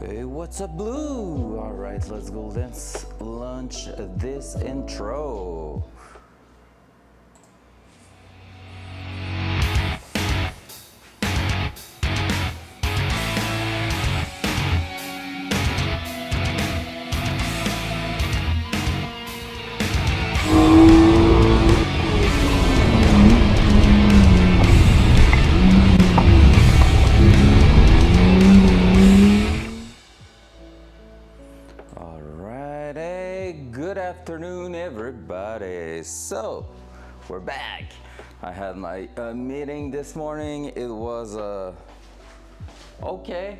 Hey, what's up, Blue? All right, let's go. Let's launch this intro. Alrighty, good afternoon, everybody. So, we're back. I had my meeting this morning. It was okay.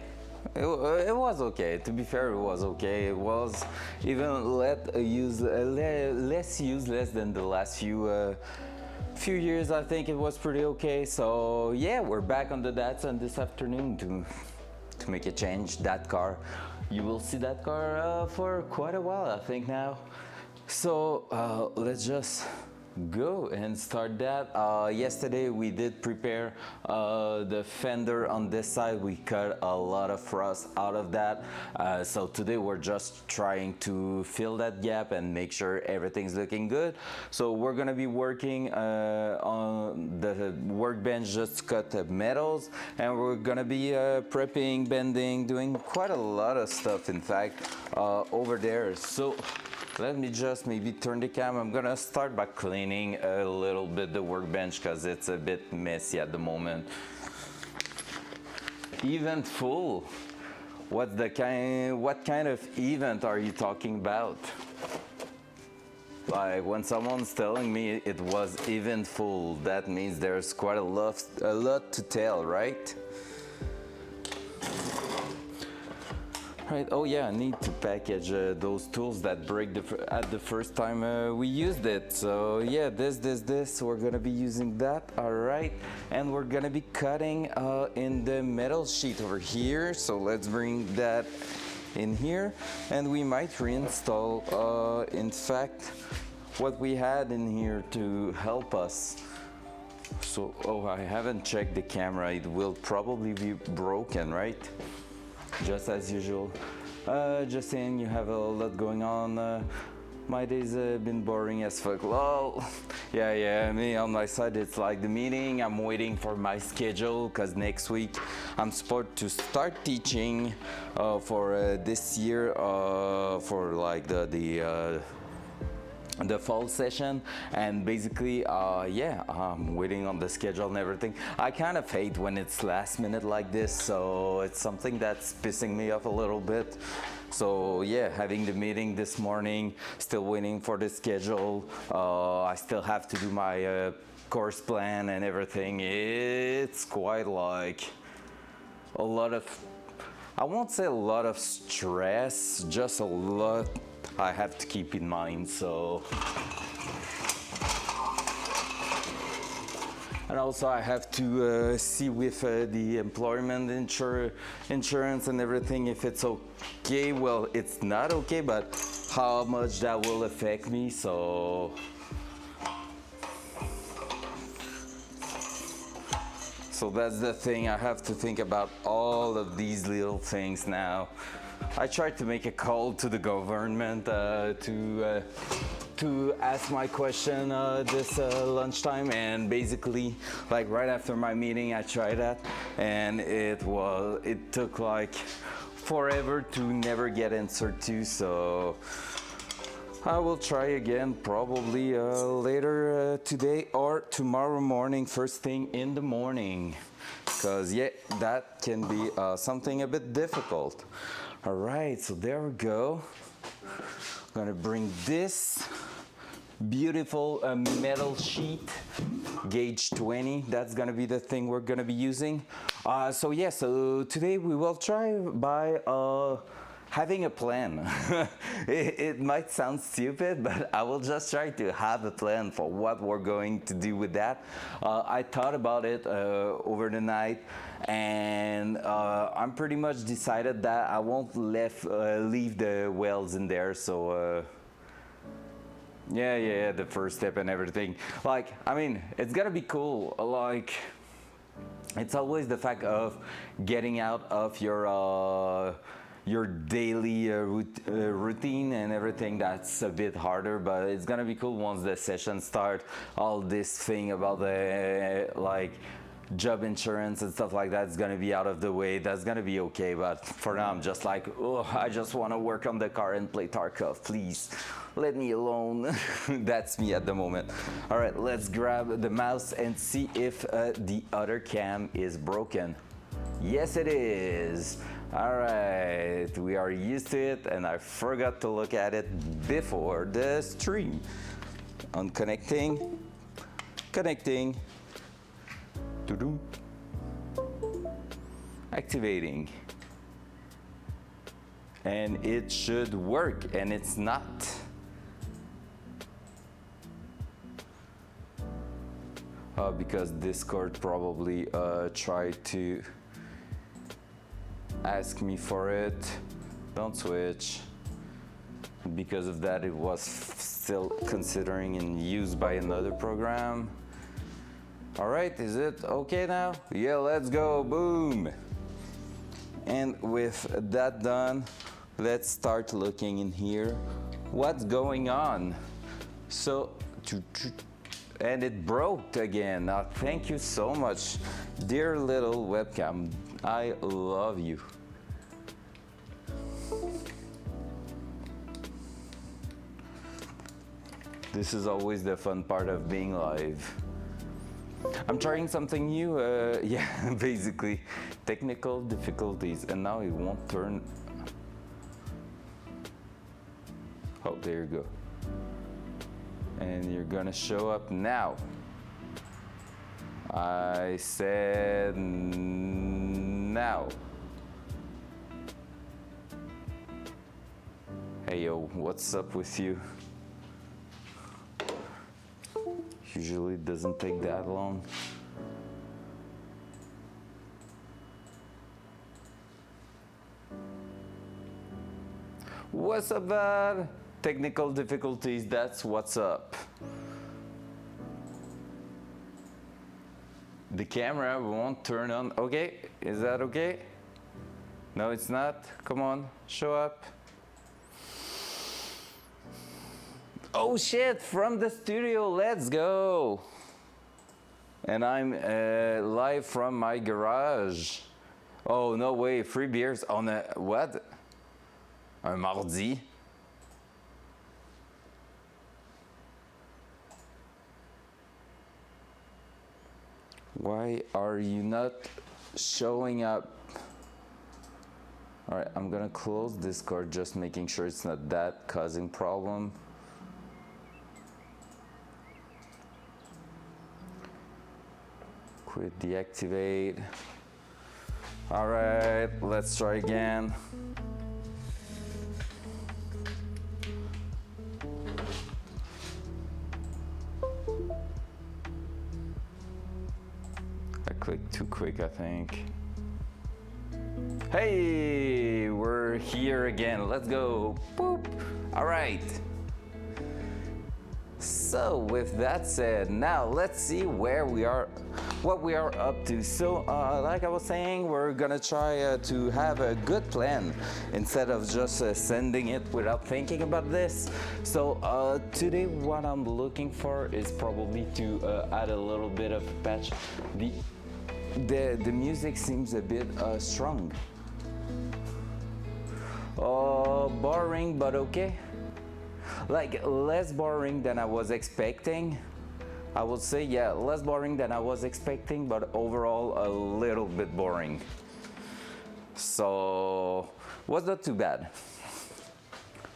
It was okay. To be fair, it was okay. It was even less useless than the last few years. I think it was pretty okay. So yeah, we're back on the Datsun this afternoon to make a change. That car, you will see that car for quite a while, I think now. So let's just go and start that. Yesterday we did prepare the fender on this side. We cut a lot of rust out of that. So today we're just trying to fill that gap and make sure everything's looking good. So we're gonna be working on the workbench, just cut the metals, and we're gonna be prepping, bending, doing quite a lot of stuff in fact over there. So let me just maybe turn the camera. I'm gonna start by cleaning a little bit the workbench because it's a bit messy at the moment. Eventful. What kind of event are you talking about? Like when someone's telling me it was eventful, that means there's quite a lot to tell, right? Right. Oh yeah, I need to package those tools that break at the first time we used it. So yeah, this, we're gonna be using that. All right, and we're gonna be cutting in the metal sheet over here. So let's bring that in here, and we might reinstall, in fact, what we had in here to help us. So, oh, I haven't checked the camera. It will probably be broken, right? Just as usual. Just saying, you have a lot going on. My days have been boring as fuck. Lol. Yeah, me on my side, it's like the meeting. I'm waiting for my schedule because next week I'm supposed to start teaching for this year for like the fall session, and basically yeah, I'm waiting on the schedule and everything. I kind of hate when it's last minute like this, so it's something that's pissing me off a little bit. So yeah, having the meeting this morning, still waiting for the schedule. I still have to do my course plan and everything. It's quite like a lot of, I won't say a lot of stress, just a lot I have to keep in mind. So, and also I have to see with the employment insurance and everything if it's okay. Well, it's not okay, but how much that will affect me. So that's the thing. I have to think about all of these little things now. I tried to make a call to the government to ask my question this lunchtime, and basically, like right after my meeting, I tried that, and it took like forever to never get answered to. So I will try again probably later today or tomorrow morning, first thing in the morning, because yeah, that can be something a bit difficult. All right, so there we go. I'm gonna bring this beautiful metal sheet, gauge 20. That's gonna be the thing we're gonna be using. So yeah, so today we will try by having a plan. It might sound stupid, but I will just try to have a plan for what we're going to do with that. I thought about it over the night, and I'm pretty much decided that I won't leave the welds in there. So yeah, the first step and everything. Like, I mean, it's gotta be cool. Like, it's always the fact of getting out of your your daily routine and everything, that's a bit harder, but it's gonna be cool once the session start. All this thing about the like job insurance and stuff like that is gonna be out of the way. That's gonna be okay, but for now I'm just like, oh, I just want to work on the car and play Tarkov, please let me alone. That's me at the moment. All right, let's grab the mouse and see if the other cam is broken. Yes, it is. All right, we are used to it, and I forgot to look at it before the stream. Unconnecting, connecting, activating, and it should work, and it's not. Because Discord probably tried to ask me for it. Don't switch. Because of that, it was still considering in use by another program. All right, is it okay now? Yeah, let's go, boom. And with that done, let's start looking in here. What's going on? So, and it broke again. Now, thank you so much, dear little webcam. I love you. This is always the fun part of being live. I'm trying something new, yeah, basically. Technical difficulties, and now it won't turn. Oh, there you go. And you're gonna show up now. I said now. Hey yo, what's up with you? Usually it doesn't take that long. What's up, bud? Technical difficulties, that's what's up. The camera won't turn on. Okay, is that okay? No, it's not. Come on, show up. Oh shit, from the studio, let's go. And I'm live from my garage. Oh, no way, free beers on a, what? Un mardi? Why are you not showing up? All right, I'm gonna close Discord, just making sure it's not that causing problem. Quit, deactivate. All right, let's try again. I clicked too quick, I think. Hey, we're here again. Let's go. Boop. All right. So with that said, now let's see where we are, what we are up to. So like I was saying, we're gonna try to have a good plan instead of just sending it without thinking about this. So today what I'm looking for is probably to add a little bit of patch. The music seems a bit strong. Boring, but okay. Like less boring than I was expecting. I would say, yeah, less boring than I was expecting, but overall a little bit boring. So was not too bad.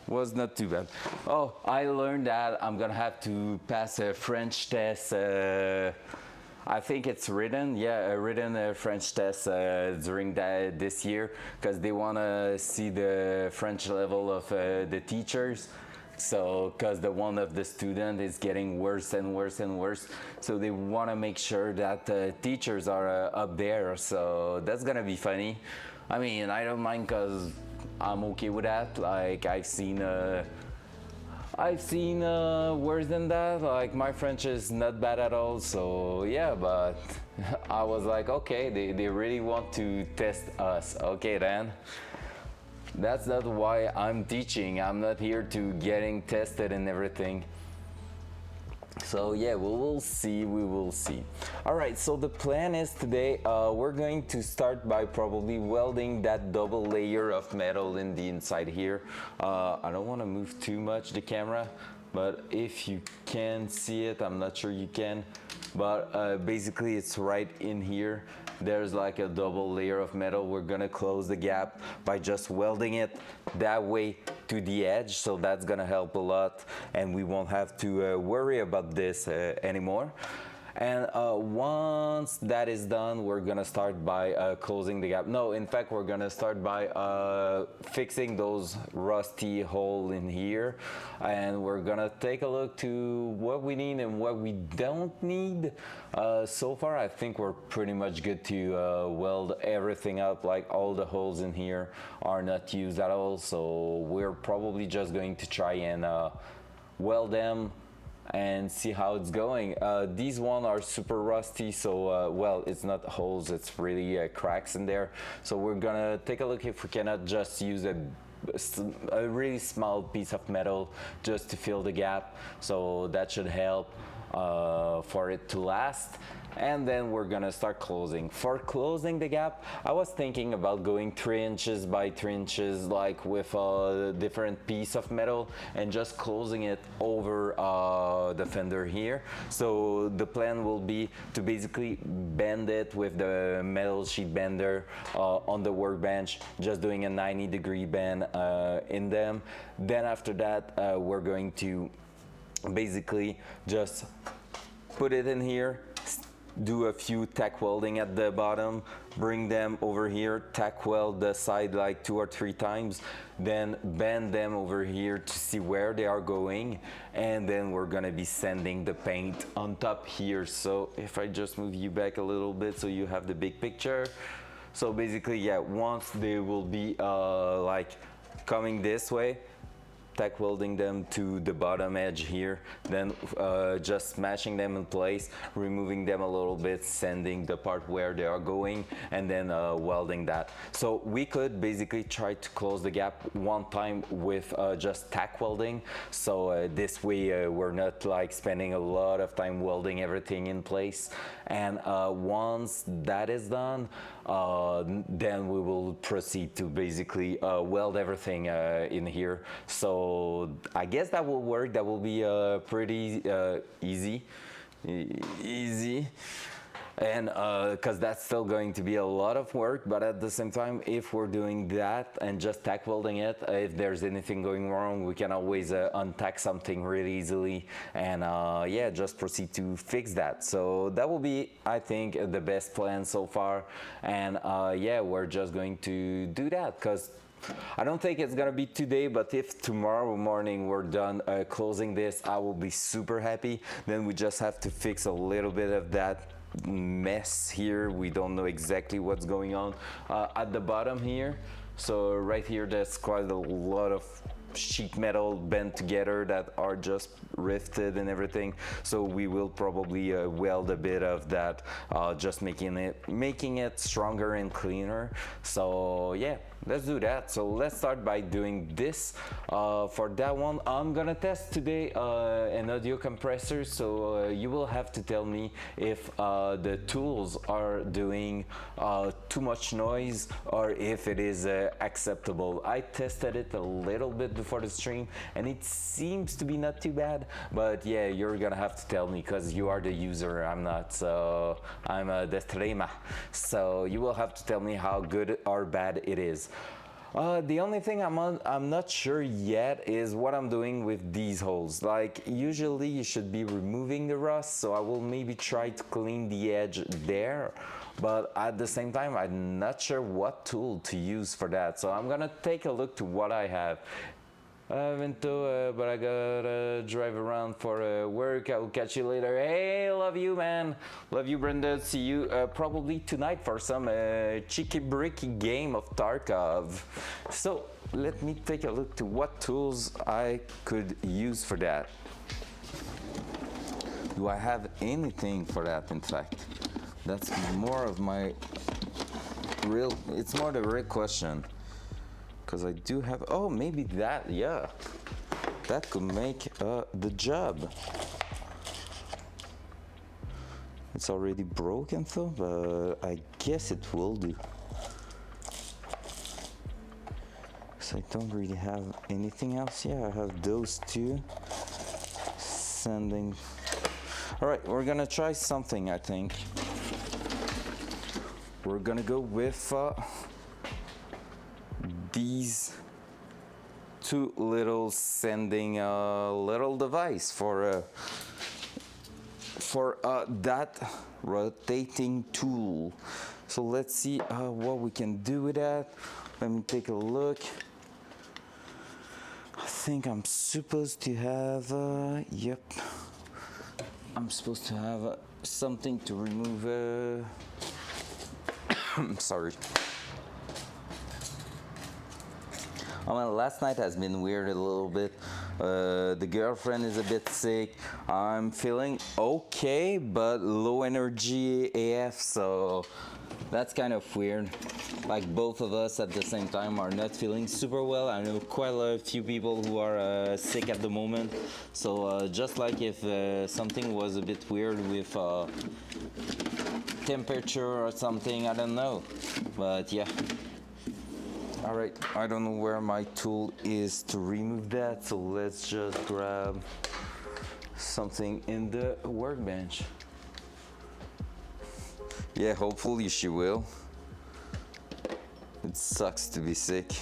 Was not too bad. Oh, I learned that I'm gonna have to pass a French test. I think it's written, yeah, a written French test during this year, because they want to see the French level of the teachers. So, because the one of the student is getting worse and worse and worse, so they want to make sure that teachers are up there. So that's gonna be funny. I mean, I don't mind because I'm okay with that. Like I've seen worse than that. Like my French is not bad at all. So yeah, but I was like, okay, they really want to test us. Okay then. That's not why I'm teaching. I'm not here to getting tested and everything. So yeah, we will see, we will see. All right, so the plan is today we're going to start by probably welding that double layer of metal in the inside here. I don't want to move too much the camera, but if you can see it, I'm not sure you can, but basically it's right in here. There's like a double layer of metal. We're gonna close the gap by just welding it that way to the edge, so that's gonna help a lot, and we won't have to worry about this anymore. And once that is done, we're gonna start by closing the gap. No, in fact, we're gonna start by fixing those rusty hole in here, and we're gonna take a look to what we need and what we don't need. So far, I think we're pretty much good to weld everything up. Like all the holes in here are not used at all, so we're probably just going to try and weld them and see how it's going. These ones are super rusty, so well, it's not holes, it's really cracks in there. So we're gonna take a look if we cannot just use a really small piece of metal just to fill the gap. So that should help for it to last. And then we're gonna start closing. For closing the gap, I was thinking about going 3 inches by 3 inches, like with a different piece of metal, and just closing it over the fender here. So the plan will be to basically bend it with the metal sheet bender on the workbench, just doing a 90-degree bend in them. Then after that, we're going to basically just put it in here, do a few tack welding at the bottom, bring them over here, tack weld the side like 2 or 3 times, then bend them over here to see where they are going, and then we're gonna be sanding the paint on top here. So if I just move you back a little bit so you have the big picture. So basically, yeah, once they will be like coming this way, tack welding them to the bottom edge here, then just smashing them in place, removing them a little bit, sanding the part where they are going, and then welding that. So we could basically try to close the gap one time with just tack welding. So this way we're not like spending a lot of time welding everything in place. And once that is done, then we will proceed to basically weld everything in here. So I guess that will work. That will be pretty easy. And because that's still going to be a lot of work, but at the same time, if we're doing that and just tack welding it, if there's anything going wrong, we can always untack something really easily, and yeah, just proceed to fix that. So that will be, I think, the best plan so far. And yeah, we're just going to do that, because I don't think it's gonna be today, but if tomorrow morning we're done closing this, I will be super happy. Then we just have to fix a little bit of that mess here. We don't know exactly what's going on at the bottom here. So right here, there's quite a lot of sheet metal bent together that are just rifted and everything. So we will probably weld a bit of that, just making it stronger and cleaner. So yeah, let's do that. So let's start by doing this. For that one, I'm gonna test today an audio compressor. So you will have to tell me if the tools are doing too much noise or if it is acceptable. I tested it a little bit before the stream and it seems to be not too bad, but yeah, you're gonna have to tell me because you are the user, I'm not. So I'm the streamer, so you will have to tell me how good or bad it is. The only thing I'm not sure yet is what I'm doing with these holes. Like usually you should be removing the rust, so I will maybe try to clean the edge there, but at the same time I'm not sure what tool to use for that. So I'm gonna take a look to what I have. Vento, but I gotta drive around for work. I'll catch you later. Hey, love you, man. Love you, Brenda. See you probably tonight for some cheeky bricky game of Tarkov. So let me take a look to what tools I could use for that. Do I have anything for that? In fact, that's more of my real. It's more the real question. because I do have, oh, maybe that, yeah, that could make the job. It's already broken though, but I guess it will do. So I don't really have anything else. Yeah, I have those two. Sending. All right, we're gonna try something, I think. We're gonna go with these two little sending little device for that rotating tool. So let's see what we can do with that. Let me take a look. I think I'm supposed to have yep, I'm supposed to have something to remove sorry. Well, last night has been weird a little bit. The girlfriend is a bit sick. I'm feeling okay, but low energy AF, so that's kind of weird. Like both of us at the same time are not feeling super well. I know quite a few people who are sick at the moment. So just like if something was a bit weird with temperature or something, I don't know. But yeah. All right, I don't know where my tool is to remove that, so let's just grab something in the workbench. Yeah, hopefully she will. It sucks to be sick.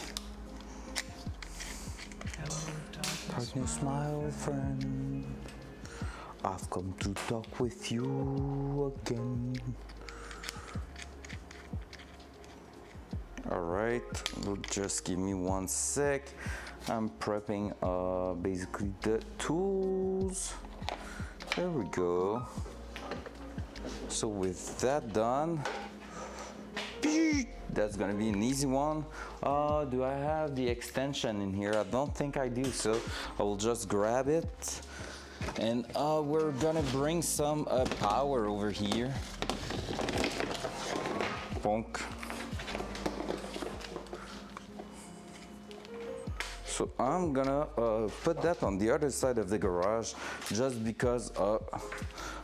Partner, smile, friend. I've come to talk with you again. All right, just give me 1 sec. I'm prepping basically the tools. There we go. So with that done, that's gonna be an easy one. Do I have the extension in here? I don't think I do, so I will just grab it. And we're gonna bring some power over here. Bonk. So I'm gonna put that on the other side of the garage just because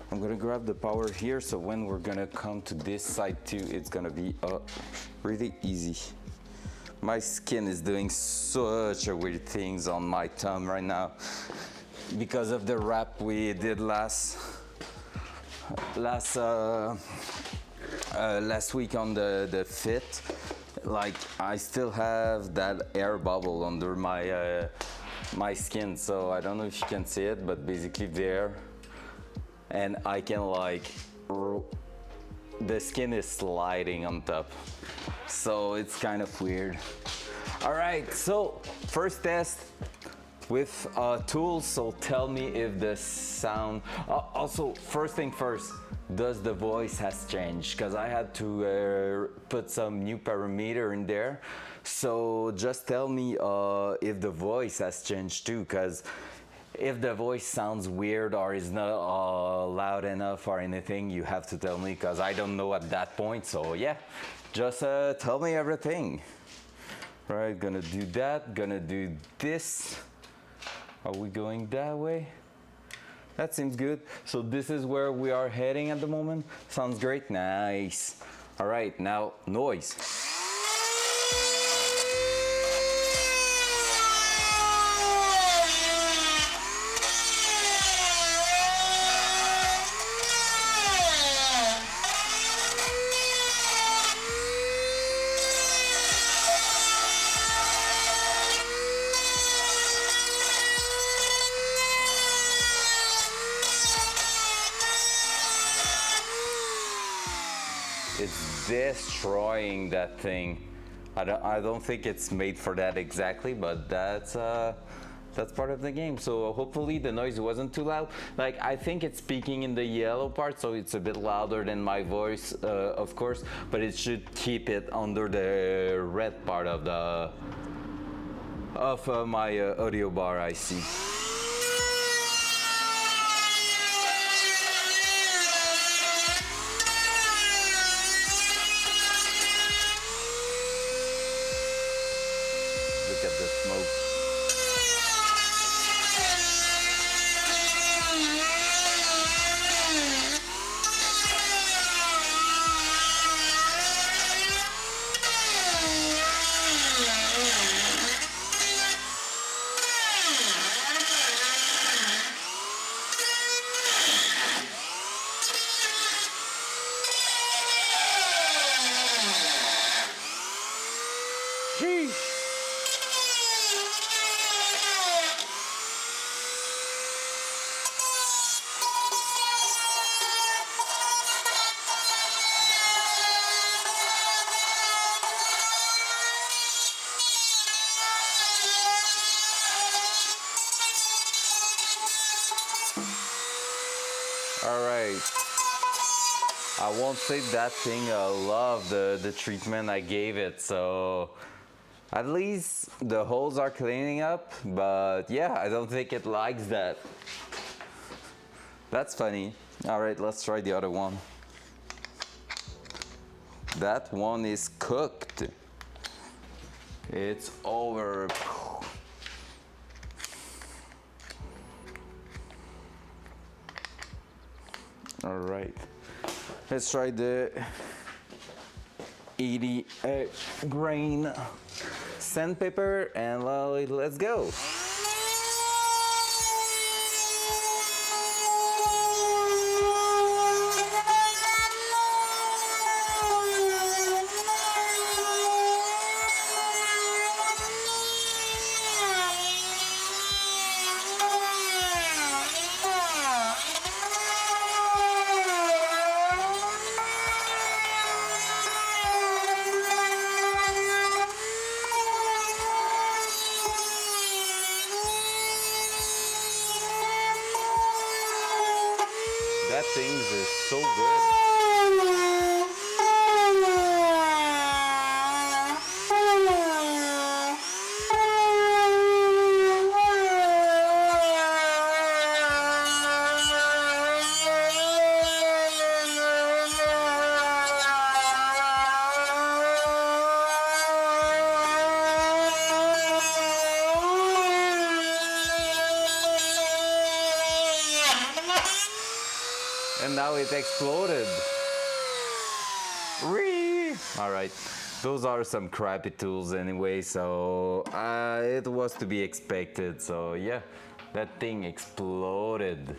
I'm gonna grab the power here, so when we're gonna come to this side too, it's gonna be really easy. My skin is doing such a weird things on my thumb right now because of the wrap we did last week on the fit. Like I still have that air bubble under my my skin, so I don't know if you can see it, but basically there, and I can like the skin is sliding on top, so it's kind of weird. All right, so first test with tools, so tell me if the sound also first thing first, does the voice has changed? Because I had to put some new parameter in there, so just tell me if the voice has changed too, because if the voice sounds weird or is not loud enough or anything, you have to tell me, because I don't know at that point. So yeah, just tell me everything. Right, gonna do that, gonna do this. Are we going that way? That seems good. So this is where we are heading at the moment. Sounds great, nice. All right, now noise. It's destroying that thing. I don't think it's made for that exactly, but that's part of the game. So hopefully the noise wasn't too loud. Like I think it's speaking in the yellow part, so it's a bit louder than my voice, of course, but it should keep it under the red part of the my audio bar I see. look at the smoke. All right. I won't say that thing love the treatment I gave it, so at least the holes are cleaning up, but yeah, I don't think it likes that. That's funny. All right, let's try the other one. That one is cooked. It's over. All right, let's try the 80 grain sandpaper and let's go. That thing is so good. And now it exploded. All right, those are some crappy tools anyway, so it was to be expected. So yeah, that thing exploded.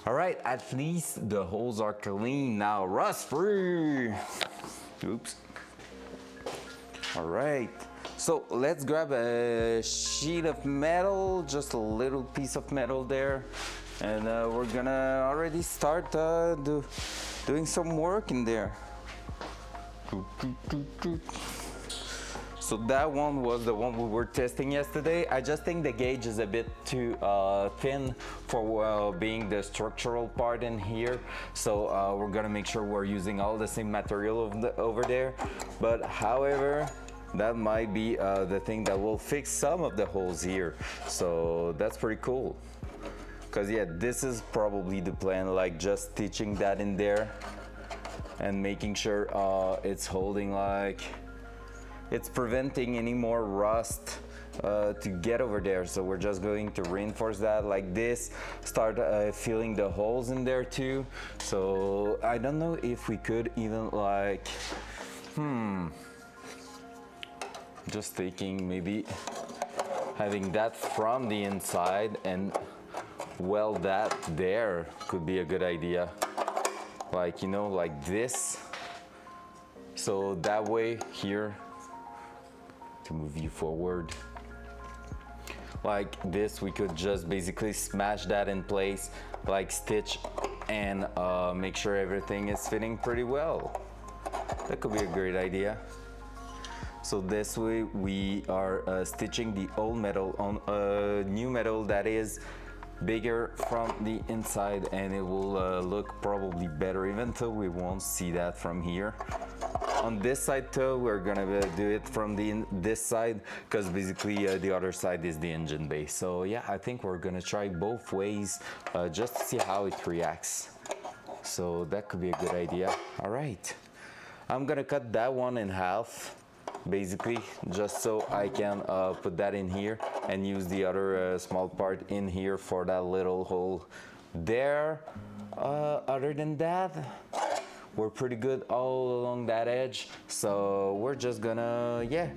All right, at least the holes are clean now, rust free. Oops. All right, so let's grab a sheet of metal, just a little piece of metal there. And we're gonna already start doing some work in there. So that one was the one we were testing yesterday. I just think the gauge is a bit too thin for being the structural part in here. So we're gonna make sure we're using all the same material over there. But however, that might be the thing that will fix some of the holes here. So that's pretty cool. Because yeah, this is probably the plan, like just stitching that in there and making sure it's holding, like it's preventing any more rust to get over there. So we're just going to reinforce that like this, start filling the holes in there too. So I don't know if we could even like, just thinking maybe having that from the inside and weld that there could be a good idea, like, you know, like this. So that way here, to move you forward like this, we could just basically smash that in place, like stitch and make sure everything is fitting pretty well. That could be a great idea. So this way we are stitching the old metal on new metal that is bigger from the inside, and it will look probably better, even though we won't see that from here. On this side though, we're gonna do it from this side, because basically the other side is the engine bay. So yeah, I think we're gonna try both ways just to see how it reacts. So that could be a good idea. All right, I'm gonna cut that one in half basically, just so I can put that in here and use the other small part in here for that little hole there. Other than that, we're pretty good all along that edge, so we're just gonna, yeah,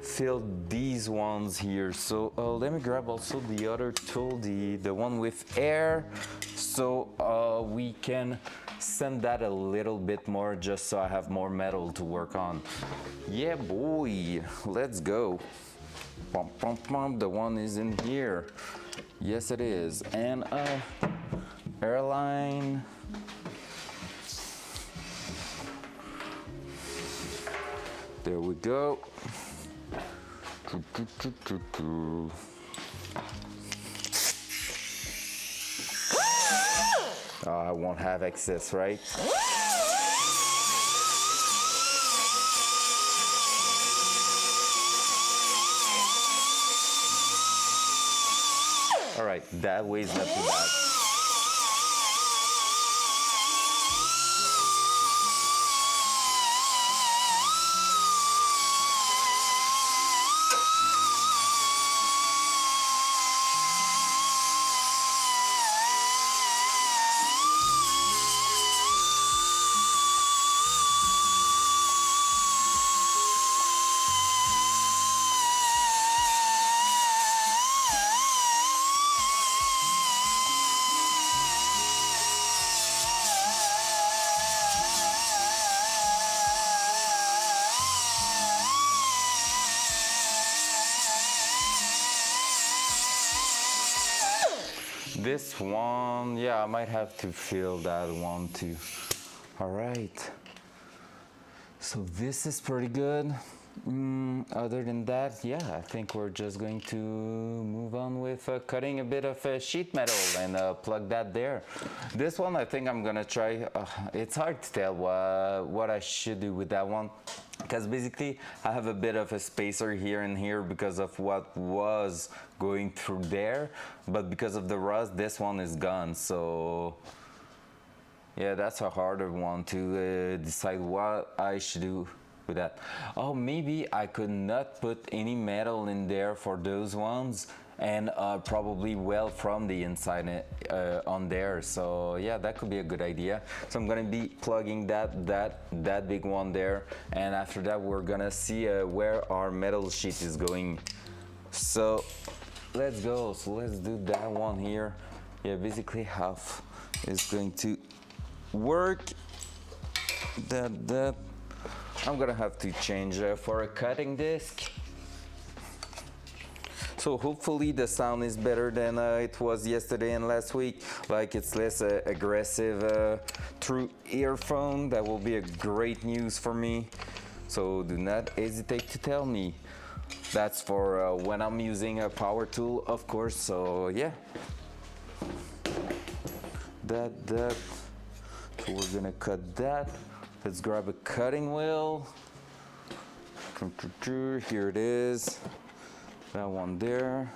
fill these ones here. So let me grab also the other tool, the one with air, so we can sand that a little bit more, just so I have more metal to work on. Yeah, boy, let's go. Pum, pum, pum. The one is in here. Yes, it is. And airline. There we go. I won't have excess, right? All right, that way is not too bad. This one, yeah, I might have to fill that one too. All right. So this is pretty good. Other than that, yeah, I think we're just going to move on with cutting a bit of sheet metal and plug that there. This one, I think I'm gonna try. It's hard to tell what I should do with that one, because basically I have a bit of a spacer here and here because of what was going through there, but because of the rust, this one is gone. So yeah, that's a harder one to decide what I should do with that. Oh, maybe I could not put any metal in there for those ones, and probably weld from the inside on there. So yeah, that could be a good idea. So I'm gonna be plugging that big one there, and after that we're gonna see where our metal sheet is going. So let's go. So let's do that one here. Yeah, basically half is going to work. That I'm gonna have to change for a cutting disc. So hopefully the sound is better than it was yesterday and last week. Like, it's less aggressive through earphone. That will be a great news for me. So do not hesitate to tell me. That's for when I'm using a power tool, of course. So yeah. That. So we're gonna cut that. Let's grab a cutting wheel. Here it is. That one there.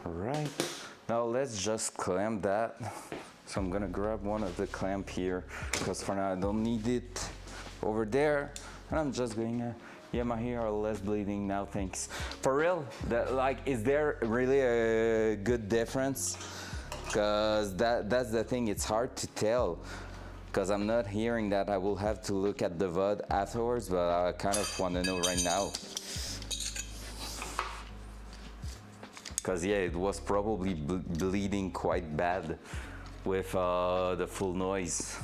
All right. Now let's just clamp that. So I'm gonna grab one of the clamp here, because for now I don't need it over there. And I'm just going, yeah, my hair are less bleeding now, thanks. For real, like, is there really a good difference? Because that's the thing, it's hard to tell. Because I'm not hearing that. I will have to look at the VOD afterwards, but I kind of want to know right now. Because yeah, it was probably bleeding quite bad with the full noise.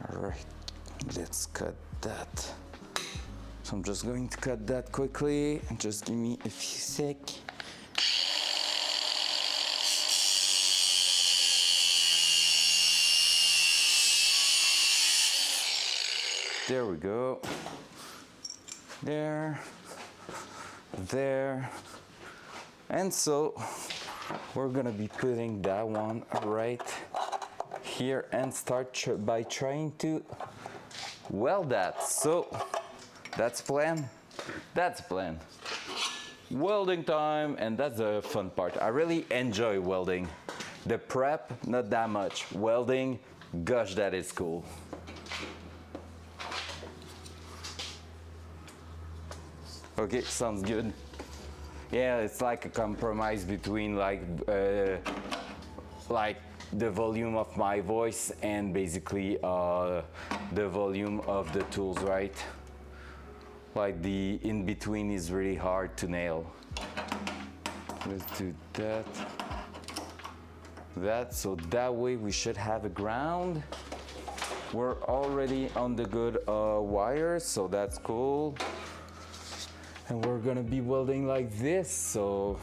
All right, let's cut that. So I'm just going to cut that quickly. Just give me a few seconds. There we go. There. there. And so we're gonna be putting that one right here and start by trying to weld that. So that's plan. That's plan. Welding time, and that's the fun part. I really enjoy welding. The prep, not that much. Welding, gosh, that is cool. Okay, sounds good. Yeah, it's like a compromise between like the volume of my voice and basically the volume of the tools, right? Like the in-between is really hard to nail. Let's do that, so that way we should have a ground. We're already on the good wires, so that's cool. And we're gonna be welding like this, so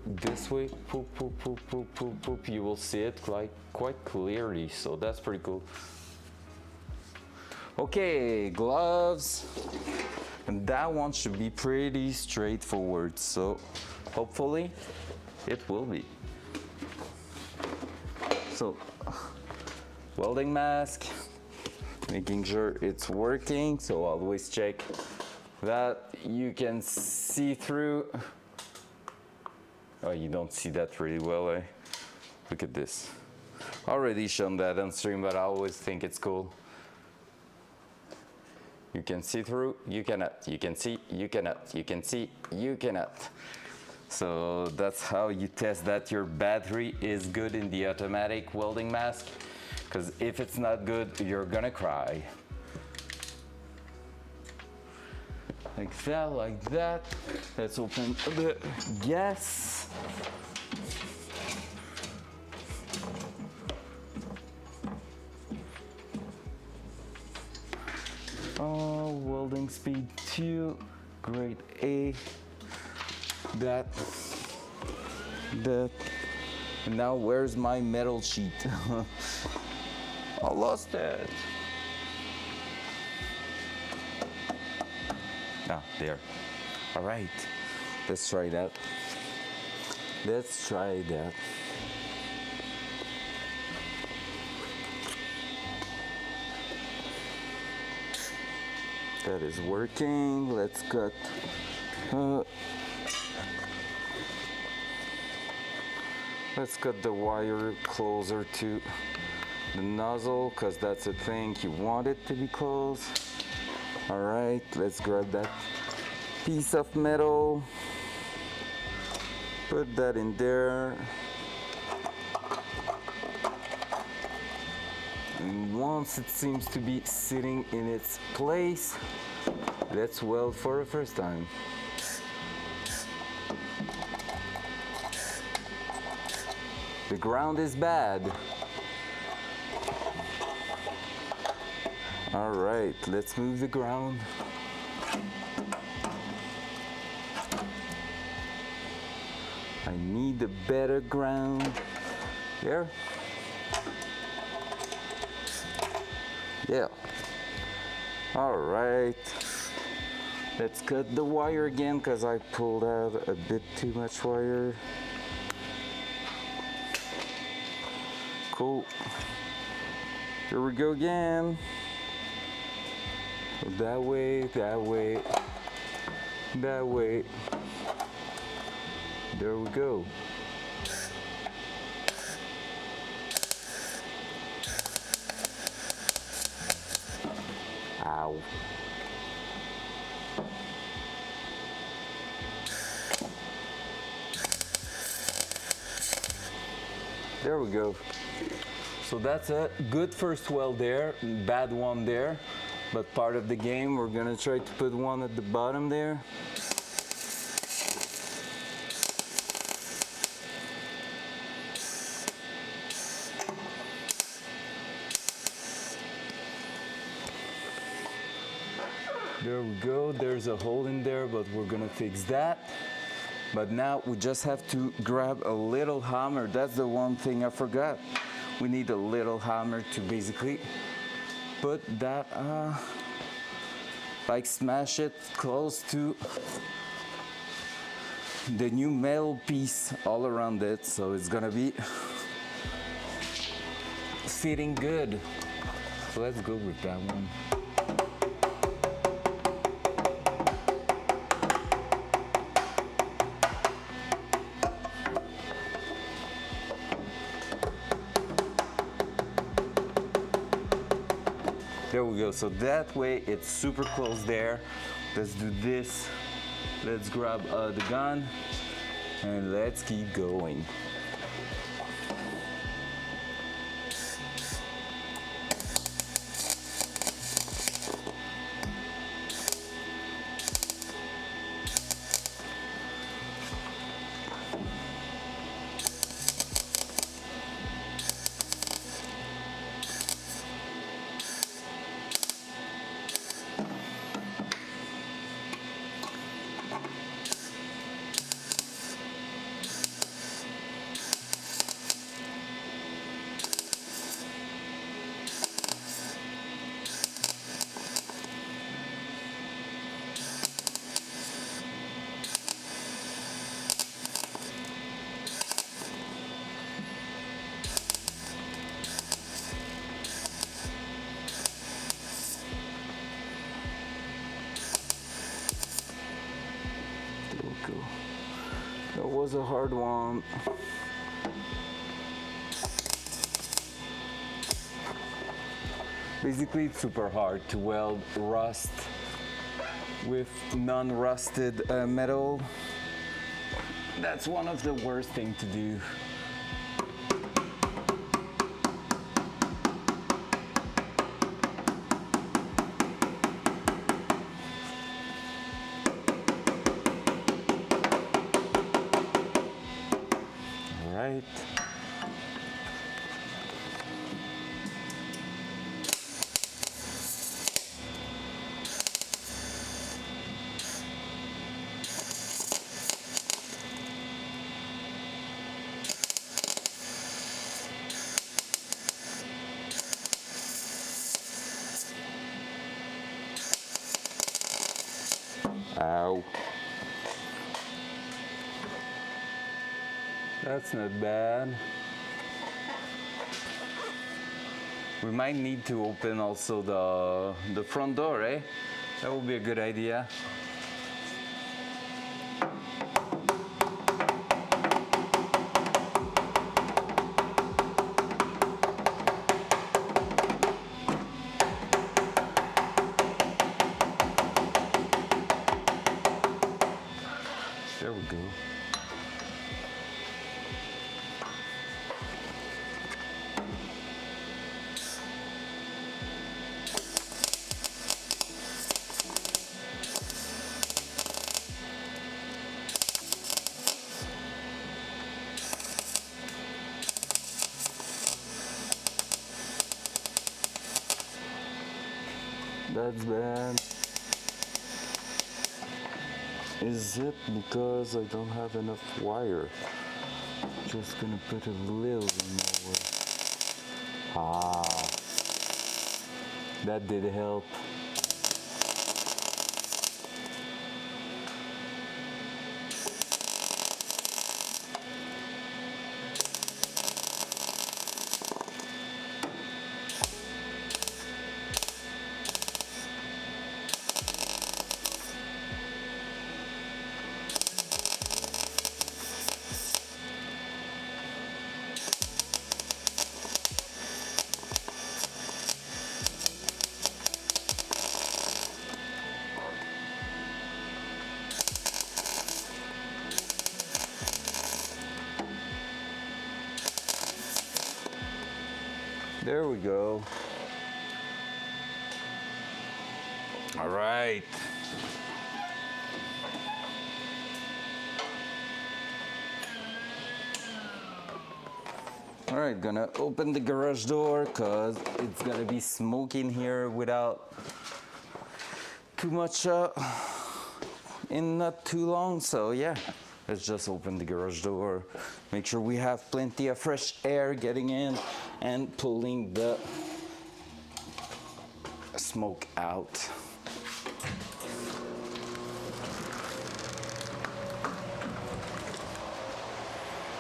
this way, poop, poop, poop, poop, poop, poop, you will see it like quite clearly, so that's pretty cool. Okay, gloves, and that one should be pretty straightforward, so hopefully it will be. So, welding mask, making sure it's working, so always check that you can see through. Oh, you don't see that really well, eh? Look at this. Already shown that on stream, but I always think it's cool. You can see through, you cannot. You can see, you cannot. You can see, you cannot. So that's how you test that your battery is good in the automatic welding mask. Because if it's not good, you're gonna cry. Like that, like that. Let's open the gas. Oh, welding speed 2, grade A. That. And now where's my metal sheet? I lost it. Ah, there. All right, let's try that. Let's try that. That is working. Let's cut. Let's cut the wire closer to the nozzle, because that's the thing, you want it to be close. All right, let's grab that piece of metal, put that in there, and once it seems to be sitting in its place, let's weld for the first time. The ground is bad. All right, let's move the ground. I need a better ground. There. Yeah. All right. Let's cut the wire again because I pulled out a bit too much wire. Cool. Here we go again. That way, that way, that way. There we go. Ow. There we go. So that's a good first weld there, bad one there. But part of the game, we're gonna try to put one at the bottom there. There we go, there's a hole in there, but we're gonna fix that. But now we just have to grab a little hammer. That's the one thing I forgot. We need a little hammer to basically put that like smash it close to the new metal piece all around it, so it's gonna be fitting good. So let's go with that one. There we go, so that way it's super close there. Let's do this. Let's grab the gun and let's keep going. That was a hard one. Basically, it's super hard to weld rust with non-rusted metal. That's one of the worst things to do. Right. Ow. That's not bad. We might need to open also the front door, eh? That would be a good idea. There we go. That's bad. Is it because I don't have enough wire? Just gonna put a little more. Ah, that did help. There we go. All right. All right, gonna open the garage door because it's gonna be smoking here without too much in not too long. So yeah, let's just open the garage door. Make sure we have plenty of fresh air getting in and pulling the smoke out.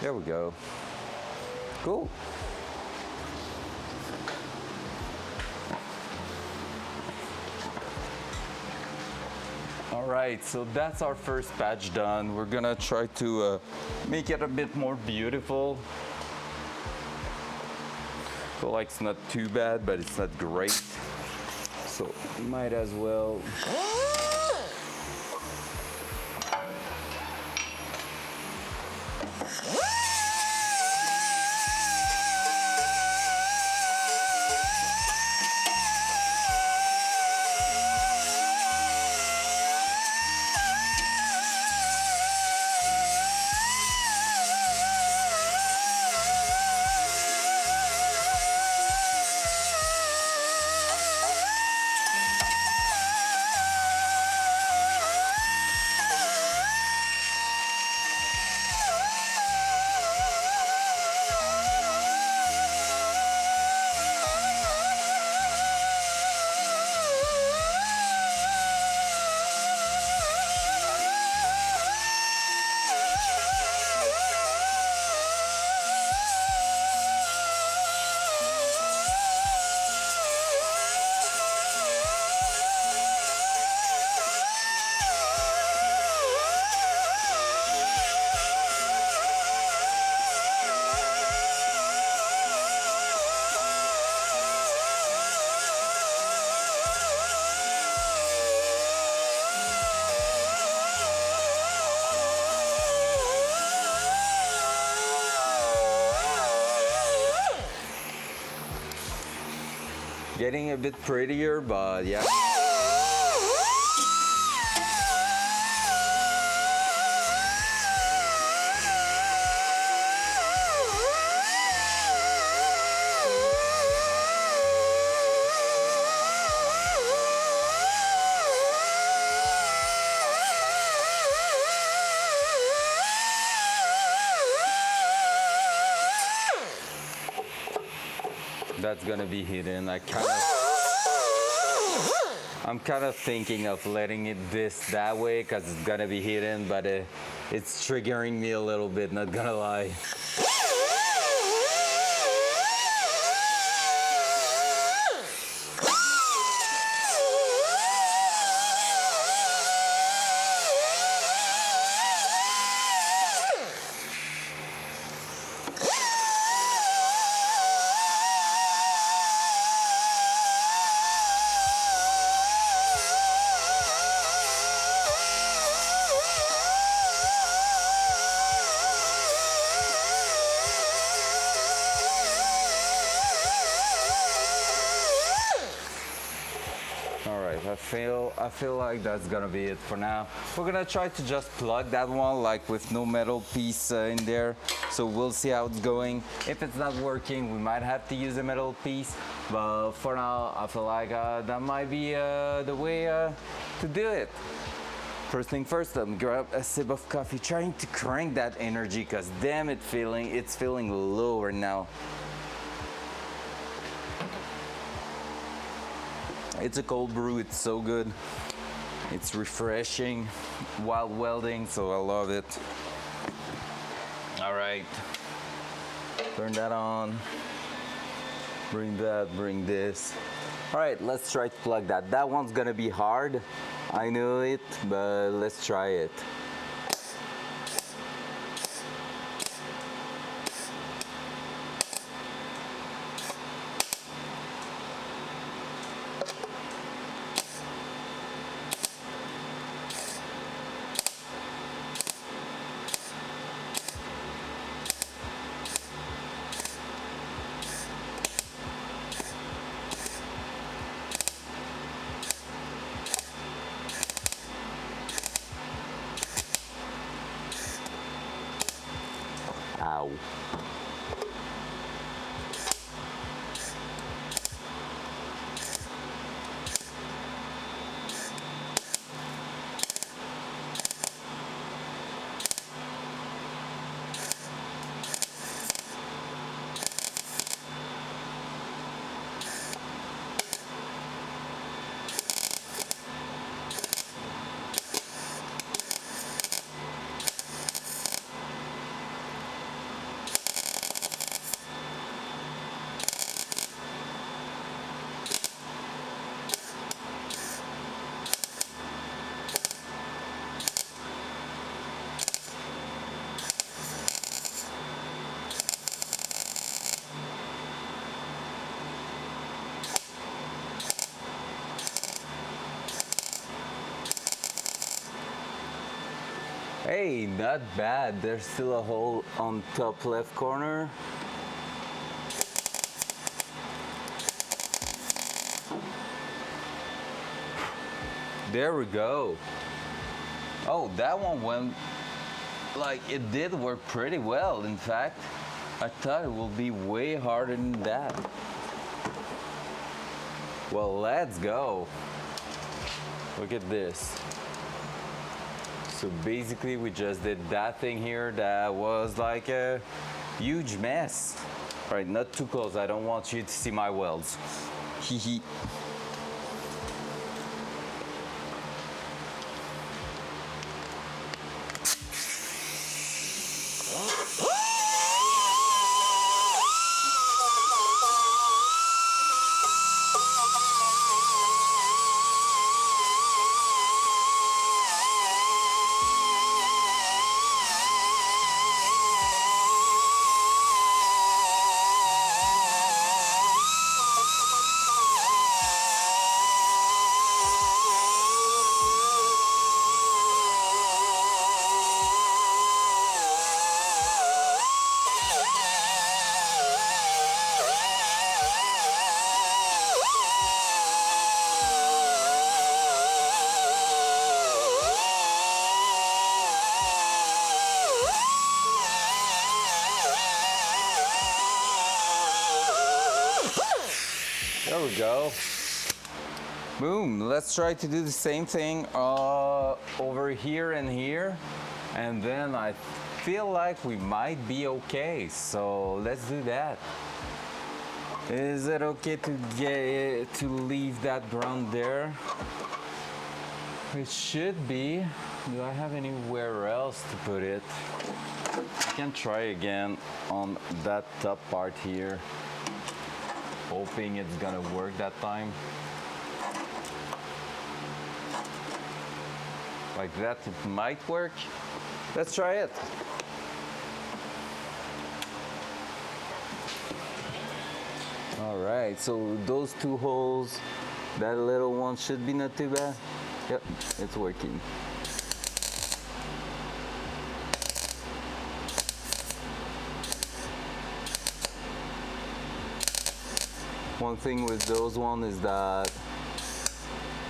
There we go. Cool. All right, so that's our first patch done. We're gonna try to make it a bit more beautiful. Feel like it's not too bad, but it's not great. So might as well. Getting a bit prettier, but yeah. That's gonna be hidden. I'm kind of thinking of letting it that way because it's gonna be hidden, but it's triggering me a little bit, not gonna lie. I feel like that's gonna be it for now. We're gonna try to just plug that one like with no metal piece in there. So we'll see how it's going. If it's not working, we might have to use a metal piece. But for now, I feel like that might be the way to do it. First thing first, I'm grab a sip of coffee, trying to crank that energy, cause damn it's feeling low right now. It's a cold brew, it's so good. It's refreshing while welding, so I love it. All right, turn that on. Bring that, bring this. All right, let's try to plug that. That one's gonna be hard, I know it, but let's try it. Ow. Hey, not bad. There's still a hole on top left corner. There we go. Oh, that one went, like, it did work pretty well. In fact, I thought it would be way harder than that. Well, let's go. Look at this. So basically we just did that thing here that was like a huge mess. All right, not too close. I don't want you to see my welds. Hee hee. There we go. Boom. Let's try to do the same thing over here and here. And then I feel like we might be okay. So let's do that. Is it okay to leave that ground there? It should be. Do I have anywhere else to put it? I can try again on that top part here. Hoping it's gonna work that time. Like that, it might work. Let's try it. All right, so those two holes, that little one should be not too bad. Yep, it's working. One thing with those one is that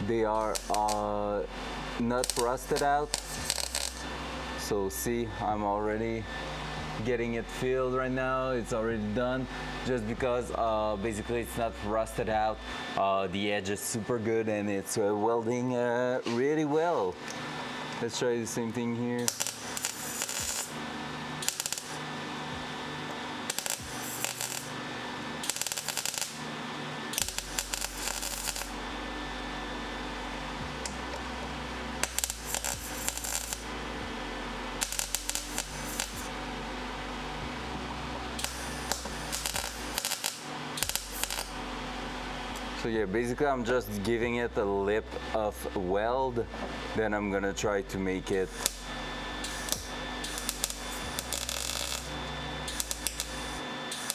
they are not rusted out. So see, I'm already getting it filled right now. It's already done. Just because basically it's not rusted out. The edge is super good and it's welding really well. Let's try the same thing here. So yeah, basically I'm just giving it a lip of weld, then I'm gonna try to make it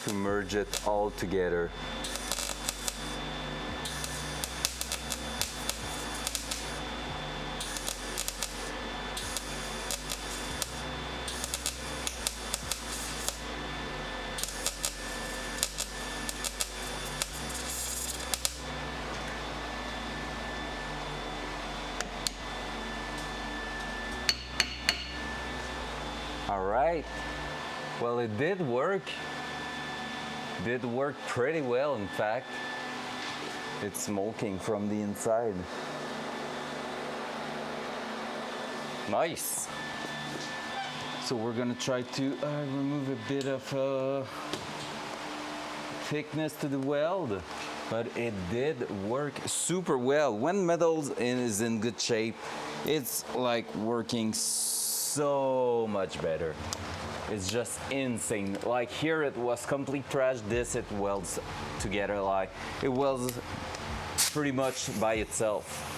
to merge it all together. All right, well, it did work. Did work pretty well, in fact. It's smoking from the inside. Nice. So we're gonna try to remove a bit of thickness to the weld, but it did work super well. When metal is in good shape, it's like working so much better. It's just insane. Like here it was complete trash. This it welds together, like it welds pretty much by itself.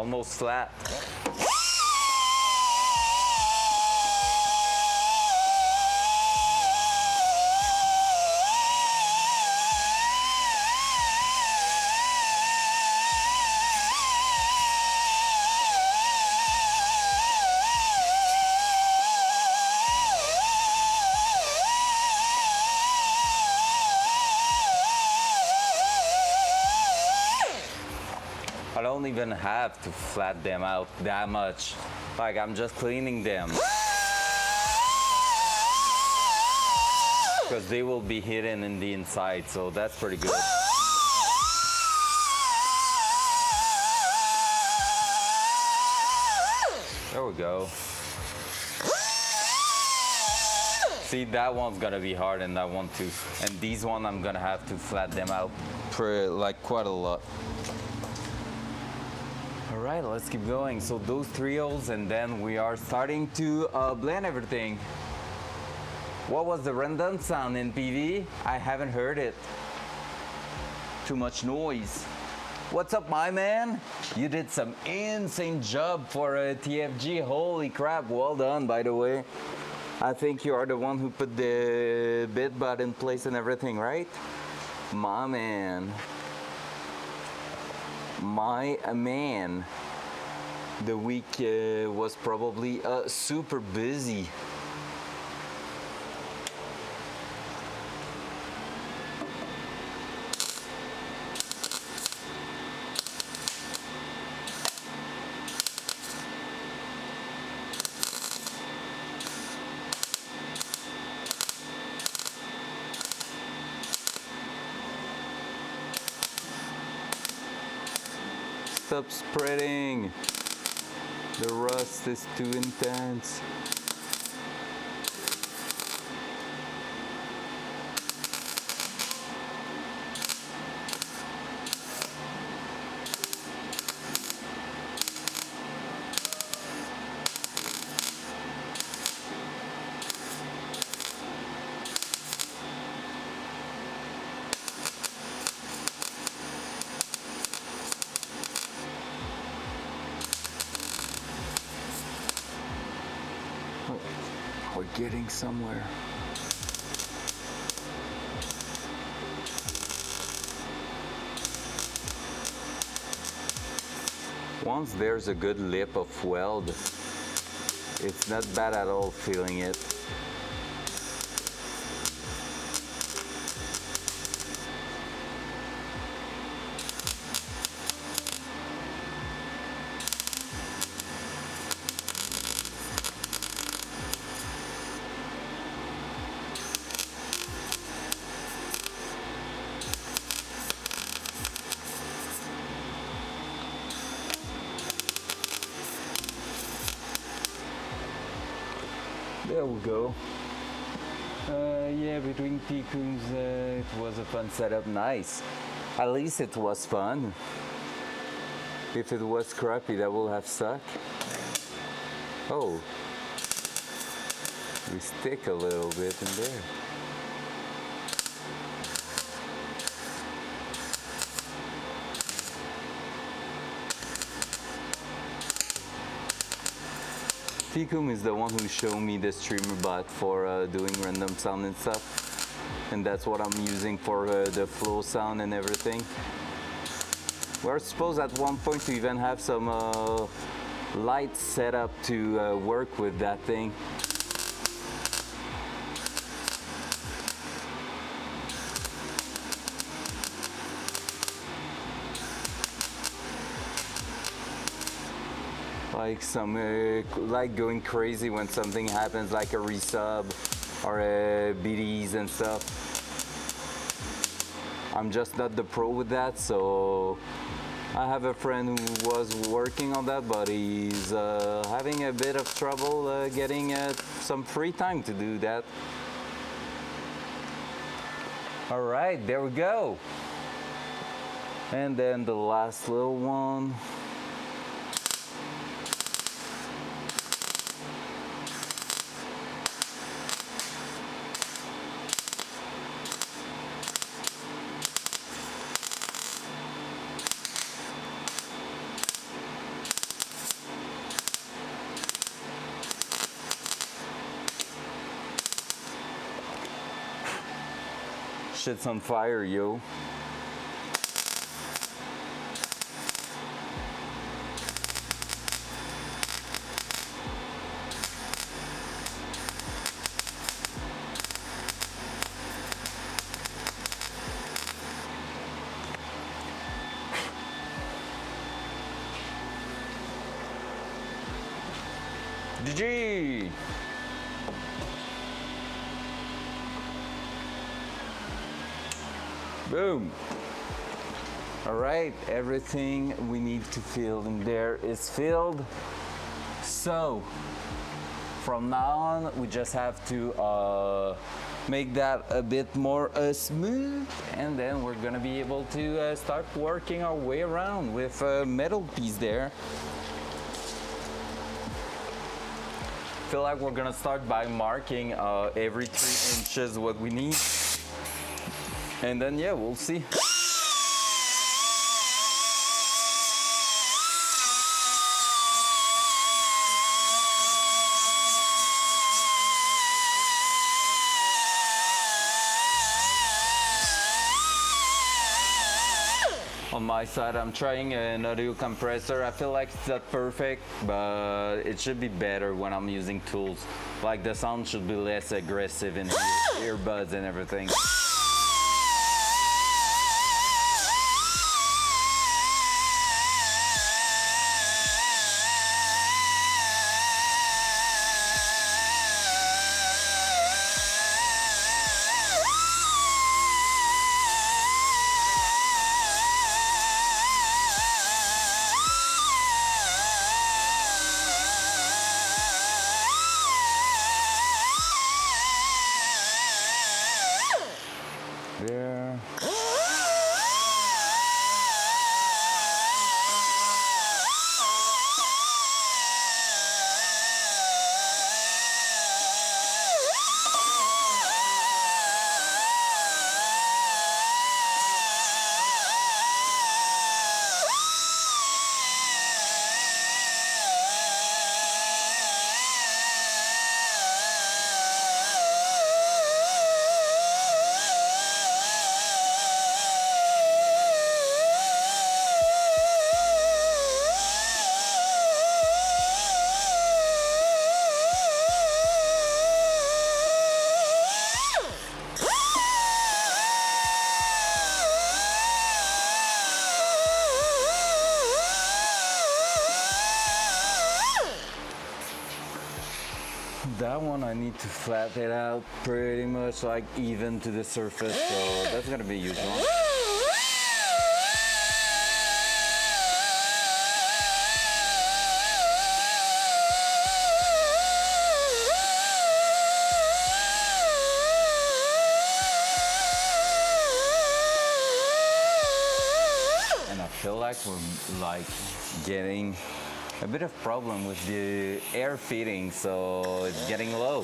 almost flat. I don't even have to flat them out that much. Like, I'm just cleaning them. Because they will be hidden in the inside, so that's pretty good. There we go. See, that one's gonna be hard and that one too. And these one, I'm gonna have to flat them out like quite a lot. All right, let's keep going. So those 3 holes, and then we are starting to blend everything. What was the random sound in PV? I haven't heard it. Too much noise. What's up, my man? You did some insane job for a TFG. Holy crap, well done, by the way. I think you are the one who put the bit butt in place and everything, right? My man. My man. The week was probably super busy. Stop spreading. The rust is too intense. We're getting somewhere. Once there's a good lip of weld, it's not bad at all feeling it. There we go. Yeah, between Pikuns, it was a fun setup. Nice. At least it was fun. If it was crappy, that would have sucked. Oh. We stick a little bit in there. Tikum is the one who showed me the streamer bot for doing random sound and stuff, and that's what I'm using for the flow sound and everything. We're supposed at one point to even have some lights set up to work with that thing. Like some like going crazy when something happens, like a resub or a BDs and stuff. I'm just not the pro with that, so I have a friend who was working on that, but he's having a bit of trouble getting some free time to do that. All right, there we go. And then the last little one. Shit's on fire, yo. GG! Boom! Alright, everything we need to fill in there is filled. So, from now on, we just have to make that a bit more smooth, and then we're gonna be able to start working our way around with a metal piece there. I feel like we're gonna start by marking every 3 inches what we need, and then yeah, we'll see. On my side, I'm trying an audio compressor. I feel like it's not perfect, but it should be better when I'm using tools. Like the sound should be less aggressive in the earbuds and everything. There. That one I need to flatten it out pretty much like even to the surface, so that's gonna be useful. And I feel like we're like getting a bit of problem with the air feeding, so it's getting low.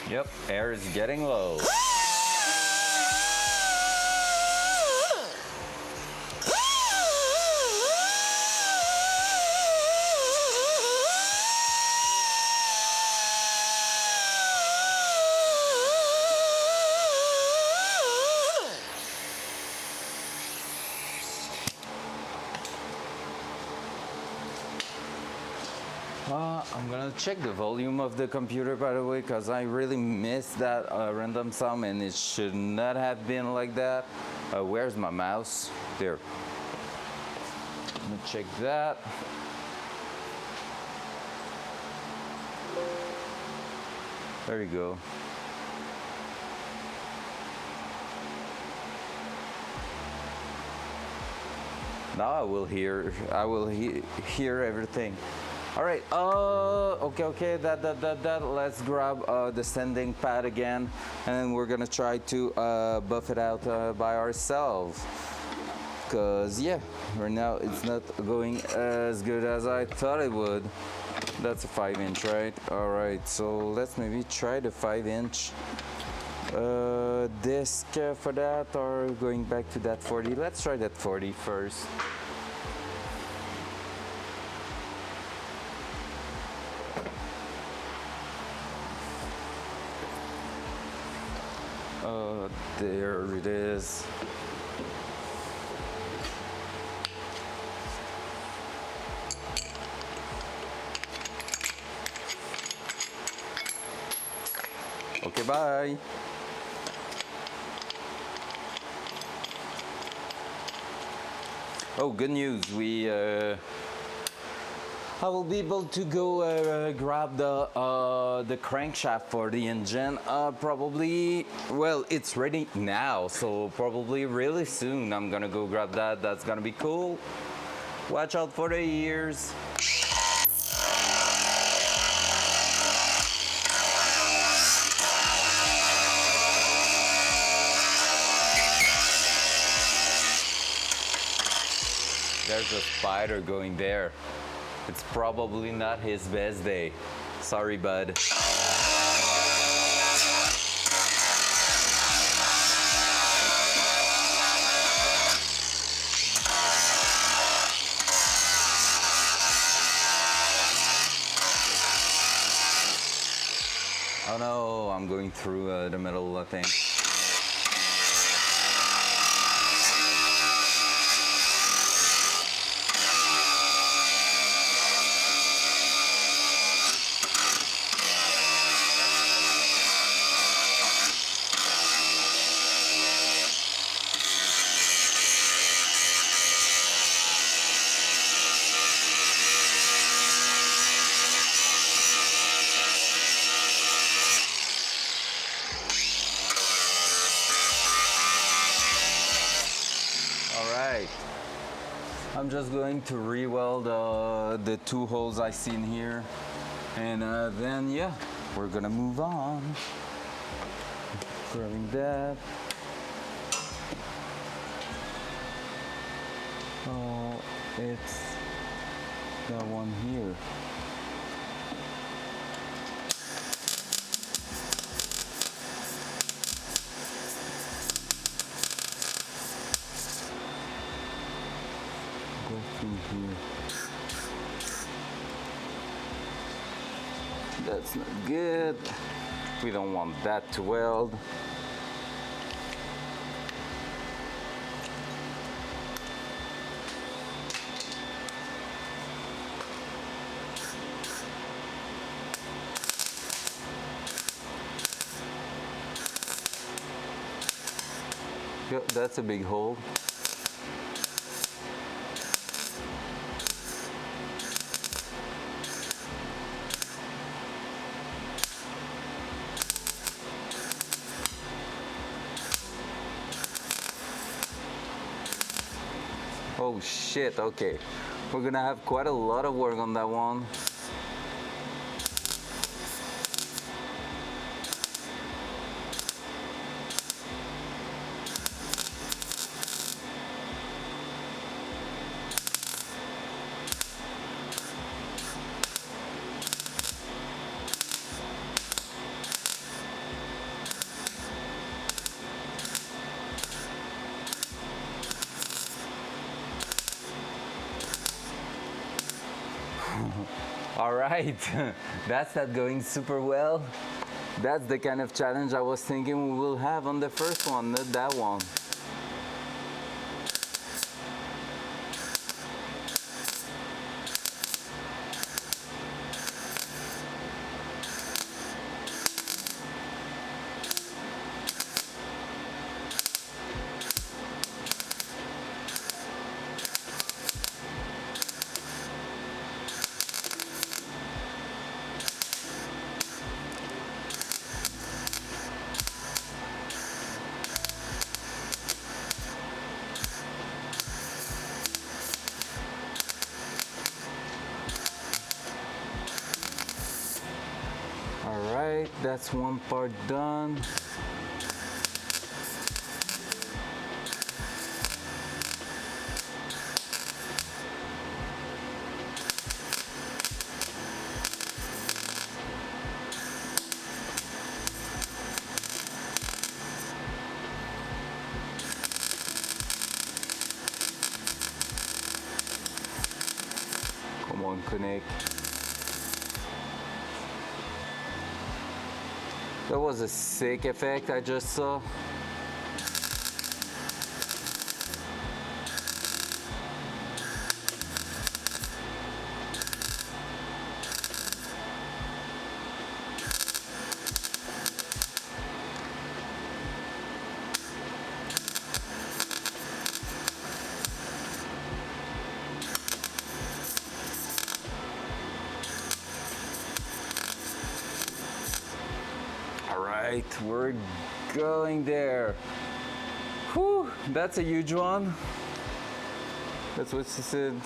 Yep, air is getting low. I'm gonna check the volume of the computer, by the way, because I really missed that random sound and it should not have been like that. Where's my mouse? There. I'm gonna check that. There you go. Now I will hear everything. All right, okay, that, let's grab the sanding pad again, and we're gonna try to buff it out by ourselves. Cause yeah, right now it's not going as good as I thought it would. That's a 5-inch, right? All right, so let's maybe try the 5-inch disc for that, or going back to that 40. Let's try that 40 first. There it is. Okay, bye. Oh, good news. I will be able to go grab the crankshaft for the engine. Probably, well, it's ready now, so probably really soon I'm gonna go grab that. That's gonna be cool. Watch out for the ears. There's a spider going there. It's probably not his best day. Sorry, bud. Oh no, I'm going through the middle, I think. I'm just going to re-weld the 2 holes I see in here, and then yeah, we're gonna move on. Grabbing that. Oh, it's that one here. Here. That's not good. We don't want that to weld. Yep, that's a big hole. Oh shit, okay. We're gonna have quite a lot of work on that one. All right, that's not going super well. That's the kind of challenge I was thinking we will have on the first one, not that one. right, that's one part done. Come on, connect. That was a sick effect I just saw. All right, we're going there. Whew, that's a huge one. That's what she said.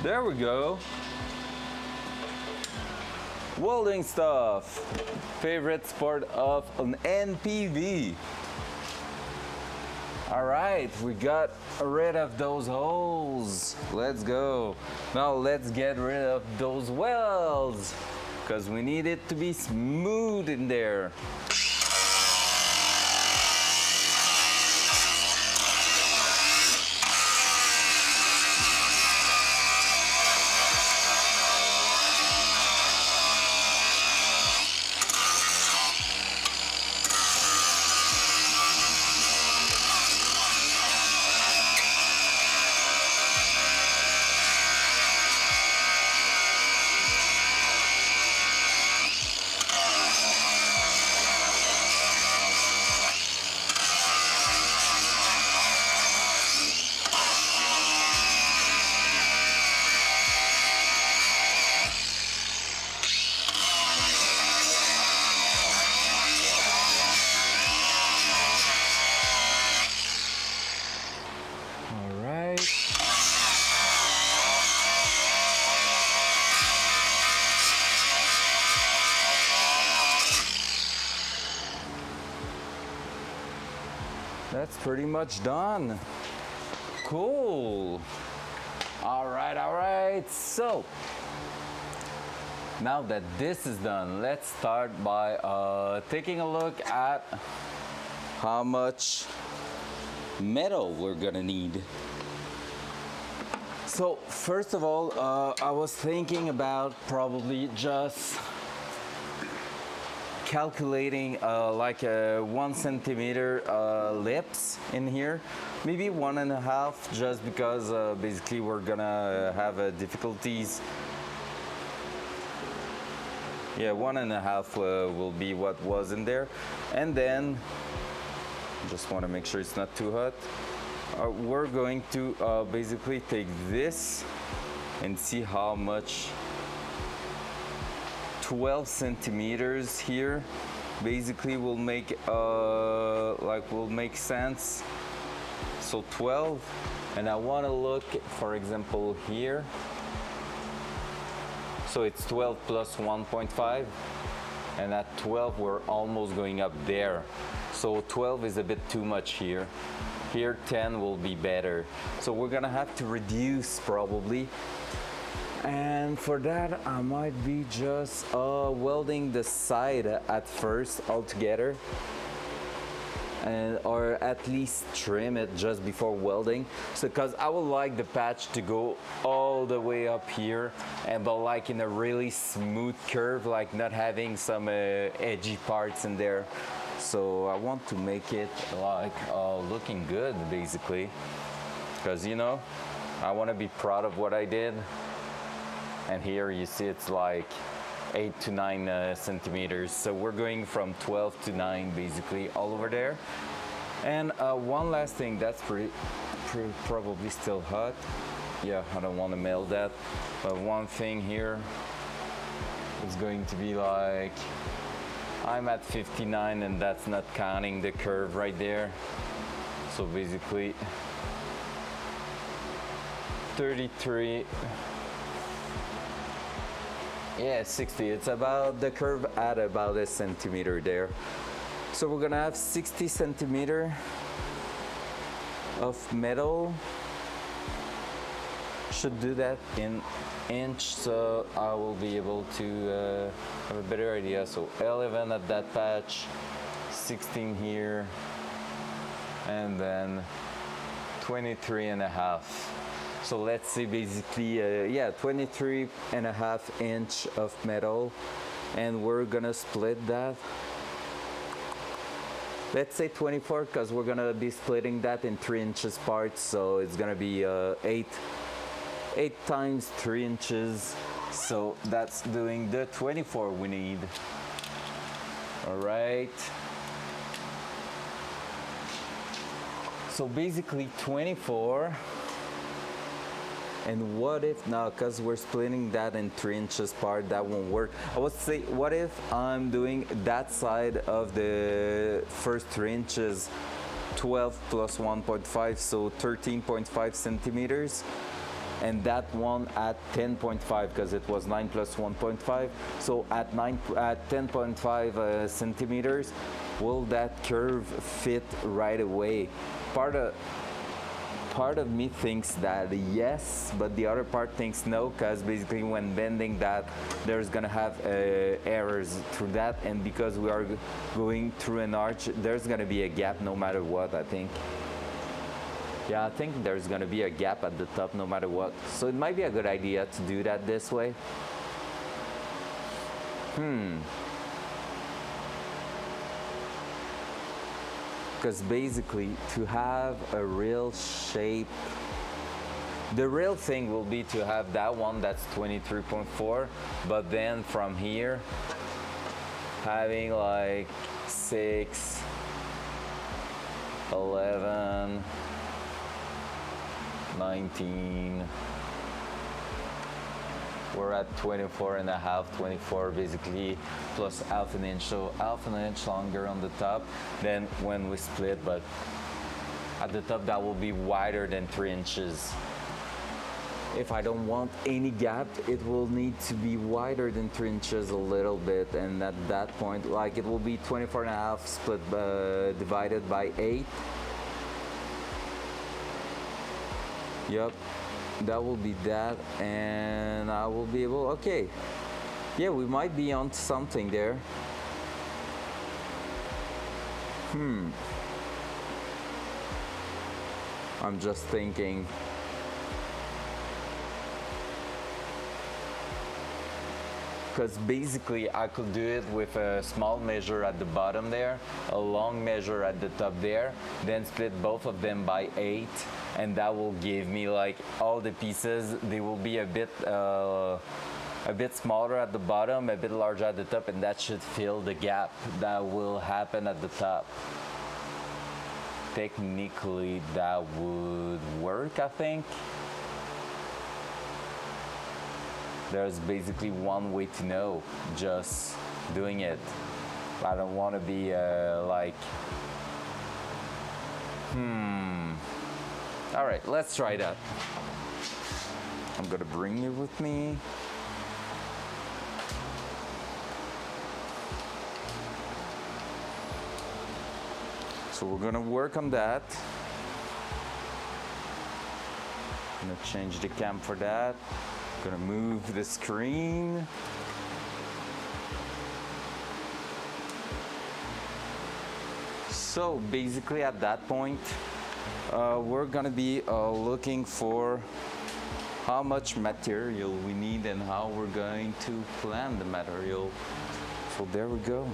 There we go. Welding stuff. Favorite sport of an NPV. All right, we got rid of those holes. Let's go. Now let's get rid of those welds because we need it to be smooth in there. That's pretty much done. Cool. All right. So now that this is done, let's start by taking a look at how much metal we're gonna need. So first of all, I was thinking about probably just calculating like a 1 centimeter lips in here, maybe 1.5, just because basically we're gonna have difficulties. Yeah, 1.5 will be what was in there, and then just want to make sure it's not too hot. We're going to basically take this and see how much 12 centimeters here basically will make will make sense. So 12, and I want to look, for example, here. So it's 12 plus 1.5, and at 12 we're almost going up there. So 12 is a bit too much here. Here 10 will be better. So we're gonna have to reduce probably. And for that, I might be just welding the side at first altogether, and or at least trim it just before welding. So, because I would like the patch to go all the way up here, and but like in a really smooth curve, like not having some edgy parts in there. So I want to make it like looking good, basically, because you know, I want to be proud of what I did. And here you see it's like 8 to 9 centimeters. So we're going from 12 to 9 basically all over there. And one last thing, that's probably still hot. Yeah, I don't want to melt that. But one thing here is going to be like, I'm at 59 and that's not counting the curve right there. So basically 33, yeah, 60. It's about the curve at about a centimeter there. So we're gonna have 60 centimeter of metal. Should do that in inch, so I will be able to have a better idea. So 11 at that patch, 16 here, and then 23 and a half. So let's say basically, yeah, 23 and a half inch of metal, and we're gonna split that. Let's say 24, because we're gonna be splitting that in 3 inches parts, so it's gonna be 8 times 3 inches. So that's doing the 24 we need. All right. So basically 24. And what if now, because we're splitting that in 3 inches part, that won't work. I would say, what if I'm doing that side of the first 3 inches, 12 plus 1.5, so 13.5 centimeters. And that one at 10.5, because it was 9 plus 1.5. So at 10.5 centimeters, will that curve fit right away? Part of me thinks that yes, but the other part thinks no, because basically when bending that, there's gonna have errors through that, and because we are going through an arch, there's gonna be a gap no matter what, I think. Yeah, I think there's gonna be a gap at the top no matter what. So it might be a good idea to do that this way. Because basically to have a real shape, the real thing will be to have that one that's 23.4, but then from here having like 6, 11, 19, we're at 24 and a half, 24 basically, plus half an inch, so half an inch longer on the top than when we split, but at the top that will be wider than 3 inches. If I don't want any gap, it will need to be wider than 3 inches a little bit, and at that point, like, it will be 24 and a half split divided by 8. Yep. That will be that, and I will be able, okay. Yeah, we might be on something there. I'm just thinking. Because basically I could do it with a small measure at the bottom there, a long measure at the top there, then split both of them by 8, and that will give me like all the pieces. They will be a bit smaller at the bottom, a bit larger at the top, and that should fill the gap that will happen at the top. Technically that would work, I think. There's basically one way to know, just doing it. I don't want to be like, All right, let's try that. I'm gonna bring you with me. So we're gonna work on that. I'm gonna change the cam for that. Gonna move the screen. So basically at that point, we're gonna be looking for how much material we need and how we're going to plan the material. So there we go.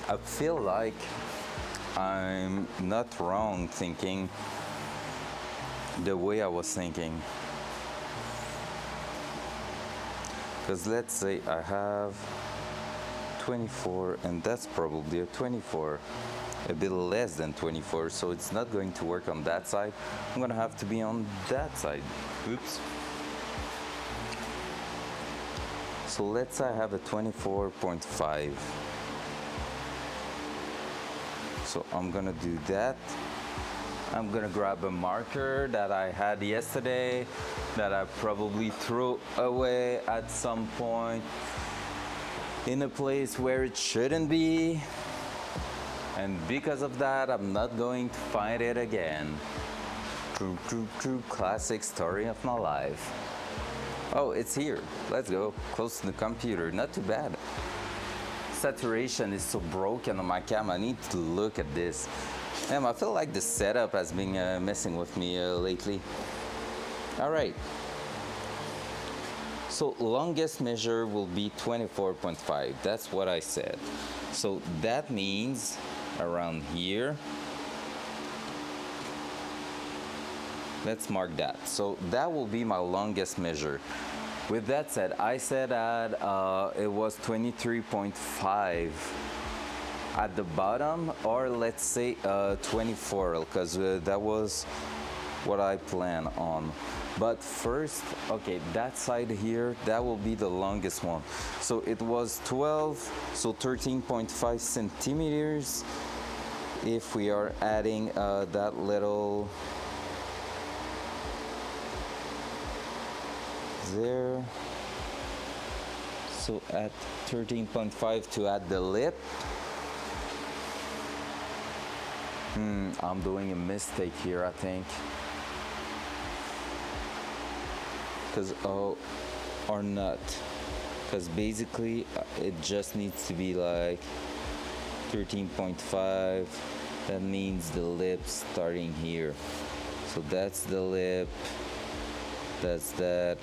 I feel like I'm not wrong thinking the way I was thinking. Because let's say I have 24 and that's probably a 24, a bit less than 24, so it's not going to work on that side. I'm gonna have to be on that side. Oops. So let's say I have a 24.5. So I'm gonna do that. I'm gonna grab a marker that I had yesterday that I probably threw away at some point in a place where it shouldn't be. And because of that, I'm not going to find it again. True, classic story of my life. Oh, it's here. Let's go. Close to the computer. Not too bad. Saturation is so broken on my cam. I need to look at this. Damn, I feel like the setup has been messing with me lately. All right. So longest measure will be 24.5. That's what I said. So that means around here. Let's mark that. So that will be my longest measure. With that said, I said that it was 23.5 at the bottom, or let's say 24, because that was what I plan on. But first, okay, that side here, that will be the longest one. So it was 12, so 13.5 centimeters. If we are adding that little there, so at 13.5 to add the lip. I'm doing a mistake here, I think. Because, oh, or not. Because basically it just needs to be like 13.5. That means the lip starting here. So that's the lip. That's that.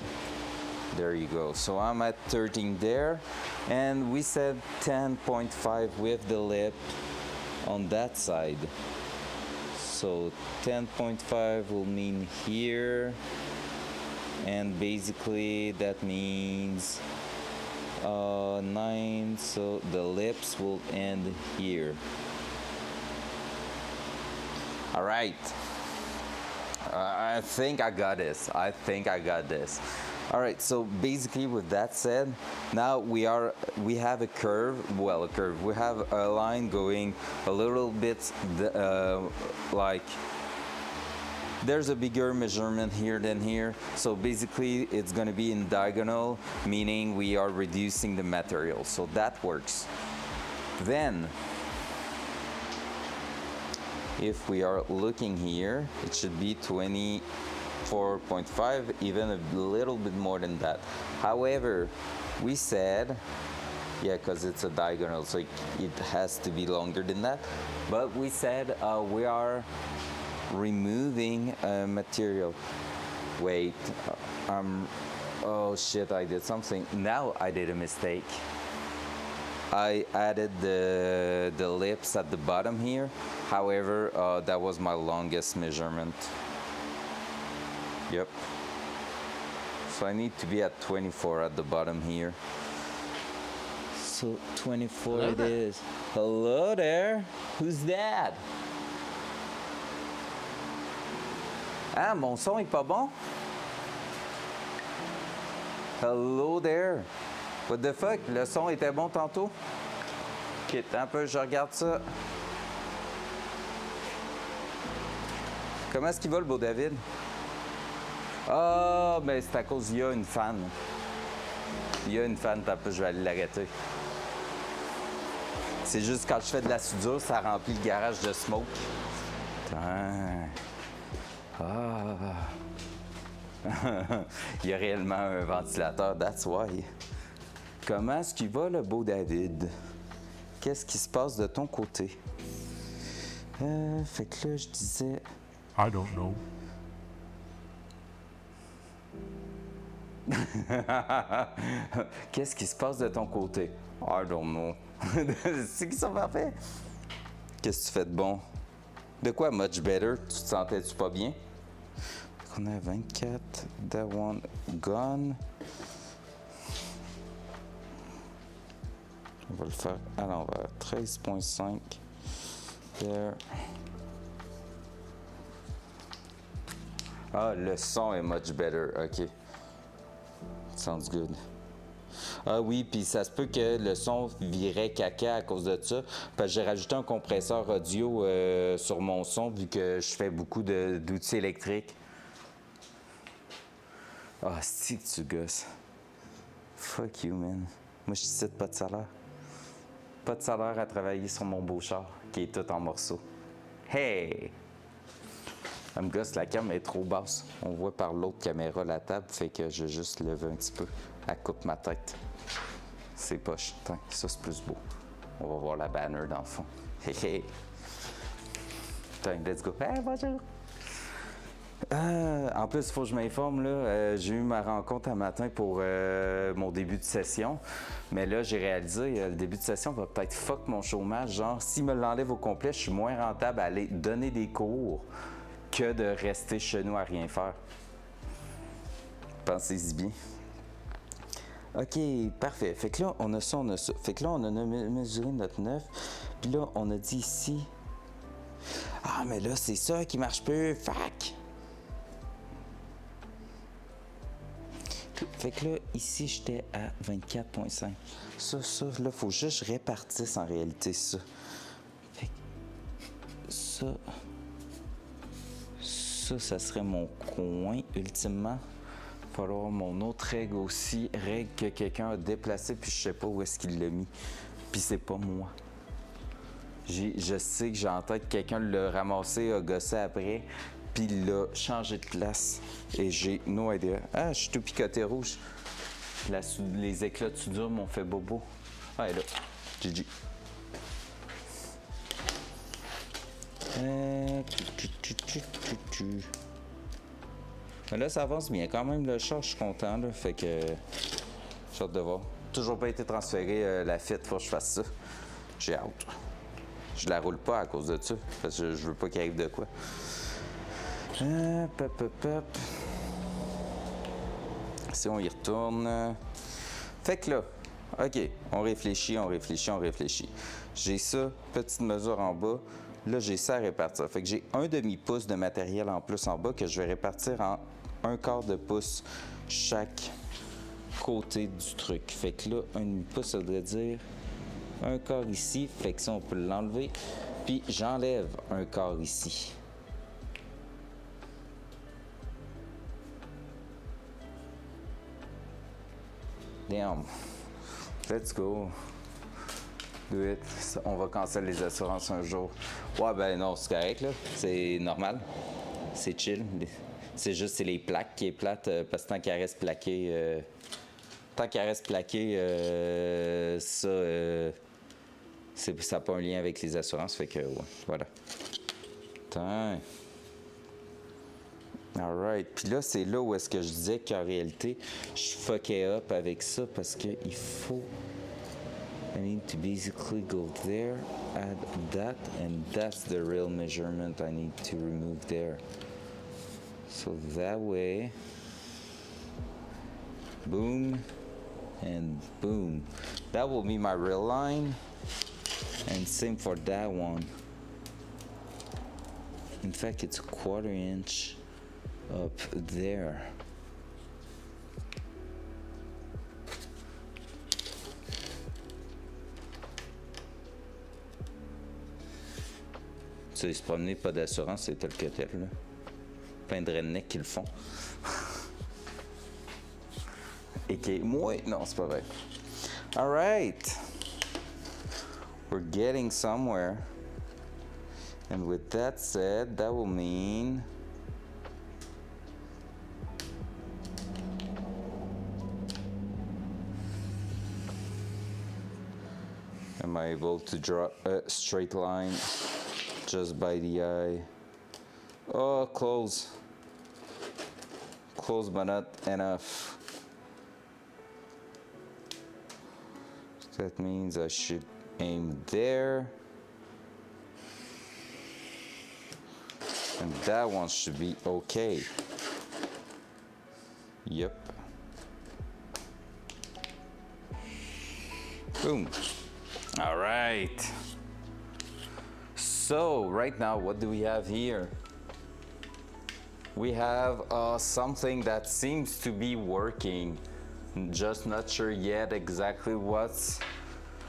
There you go. So I'm at 13 there. And we said 10.5 with the lip on that side. So 10.5 will mean here, and basically that means 9, so the lips will end here. All right, I think I got this. All right, so basically with that said, now we have a curve, well, we have a line going a little bit like there's a bigger measurement here than here. So basically it's gonna be in diagonal, meaning we are reducing the material. So that works. Then, if we are looking here, it should be 24.5, even a little bit more than that. However, we said, yeah, because it's a diagonal, so it has to be longer than that. But we said we are removing material. Wait, oh shit, I did something. Now I did a mistake. I added the lips at the bottom here. However, that was my longest measurement. Yep. So I need to be at 24 at the bottom here. So 24 it is. Hello there. Who's that? Ah, mon son est pas bon? Hello there. What the fuck? Le son était bon tantôt? Ok, attends un peu, je regarde ça. Comment est-ce qu'il va le beau David? Ah, ben c'est à cause il y a une fan. Il y a une fan, attends un peu, je vais aller l'arrêter. C'est juste quand je fais de la soudure, ça remplit le garage de smoke. Attends. Ah. Il y a réellement un ventilateur, that's why. Comment est-ce qu'il va le beau David? Qu'est-ce qui se passe de ton côté? Fait que là, je disais... I don't know. Qu'est-ce qui se passe de ton côté? I don't know. C'est qui ça parfait? Qu'est-ce que tu fais de bon? De quoi much better? Tu te sentais-tu pas bien? On a 24, that one gone. On va le faire à l'envers. 13.5. There. Ah, le son est much better. OK. Sounds good. Ah oui, puis ça se peut que le son virait caca à cause de ça. Parce que j'ai rajouté un compresseur audio sur mon son vu que je fais beaucoup d'outils électriques. Ah, si que tu gosses. Fuck you, man. Moi, je te cite pas de salaire. Pas de salaire à travailler sur mon beau char, qui est tout en morceaux. Hey! Elle me gosse, la cam est trop basse. On voit par l'autre caméra la table, fait que je vais juste lever un petit peu. Elle coupe ma tête. C'est poche. Attends, ça c'est plus beau. On va voir la banner dans le fond. Hey, hey! Attends, let's go. Hey, bonjour! En plus, il faut que je m'informe, là. J'ai eu ma rencontre un matin pour mon début de session. Mais là, j'ai réalisé, le début de session va peut-être fuck mon chômage. Genre, s'il me l'enlève au complet, je suis moins rentable à aller donner des cours que de rester chez nous à rien faire. Pensez-y bien. OK, parfait. Fait que là, on a ça, on a ça. Fait que là, on a mesuré notre 9. Puis là, on a dit ici... Ah, mais là, c'est ça qui marche plus. Fuck! Fait que là, ici, j'étais à 24.5. Ça, là, faut juste que je répartisse en réalité ça. Fait que ça serait mon coin, ultimement. Il va falloir mon autre règle aussi, règle que quelqu'un a déplacée, puis je sais pas où est-ce qu'il l'a mis. Puis c'est pas moi. Je sais que j'ai en tête que quelqu'un l'a ramassé, a gossé après, puis il l'a changé de place. Et j'ai no idea. Ah, je suis tout picoté rouge. Les éclats de soudure m'ont fait bobo. Ah, et là, GG. Mais là, ça avance bien. Quand même, le char, je suis content, là. Fait que. J'ai hâte de voir. Toujours pas été transféré la fit, faut que je fasse ça. J'ai hâte. Je la roule pas à cause de ça, parce que je veux pas qu'il arrive de quoi. Si on y retourne. Fait que là, OK, on réfléchit. J'ai ça, petite mesure en bas. Là, j'ai ça à répartir. Fait que j'ai un demi-pouce de matériel en plus en bas que je vais répartir en un quart de pouce chaque côté du truc. Fait que là, un demi-pouce, ça voudrait dire un quart ici. Fait que ça, on peut l'enlever. Puis j'enlève un quart ici. Damn. Let's go. Do it. On va canceller les assurances un jour. Ouais, ben non, c'est correct, là. C'est normal. C'est chill. C'est juste, c'est les plaques qui est plate, parce que tant qu'elle reste plaquée... ça n'a pas un lien avec les assurances, fait que, ouais, voilà. Attends. Alright. Puis là, c'est là où est-ce que je disais qu'en réalité, je fuckais up avec ça parce que il faut... I need to basically go there, add that, and that's the real measurement I need to remove there. So that way, boom, and boom. That will be my real line, and same for that one. In fact, it's a 1/4 inch up there. Tu sais, se promener, pas d'assurance, c'est tel que tel, là. Plein de rednecks qui le font. Et qui... Moi, non, c'est pas vrai. Alright. We're getting somewhere. And with that said, that will mean... Am I able to draw a straight line just by the eye? Oh, close. Close, but not enough. That means I should aim there. And that one should be okay. Yep. Boom. All right. So right now, what do we have here? We have something that seems to be working. Just not sure yet exactly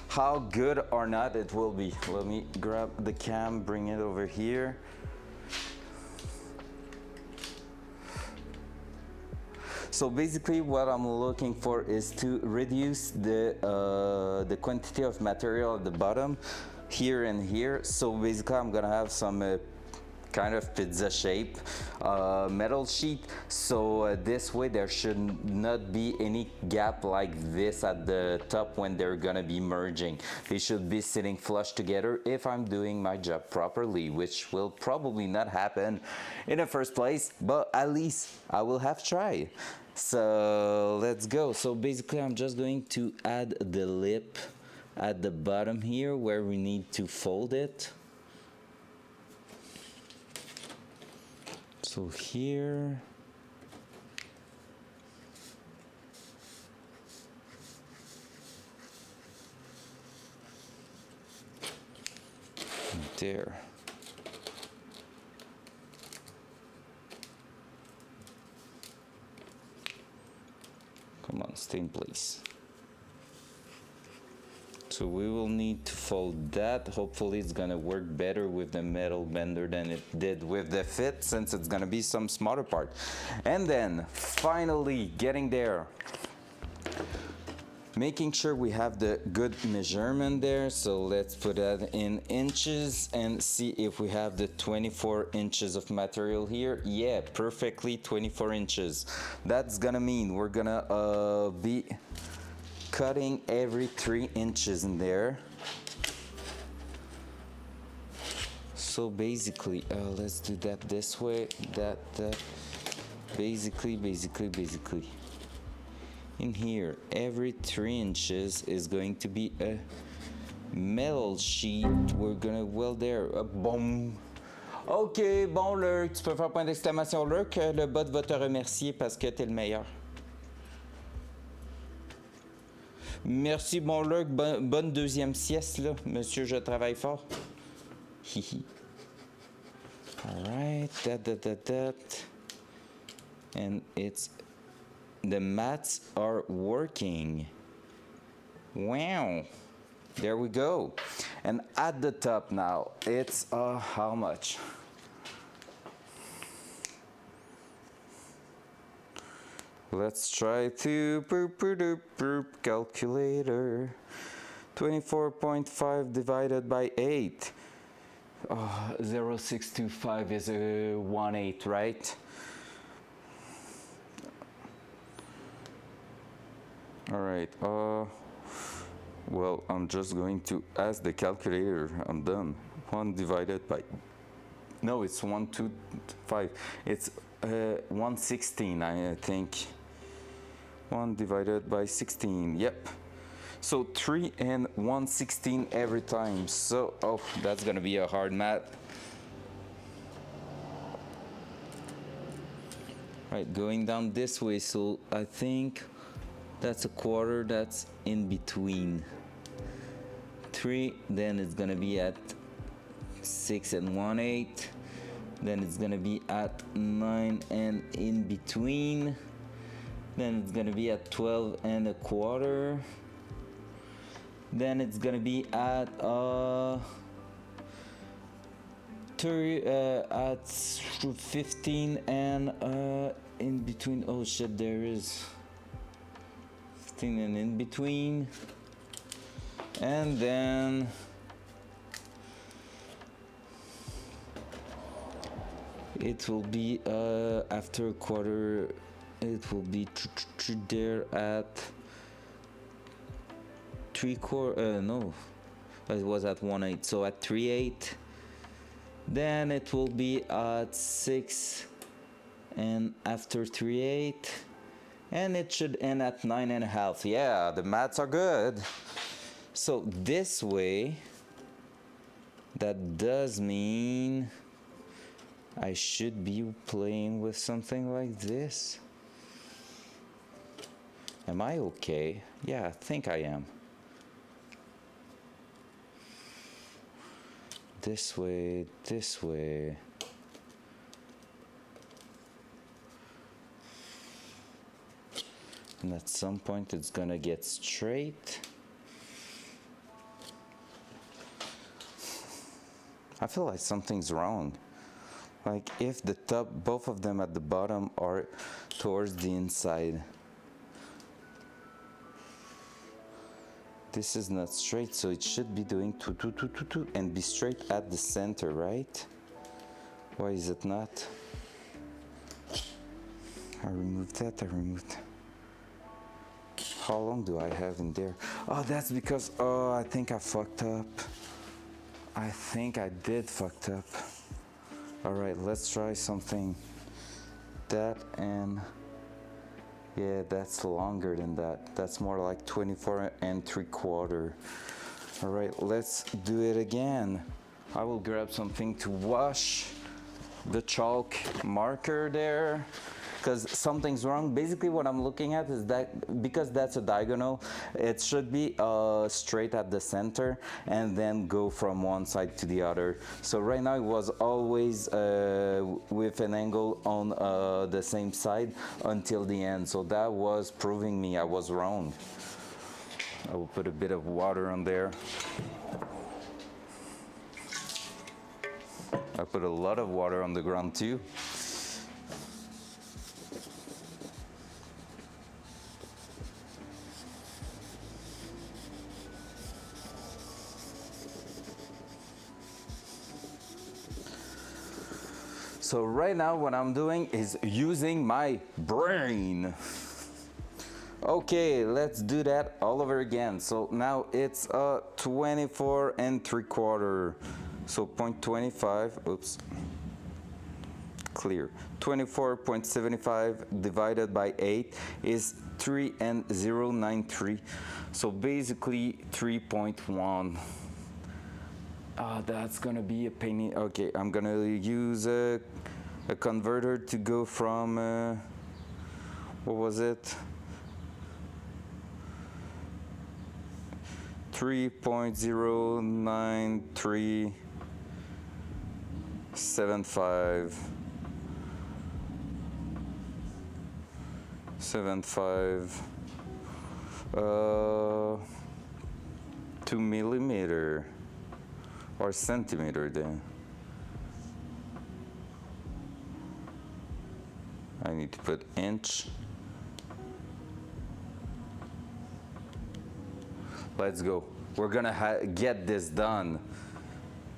how good or not it will be. Let me grab the cam, bring it over here. So basically what I'm looking for is to reduce the quantity of material at the bottom here and here. So basically I'm gonna have some kind of pizza shape metal sheet, so this way there should not be any gap like this at the top when they're gonna be merging. They should be sitting flush together if I'm doing my job properly, which will probably not happen in the first place, but at least I will have tried. So let's go. So basically I'm just going to add the lip at the bottom here where we need to fold it. So here, and there. Come on, stay in place. So we will need to fold that. Hopefully it's gonna work better with the metal bender than it did with the fit, since it's gonna be some smaller part. And then finally getting there, making sure we have the good measurement there. So let's put that in inches and see if we have the 24 inches of material here. Yeah, perfectly 24 inches. That's gonna mean we're gonna be cutting every 3 inches in there. So basically, let's do that this way. Basically. In here, every 3 inches is going to be a metal sheet. We're gonna weld there. Boom. Ok, bon Lurk, tu peux faire point d'exclamation Lurk. Le bot va te remercier parce que t'es le meilleur. Merci, bon Lurk. Bonne deuxième sieste, là. Monsieur, je travaille fort. Hihi. Alright, that. And the mats are working. Wow. There we go. And at the top now, it's how much? Let's try to calculator. 24.5 divided by 8. 0.625 is a 1/8, right? All right. Well, I'm just going to ask the calculator. I'm done. 1 divided by. No, it's 125. It's 116, I think. 1 divided by 16. Yep. So 3 and 116 every time. So, that's gonna be a hard math. Right, going down this way. So I think that's a quarter. That's in between 3. Then it's gonna be at 6 and 1/8. Then it's gonna be at 9 and in between. Then it's gonna be at 12 and a quarter. Then it's gonna be at 15 and in between. Oh shit, there is 15 and in between. And then it will be after a quarter, it will be there at 3/4. No, it was at 1/8. So at 3/8. Then it will be at 6 and after 3/8. And it should end at 9.5. Yeah, the maths are good. So this way, that does mean I should be playing with something like this. Am I okay? Yeah, I think I am. This way, this way. And at some point it's gonna get straight. I feel like something's wrong. Like if the top, both of them at the bottom are towards the inside. This is not straight, so it should be doing 2, 2, 2, 2, 2 and be straight at the center, right? Why is it not? I removed that, I removed. How long do I have in there? Oh, that's because, oh, I think I fucked up. I think I did fucked up. All right, let's try something. That and, yeah, that's longer than that. That's more like 24 3/4. All right, let's do it again. I will grab something to wash the chalk marker there, because something's wrong. Basically what I'm looking at is that because that's a diagonal, it should be straight at the center and then go from one side to the other. So right now it was always with an angle on the same side until the end. So that was proving me I was wrong. I will put a bit of water on there. I put a lot of water on the ground too. So right now what I'm doing is using my brain. Okay, let's do that all over again. So now it's 24 3/4. So 0.25, oops, clear. 24.75 divided by 8 is 3.093. So basically 3.1. That's gonna be a pain in, okay, I'm gonna use a converter to go from, what was it? 3.09375 2 millimeter or centimeter then. I need to put inch. Let's go. We're gonna get this done.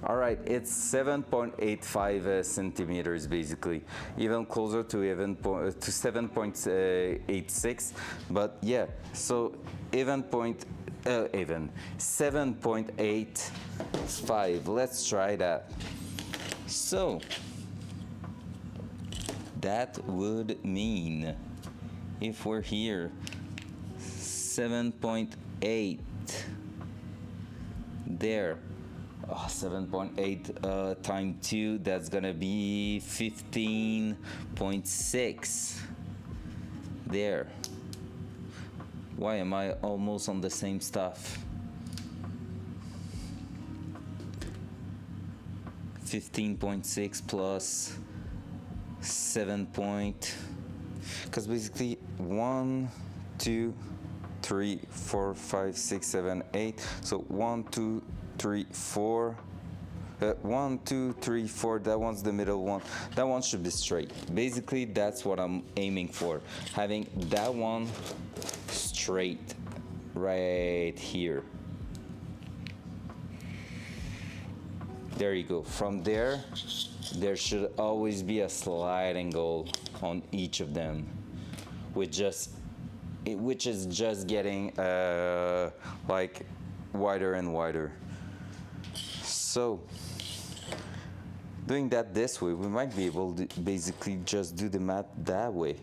All right, it's 7.85 centimeters basically, even closer to 7.86. But yeah, so 7.85. Let's try that. So that would mean if we're here 7.8 there, 7.8 times 2, that's gonna be 15.6 there. Why am I almost on the same stuff? 15.6 plus 7 point, because basically 1, 2, 3, 4, 5, 6, 7, 8. So 1, 2, 3, 4. 1, 2, 3, 4. That one's the middle one. That one should be straight. Basically, that's what I'm aiming for. Having that one straight right here. There you go. From there, there should always be a slight angle on each of them, which is just getting like wider and wider. So doing that this way, we might be able to basically just do the math that way,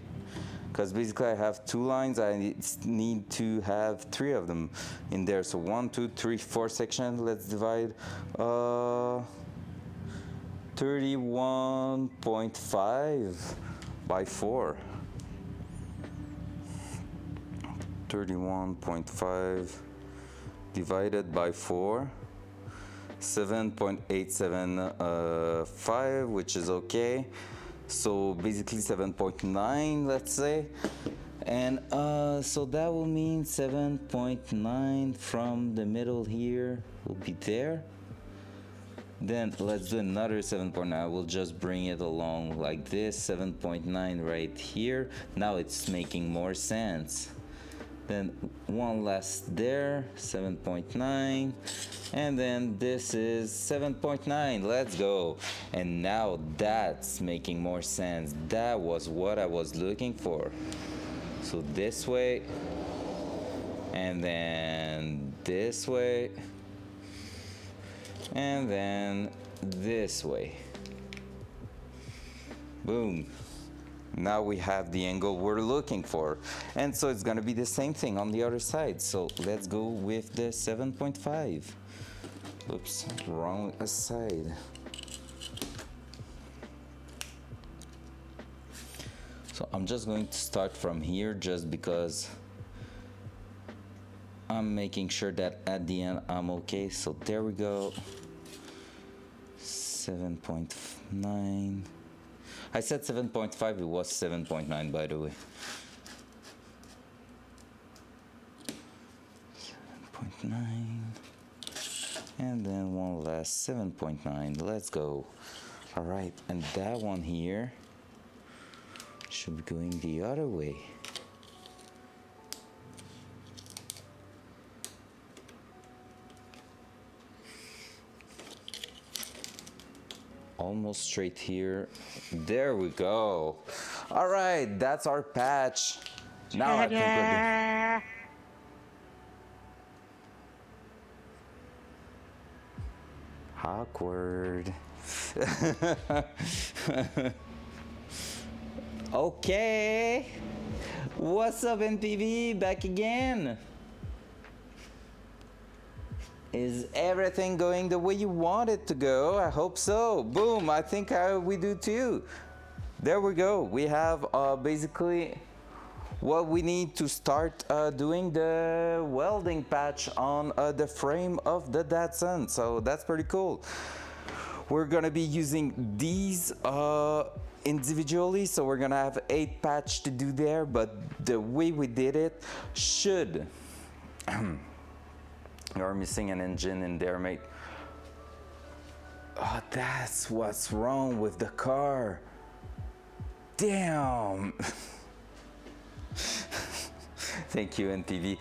because basically I have 2 lines, I need to have 3 of them in there. So 1, 2, 3, 4 sections. Let's divide 2 31.5 by 4. 31.5 divided by 4, 7.875, which is okay. So basically 7.9, let's say. And so that will mean 7.9 from the middle here will be there. Then let's do another 7.9. We'll just bring it along like this, 7.9 right here. Now it's making more sense. Then one last there, 7.9, and then this is 7.9. Let's go. And now that's making more sense. That was what I was looking for. So this way, and then this way, and then this way. Boom. Now we have the angle we're looking for. And so it's gonna be the same thing on the other side. So let's go with the 7.5. Oops, wrong side. So I'm just going to start from here just because I'm making sure that at the end I'm okay. So there we go. 7.9. I said 7.5, it was 7.9 by the way. 7.9. And then one last 7.9. Let's go. All right, and that one here should be going the other way. Almost straight here. There we go. All right, that's our patch. Now I think we're good. Awkward. Okay. What's up, NPV? Back again. Is everything going the way you want it to go? I hope so. Boom, I think we do too. There we go. We have basically what we need to start doing the welding patch on the frame of the Datsun. So that's pretty cool. We're gonna be using these individually, so we're gonna have 8 patch to do there, but the way we did it should you're missing an engine in there, mate. Oh, that's what's wrong with the car. Damn. Thank you, NTV.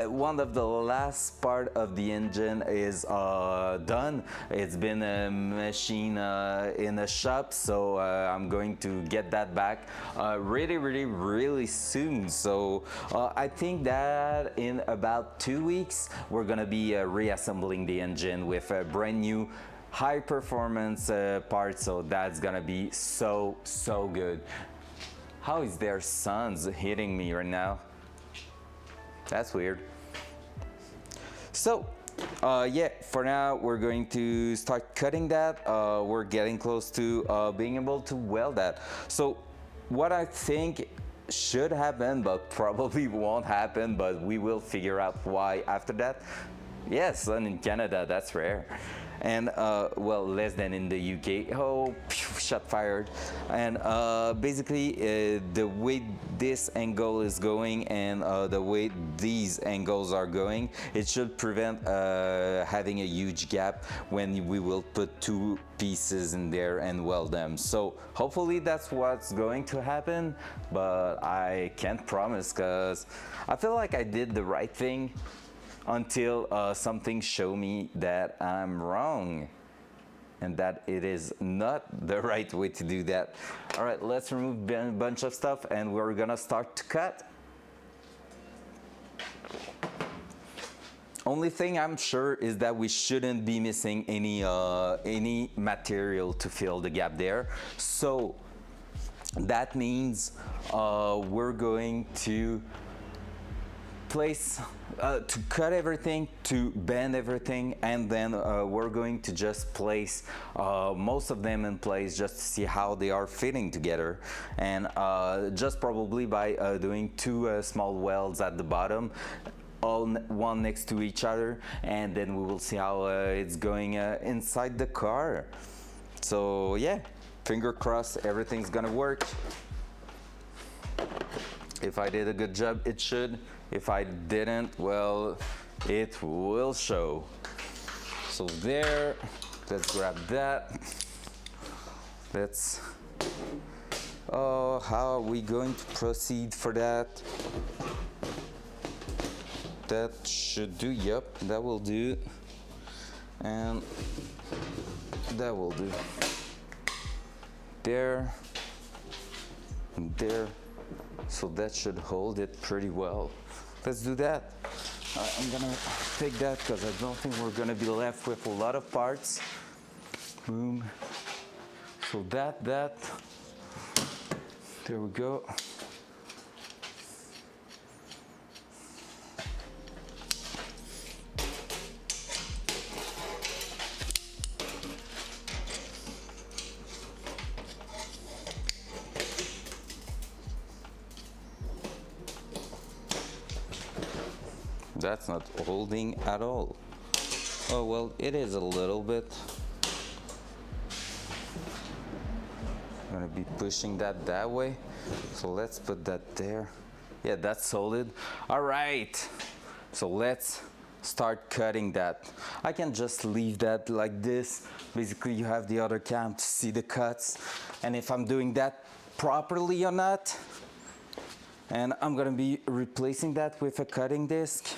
One of the last part of the engine is done. It's been a machine in a shop, so I'm going to get that back really soon. So I think that in about 2 weeks, we're gonna be reassembling the engine with a brand new high performance parts. So that's gonna be so good. How is their sun's hitting me right now? That's weird. So yeah, for now we're going to start cutting that. We're getting close to being able to weld that. So what I think should happen, but probably won't happen, but we will figure out why after that. Yes, and in Canada, that's rare. And well, less than in the UK. Oh, shot fired. And basically the way this angle is going and the way these angles are going, it should prevent having a huge gap when we will put 2 pieces in there and weld them. So hopefully that's what's going to happen, but I can't promise because I feel like I did the right thing until something show me that I'm wrong and that it is not the right way to do that. All right, let's remove a bunch of stuff and we're gonna start to cut. Only thing I'm sure is that we shouldn't be missing any material to fill the gap there. So that means we're going to place, to cut everything, to bend everything, and then we're going to just place most of them in place just to see how they are fitting together. And just probably by doing two small welds at the bottom, one next to each other, and then we will see how it's going inside the car. So yeah, finger crossed everything's gonna work. If I did a good job, it should. If I didn't, well, it will show. So there, let's grab that. Let's, how are we going to proceed for that? That should do, yep, that will do. And that will do. There, and there. So that should hold it pretty well. Let's do that. I'm gonna take that because I don't think we're gonna be left with a lot of parts. Boom. So that, there we go. That's not holding at all. Oh, well, it is a little bit. I'm gonna be pushing that way. So let's put that there. Yeah, that's solid. All right, so let's start cutting that. I can just leave that like this. Basically, you have the other cam to see the cuts. And if I'm doing that properly or not. And I'm gonna be replacing that with a cutting disc.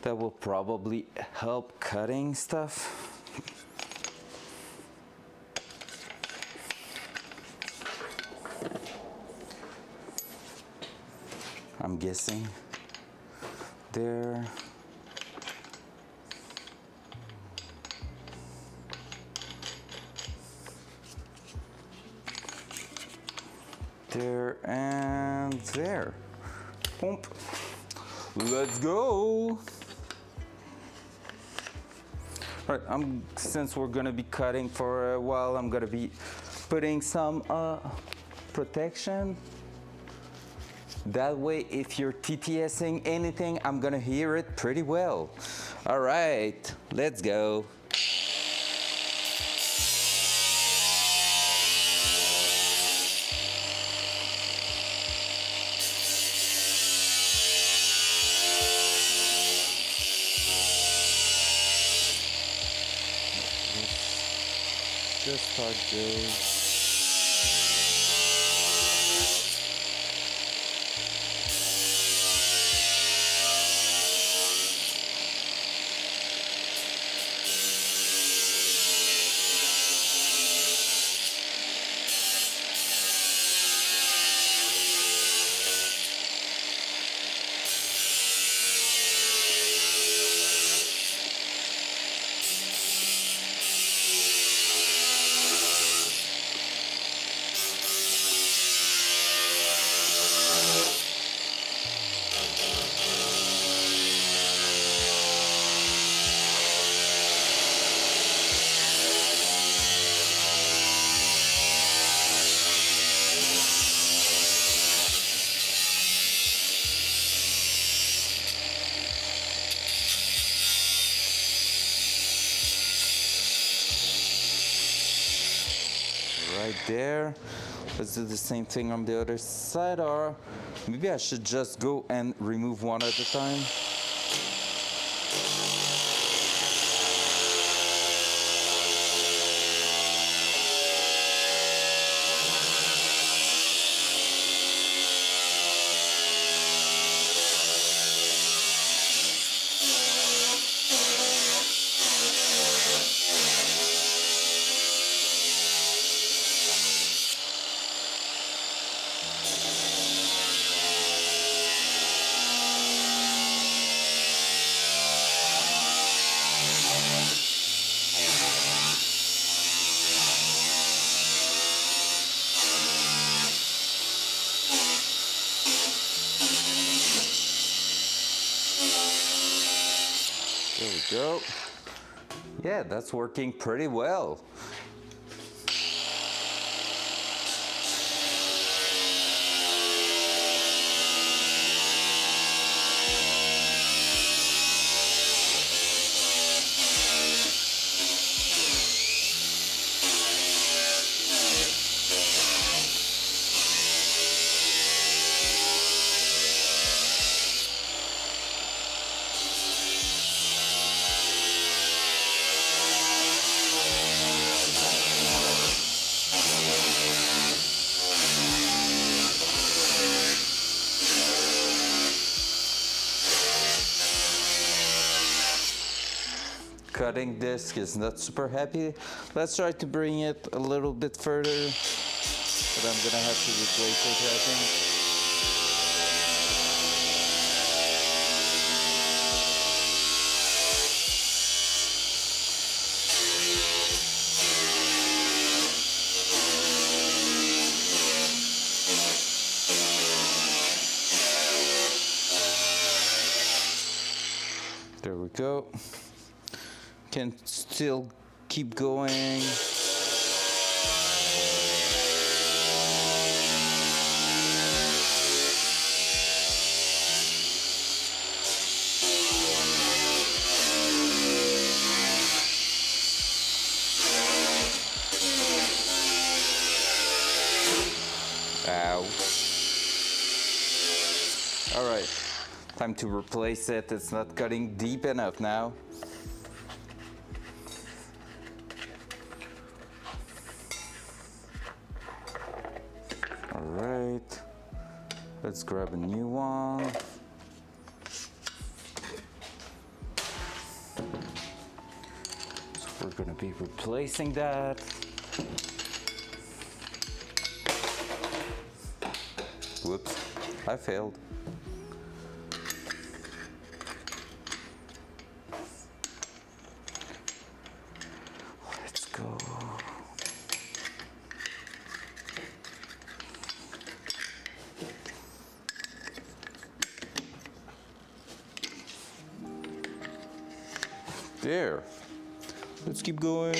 That will probably help cutting stuff. I'm guessing. There. There and there. Boom. Let's go. All right, since we're gonna be cutting for a while, I'm gonna be putting some protection. That way, if you're TTSing anything, I'm gonna hear it pretty well. All right, let's go. Just start this. Right there. Let's do the same thing on the other side, or maybe I should just go and remove one at a time. There we go. Yeah, that's working pretty well. Cutting disc is not super happy. Let's try to bring it a little bit further, but I'm gonna have to replace it, I think. There we go. Can still keep going. Ow. All right, time to replace it. It's not cutting deep enough now. Alright, let's grab a new one. So we're gonna be replacing that. Whoops, I failed. Let's go. There. Let's keep going.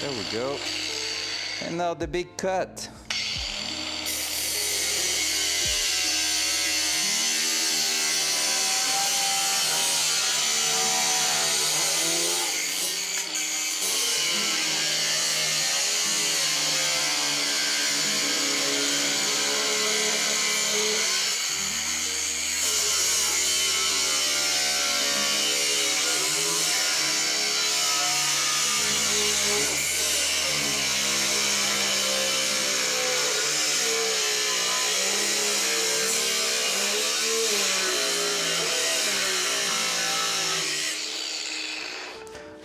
There we go. And now the big cut.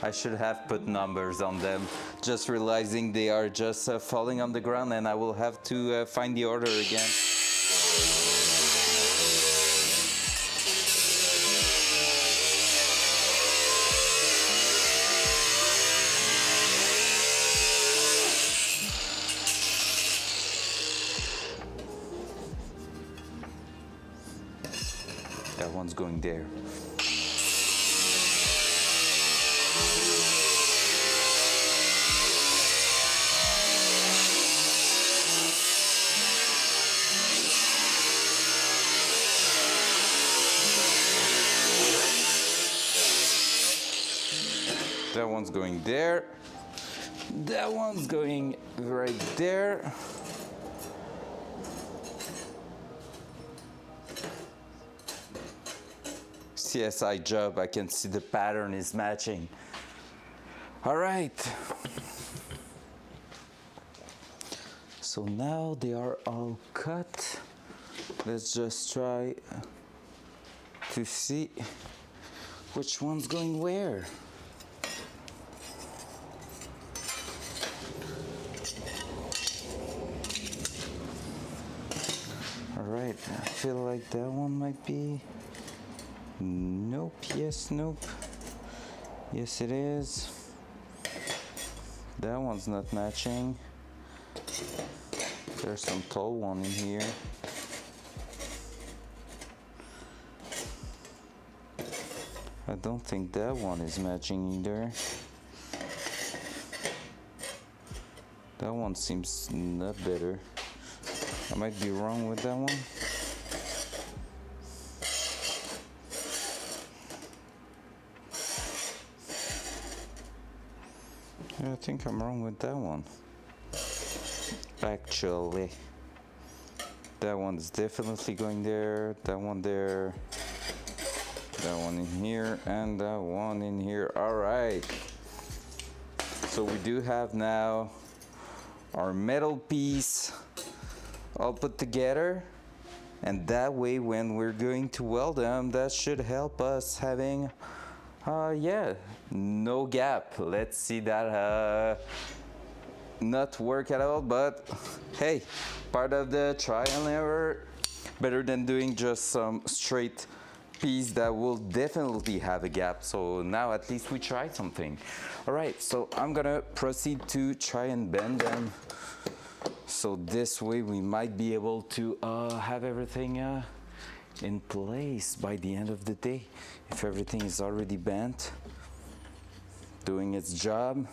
I should have put numbers on them, just realizing they are just falling on the ground, and I will have to find the order again. That one's going there. That one's going there. That one's going right there. CSI job. I can see the pattern is matching. All right. So now they are all cut. Let's just try to see which one's going where. All right, I feel like that one might be. Nope, yes, nope. Yes, it is. That one's not matching. There's some tall one in here. I don't think that one is matching either. That one seems not better. I might be wrong with that one. Yeah, I think I'm wrong with that one. Actually, that one's definitely going there, that one there, that one in here, and that one in here. All right. So we do have now our metal piece all put together, and that way when we're going to weld them, that should help us having yeah, no gap. Let's see that not work at all, but hey, part of the trial and error. Better than doing just some straight piece that will definitely have a gap. So now at least we tried something. All right, so I'm gonna proceed to try and bend them. So this way we might be able to have everything in place by the end of the day. If everything is already bent, doing its job.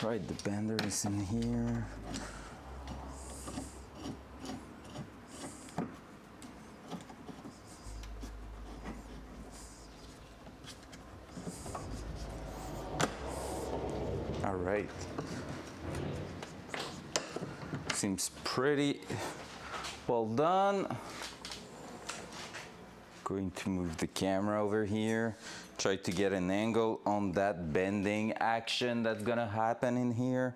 Right, the bender is in here. All right. Seems pretty well done. Going to move the camera over here. Try to get an angle on that bending action that's gonna happen in here.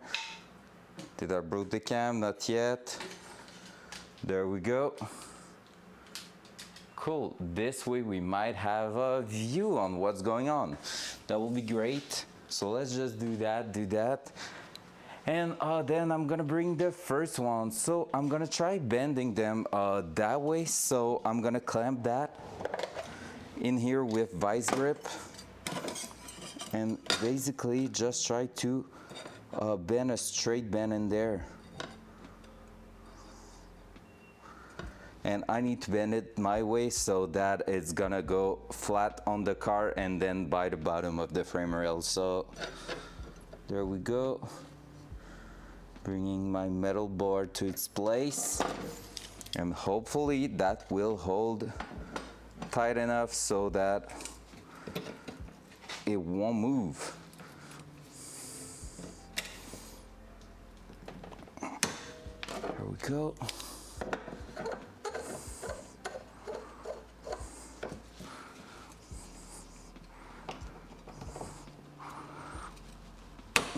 Did I broke the cam? Not yet. There we go. Cool. This way we might have a view on what's going on. That will be great. So let's just do that. And then I'm gonna bring the first one. So I'm gonna try bending them that way. So I'm gonna clamp that in here with vice grip and basically just try to bend a straight bend in there. And I need to bend it my way so that it's gonna go flat on the car and then by the bottom of the frame rail. So there we go. Bringing my metal board to its place, and hopefully that will hold tight enough so that it won't move. There we go.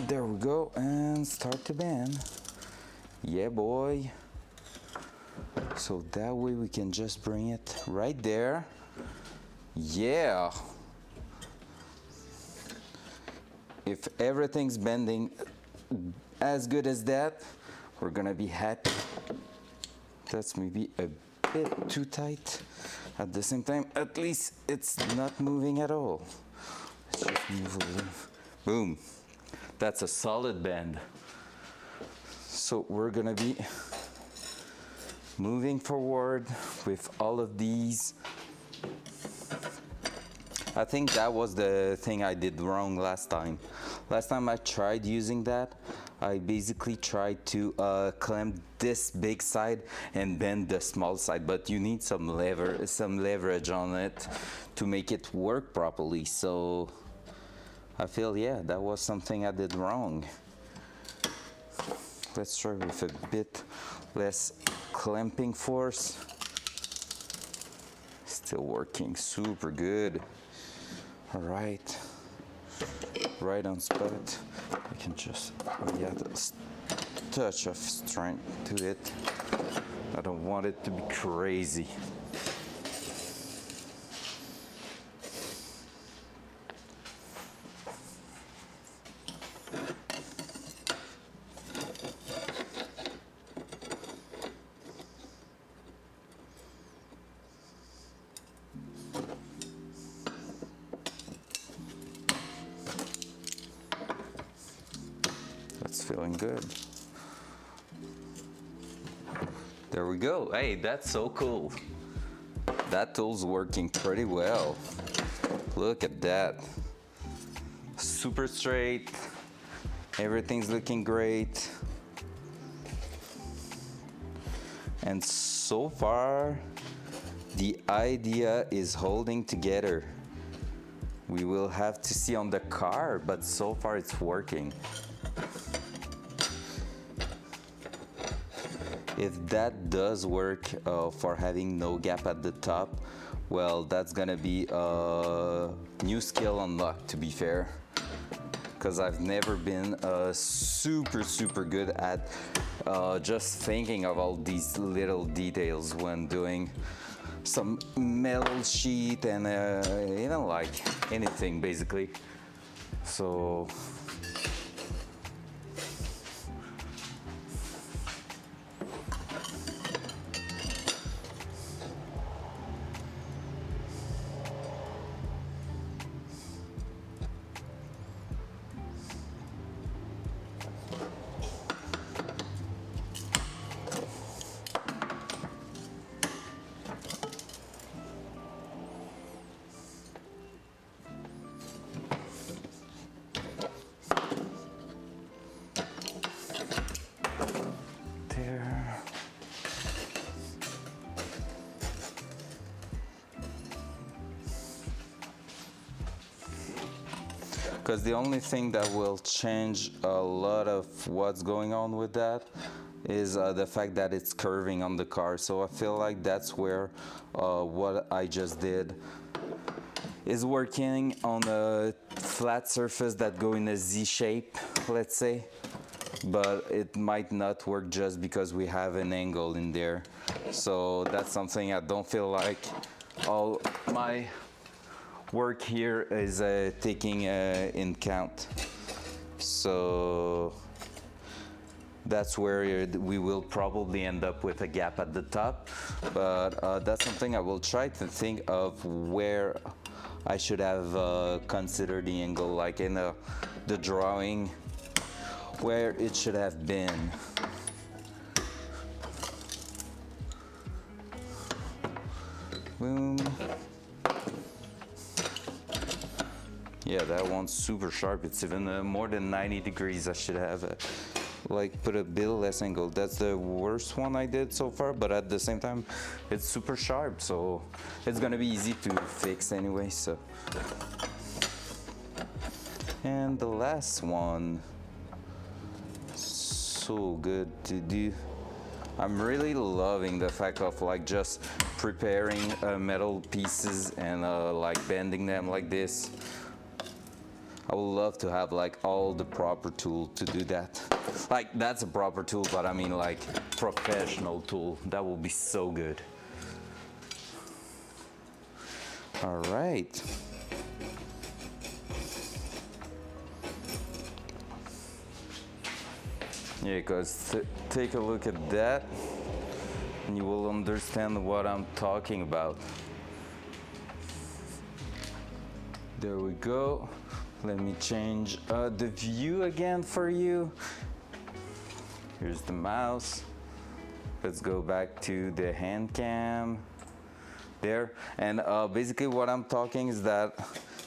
There we go, and start to bend. Yeah, boy. So that way we can just bring it right there. Yeah. If everything's bending as good as that, we're gonna be happy. That's maybe a bit too tight. At the same time, at least it's not moving at all. Let's just move a little. Boom. That's a solid bend. So we're gonna be moving forward with all of these. I think that was the thing I did wrong last time. Last time I tried using that, I basically tried to clamp this big side and bend the small side, but you need some leverage on it to make it work properly. So I feel, yeah, that was something I did wrong. Let's try with a bit less clamping force. Still working super good. All right, right on spot. I can just add a touch of strength to it. I don't want it to be crazy. That's feeling good. There we go. Hey, that's so cool. That tool's working pretty well. Look at that. Super straight. Everything's looking great. And so far, the idea is holding together. We will have to see on the car, but so far it's working. If that does work for having no gap at the top, well, that's gonna be a new skill unlocked, to be fair. Because I've never been super good at just thinking of all these little details when doing some metal sheet and even like anything basically. So because the only thing that will change a lot of what's going on with that is the fact that it's curving on the car. So I feel like that's where what I just did is working on a flat surface that go in a Z shape, let's say, but it might not work just because we have an angle in there. So that's something I don't feel like all my work here is taking in count. So that's where we will probably end up with a gap at the top, but that's something I will try to think of where I should have considered the angle, like in the drawing, where it should have been. Boom. Yeah, that one's super sharp. It's even more than 90 degrees. I should have like put a bit less angle. That's the worst one I did so far, but at the same time, it's super sharp, so it's gonna be easy to fix anyway. So, and the last one, so good to do. I'm really loving the fact of like just preparing metal pieces and like bending them like this. I would love to have like all the proper tool to do that. Like that's a proper tool, but I mean like professional tool. That will be so good. All right. Yeah, guys, take a look at that and you will understand what I'm talking about. There we go. Let me change the view again for you. Here's the mouse. Let's go back to the hand cam. There. And basically what I'm talking is that,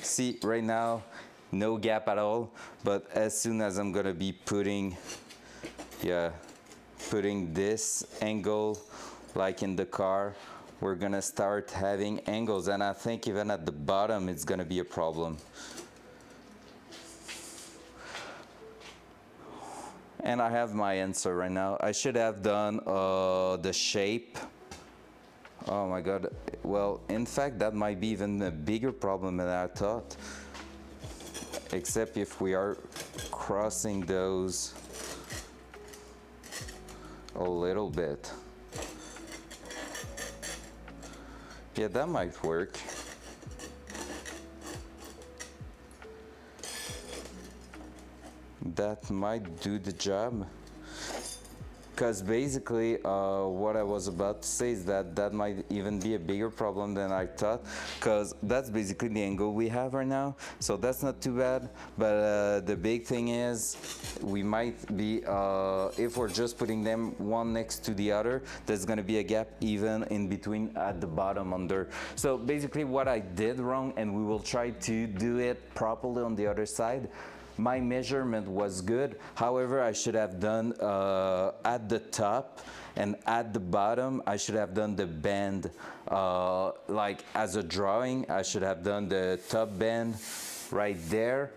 see right now, no gap at all. But as soon as I'm gonna be putting this angle like in the car, we're gonna start having angles. And I think even at the bottom, it's gonna be a problem. And I have my answer right now. I should have done the shape. Oh my god. Well, in fact, that might be even a bigger problem than I thought. Except if we are crossing those a little bit. Yeah, that might work. That might do the job. Because basically what I was about to say is that that might even be a bigger problem than I thought, because that's basically the angle we have right now, so that's not too bad. But the big thing is we might be, if we're just putting them one next to the other, there's going to be a gap even in between at the bottom under. So basically what I did wrong, and we will try to do it properly on the other side. My measurement was good, however I should have done at the top and at the bottom I should have done the bend, like as a drawing I should have done the top bend right there,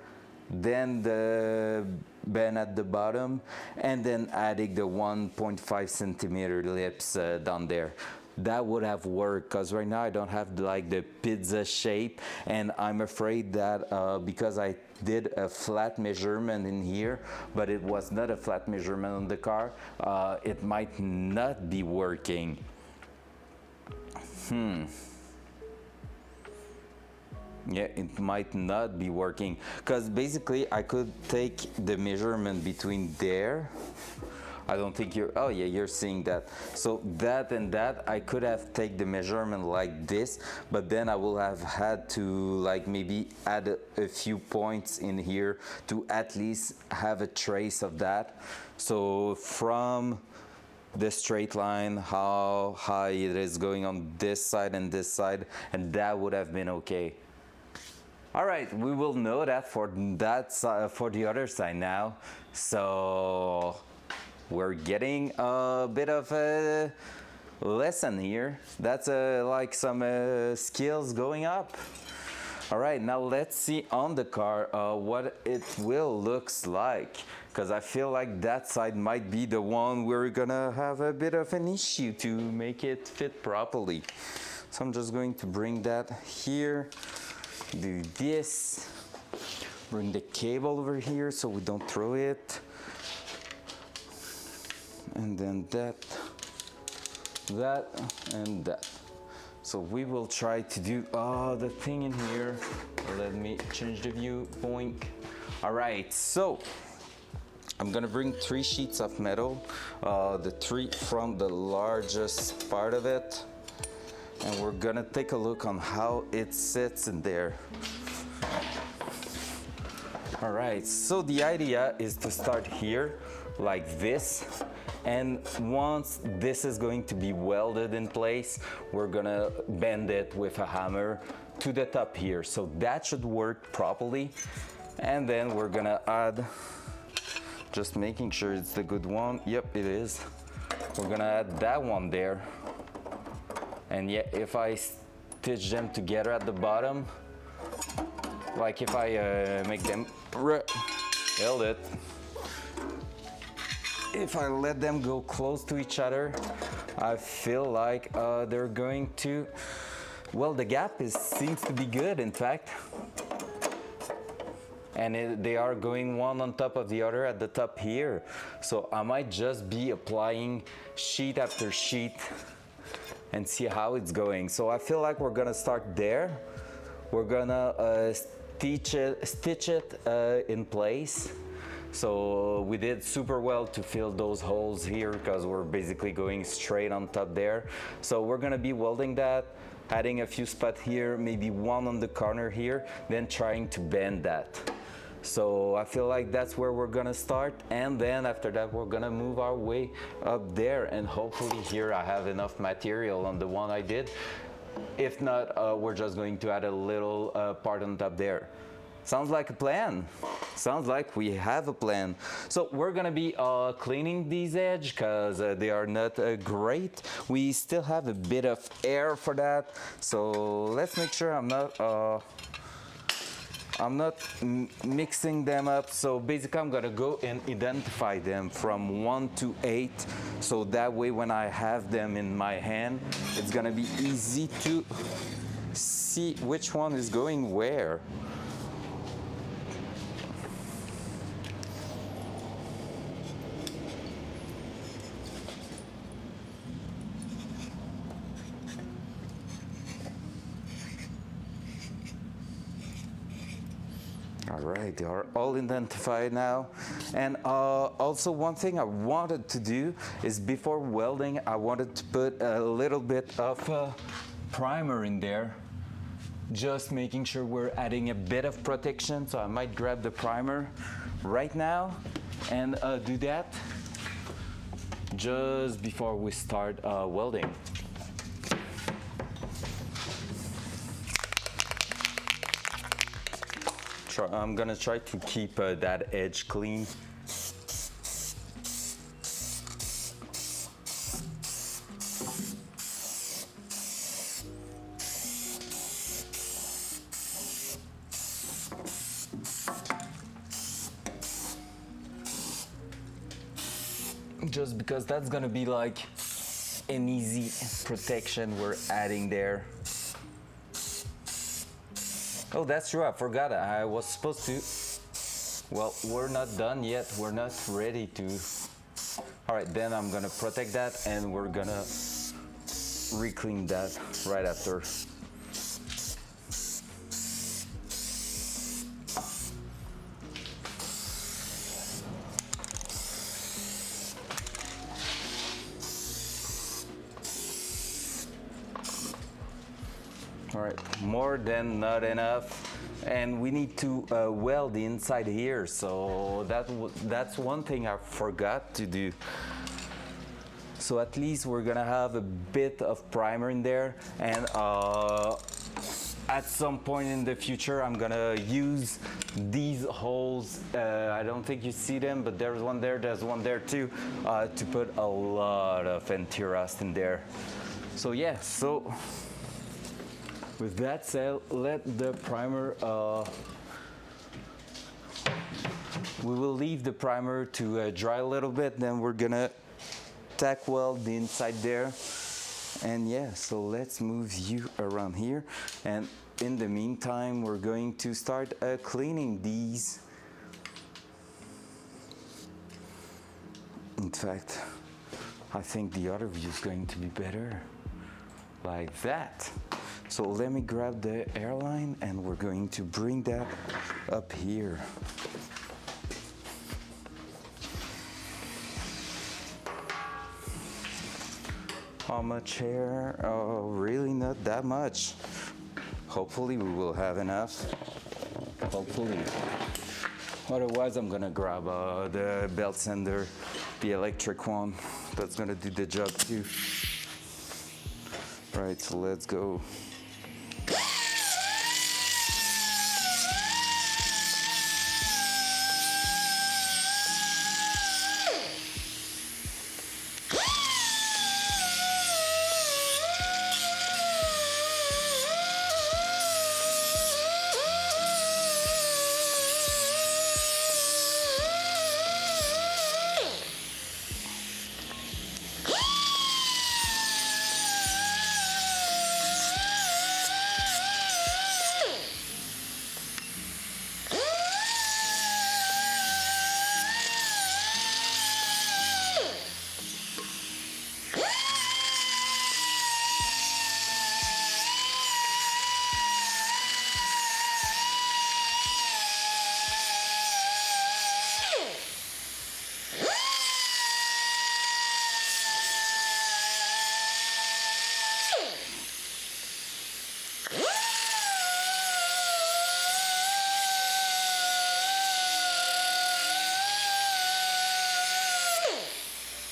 then the bend at the bottom, and then adding the 1.5 centimeter lips down there. That would have worked, because right now I don't have like the pizza shape, and I'm afraid that because I did a flat measurement in here but it was not a flat measurement on the car, it might not be working. Yeah, it might not be working, because basically I could take the measurement between there. I don't think you're, oh yeah, you're seeing that. So that and that, I could have taken the measurement like this, but then I will have had to like maybe add a few points in here to at least have a trace of that. So from the straight line, how high it is going on this side and this side, and that would have been okay. All right, we will know that for that side, for the other side now. So we're getting a bit of a lesson here. That's like some skills going up. All right, now let's see on the car what it will looks like, because I feel like that side might be the one we're gonna have a bit of an issue to make it fit properly. So I'm just going to bring that here, do this, bring the cable over here so we don't throw it. And then that, and that. So we will try to do the thing in here. Let me change the view, boink. All right, so I'm gonna bring 3 sheets of metal, the 3 from the largest part of it, and we're gonna take a look on how it sits in there. All right, so the idea is to start here like this, and once this is going to be welded in place, we're gonna bend it with a hammer to the top here, so that should work properly. And then we're gonna add, just making sure it's the good one, yep it is, we're gonna add that one there. And yeah, if I stitch them together at the bottom, like if I make them, held it, if I let them go close to each other, I feel like they're going to, well, the gap seems to be good, in fact. And they are going one on top of the other at the top here. So I might just be applying sheet after sheet and see how it's going. So I feel like we're gonna start there. We're gonna stitch it in place. So we did super well to fill those holes here, because we're basically going straight on top there. So we're gonna be welding that, adding a few spots here, maybe one on the corner here, then trying to bend that. So I feel like that's where we're gonna start, and then after that we're gonna move our way up there, and hopefully here I have enough material on the one I did. If not, we're just going to add a little part on top there. Sounds like a plan. Sounds like we have a plan. So we're gonna be cleaning these edges, because they are not great. We still have a bit of air for that. So let's make sure I'm not I'm not mixing them up, so basically I'm gonna go and identify them from 1 to 8, so that way when I have them in my hand, it's gonna be easy to see which one is going where. All right, they are all identified now. And also one thing I wanted to do is before welding, I wanted to put a little bit of primer in there, just making sure we're adding a bit of protection. So I might grab the primer right now and do that just before we start welding. I'm gonna try to keep that edge clean. Just because that's gonna be like an easy protection we're adding there. Oh, that's true, I forgot. I was supposed to. Well, we're not done yet. We're not ready to. All right, then I'm gonna protect that and we're gonna re-clean that right after. All right, more than not enough. And we need to weld the inside here. So that's one thing I forgot to do. So at least we're gonna have a bit of primer in there. And at some point in the future, I'm gonna use these holes. I don't think you see them, but there's one there too, to put a lot of anti-rust in there. So yeah, so with that said, let the primer, we will leave the primer to dry a little bit, then we're gonna tack weld the inside there. And yeah, so let's move you around here. And in the meantime, we're going to start cleaning these. In fact, I think the other view is going to be better, like that. So let me grab the airline and we're going to bring that up here. How much air? Oh, really not that much. Hopefully we will have enough. Hopefully. Otherwise I'm gonna grab the belt sander, the electric one. That's gonna do the job too. Right, so let's go.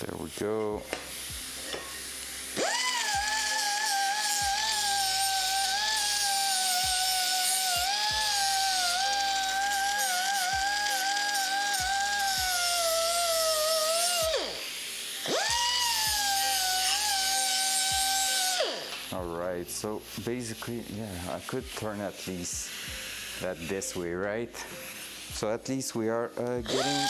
There we go. All right, so basically, yeah, I could turn at least that this way, right? So at least we are getting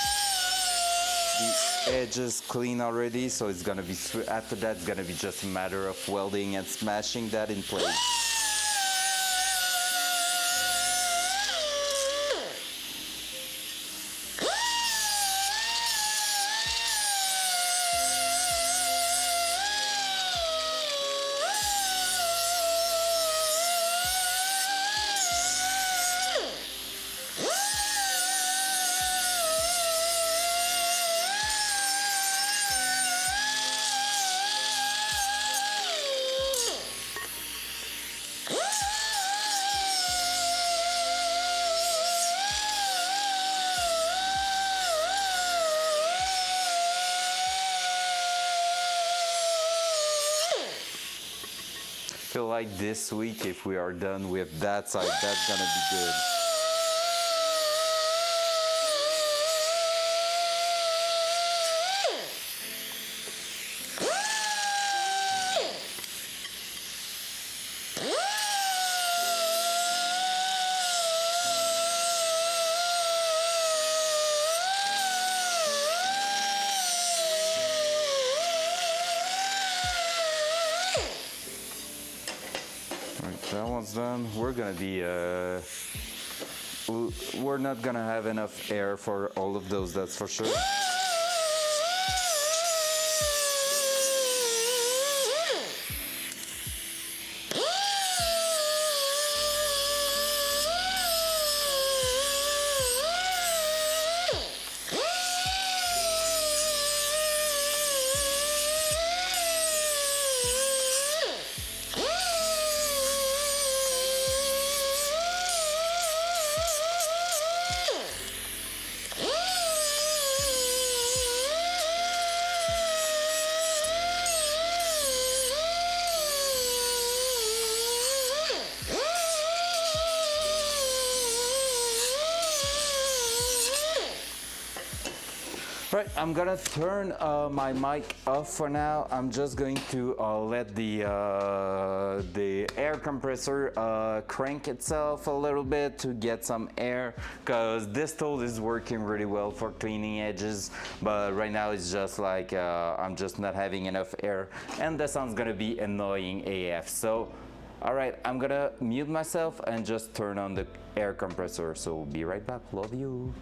the edges clean already, so it's gonna be, after that it's gonna be just a matter of welding and smashing that in place. Feel like this week, if we are done with that side, that's gonna be good. That one's done. We're gonna be, we're not gonna have enough air for all of those, that's for sure. Right, I'm gonna turn my mic off for now. I'm just going to let the air compressor crank itself a little bit to get some air, because this tool is working really well for cleaning edges, but right now it's just like I'm just not having enough air, and the sound's gonna be annoying AF. So, all right, I'm gonna mute myself and just turn on the air compressor. So be right back. Love you.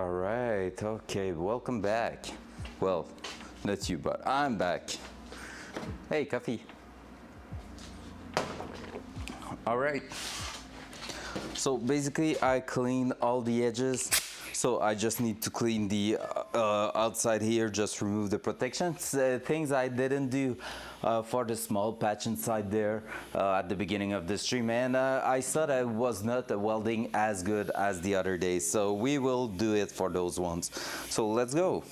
All right, okay, welcome back. Well, not you, but I'm back. Hey, coffee. All right. So basically, I cleaned all the edges. So I just need to clean the outside here, just remove the protections, things I didn't do for the small patch inside there at the beginning of the stream. And I thought I was not welding as good as the other days. So we will do it for those ones. So let's go.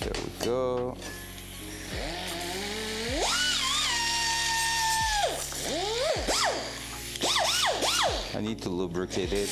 There we go. I need to lubricate it.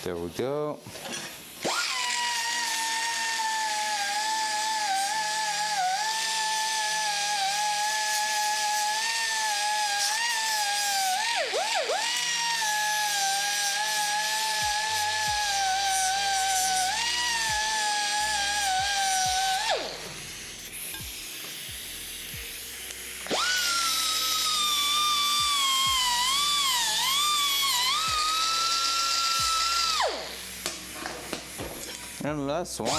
There we go. And last one.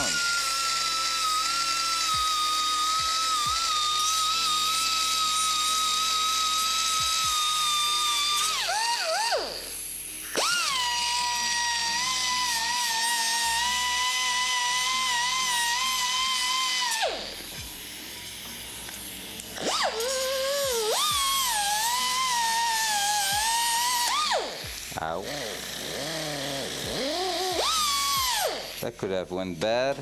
Ow. That could have went bad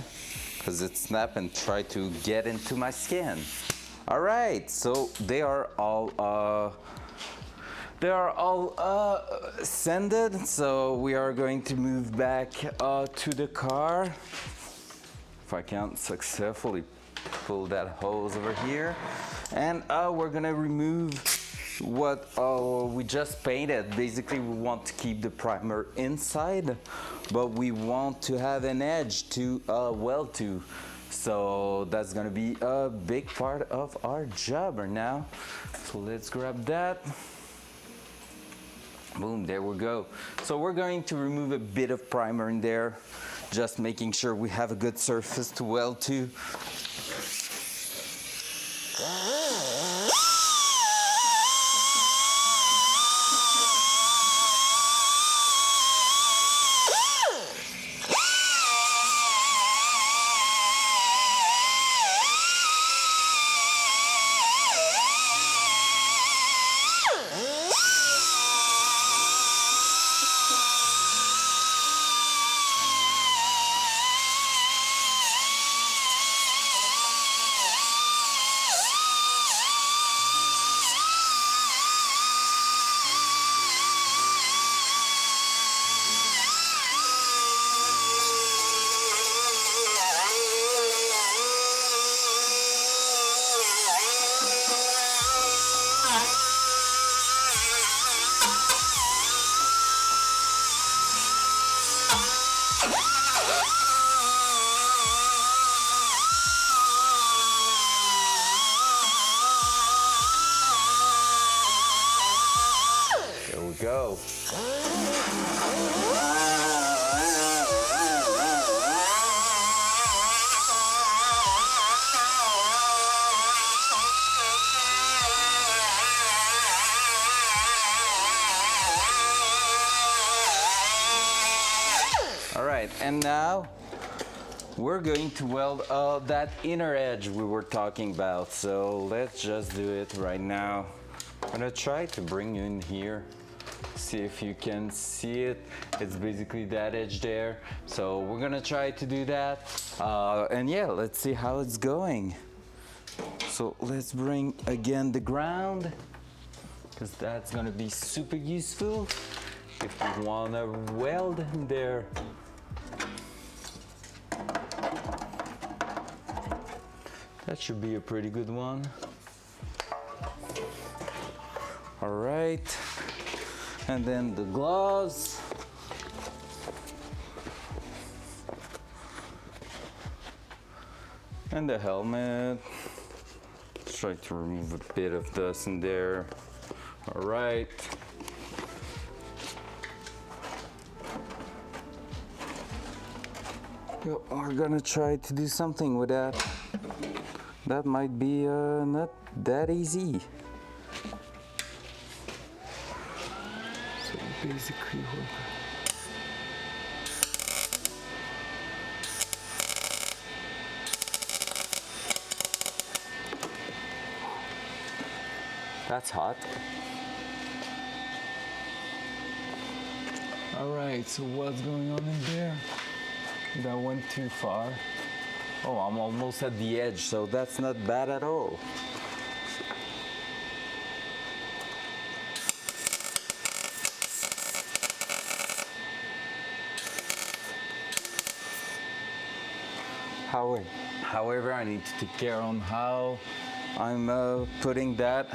because it snapped and tried to get into my skin. All right, so they are all sanded. So we are going to move back to the car. If I can successfully pull that hose over here, and we're gonna remove what we just painted. Basically, we want to keep the primer inside, but we want to have an edge to weld to. So that's gonna be a big part of our job right now. So let's grab that. Boom, there we go. So we're going to remove a bit of primer in there, just making sure we have a good surface to weld to. go. All right, and now we're going to weld that inner edge we were talking about. So let's just do it right now. I'm gonna try to bring you in here, see if you can see it. It's basically that edge there. So we're gonna try to do that. And yeah, let's see how it's going. So let's bring again the ground, because that's gonna be super useful if you wanna weld in there. That should be a pretty good one. All right, and then the gloves. And the helmet. Let's try to remove a bit of dust in there. All right. We're gonna try to do something with that. That might be not that easy. So basically, that's hot. All right, so what's going on in there? That went too far. Oh, I'm almost at the edge, so that's not bad at all. However, I need to take care on how I'm putting that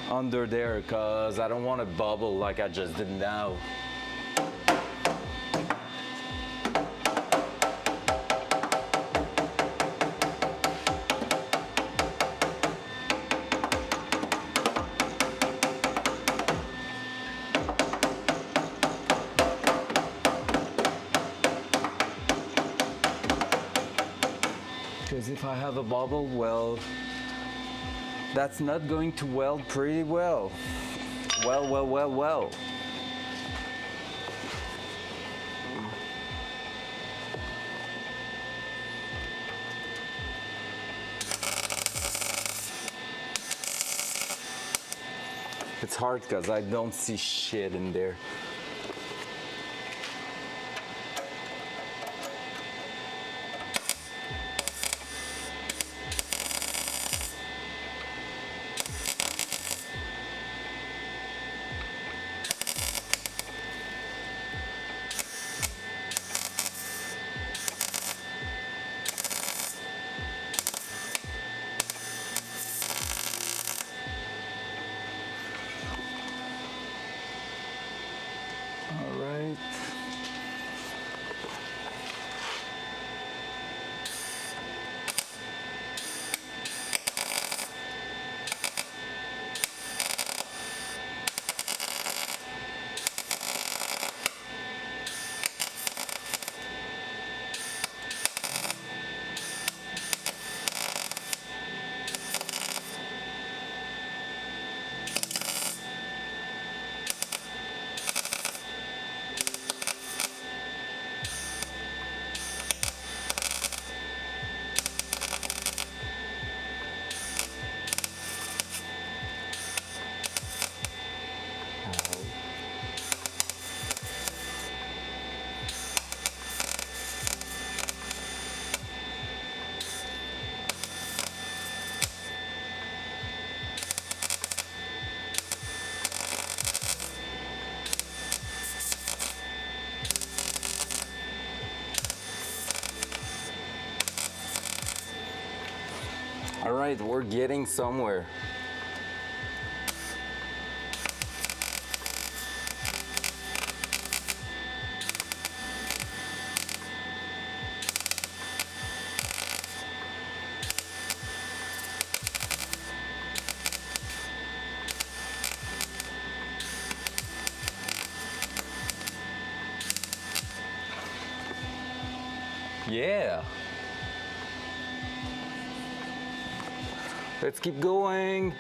under there, because I don't want to bubble like I just did now. Because if I have a bubble, well, that's not going to weld pretty well. Well. It's hard because I don't see shit in there. All right. All right, we're getting somewhere. Yeah. Let's keep going.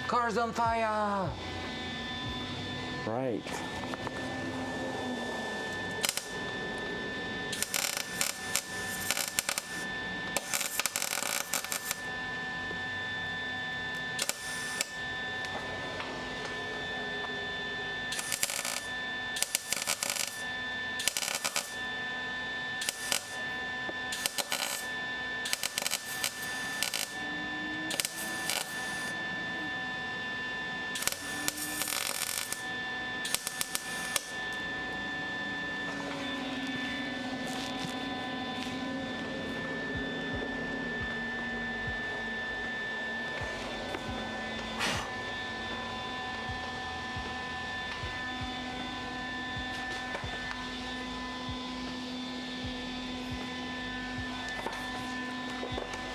Car's on fire! Right.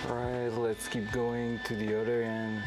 Right, let's keep going to the other end.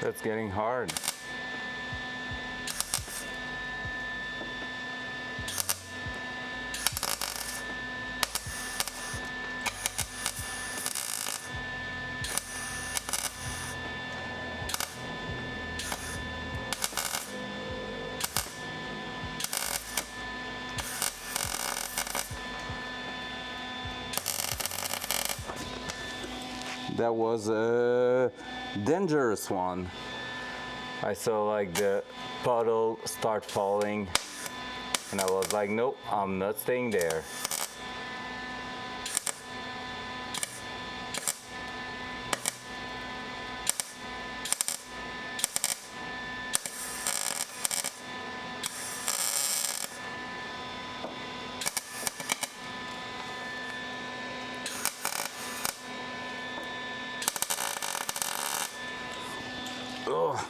That's getting hard. That was a dangerous one. I saw like the puddle start falling and I was like, nope, I'm not staying there. Ugh.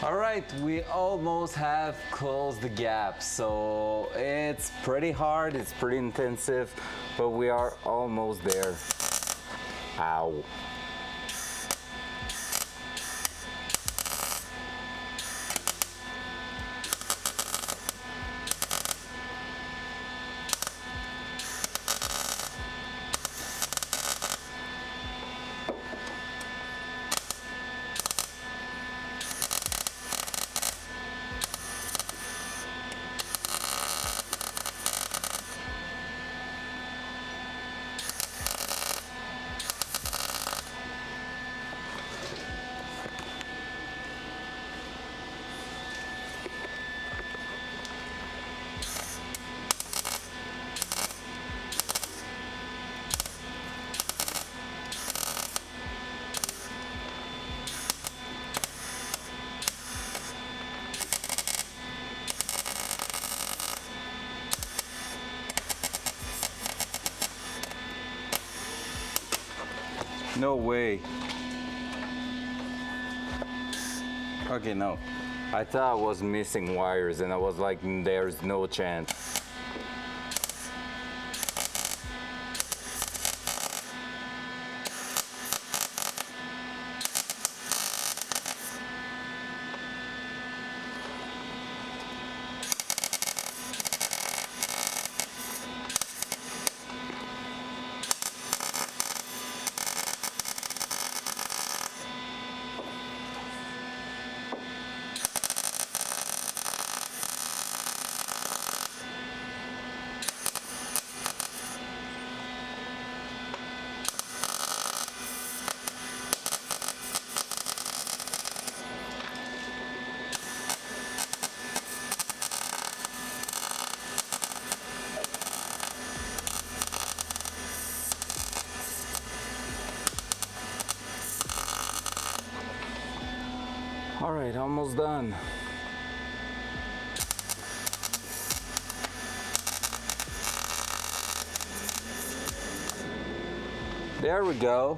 All right, we almost have closed the gap. So it's pretty hard, it's pretty intensive, but we are almost there. Ow. No way. Okay, no. I thought I was missing wires and I was like, there's no chance. All right, almost done. There we go.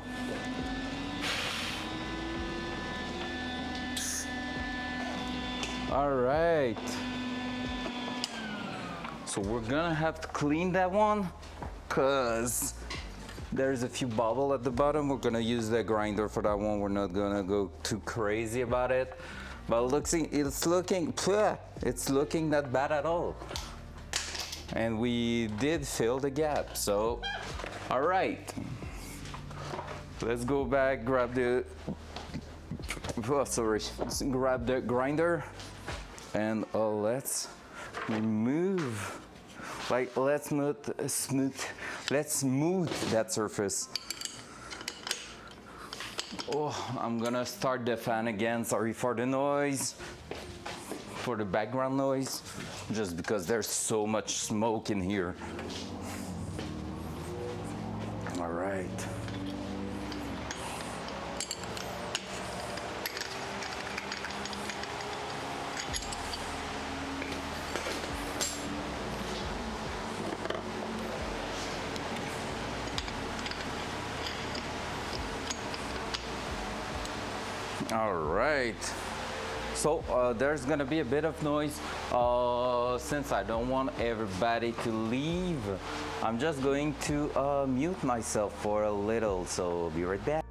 All right. So we're gonna have to clean that one because there's a few bubbles at the bottom. We're gonna use the grinder for that one. We're not gonna go too crazy about it. But it's looking not bad at all. And we did fill the gap, so all right. Let's go back, grab the grinder, and let's remove. Let's smooth that surface. Oh, I'm gonna start the fan again. Sorry for the noise, for the background noise, just because there's so much smoke in here. All right. All right, so there's gonna be a bit of noise since I don't want everybody to leave. I'm just going to mute myself for a little, so I'll be right back.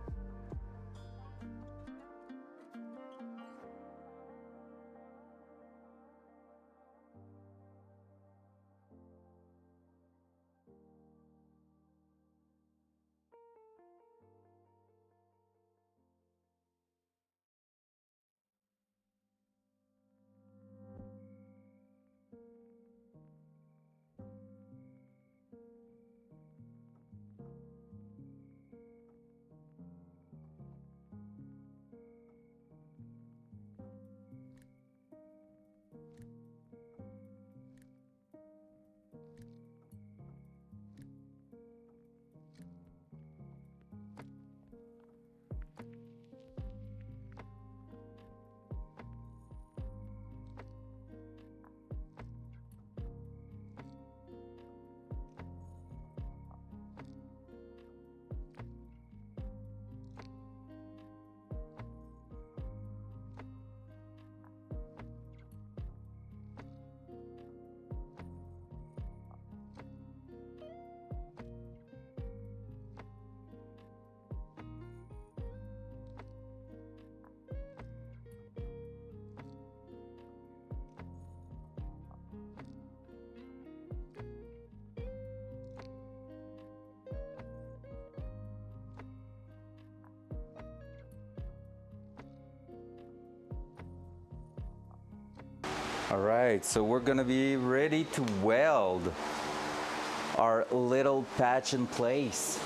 All right, so we're gonna be ready to weld our little patch in place.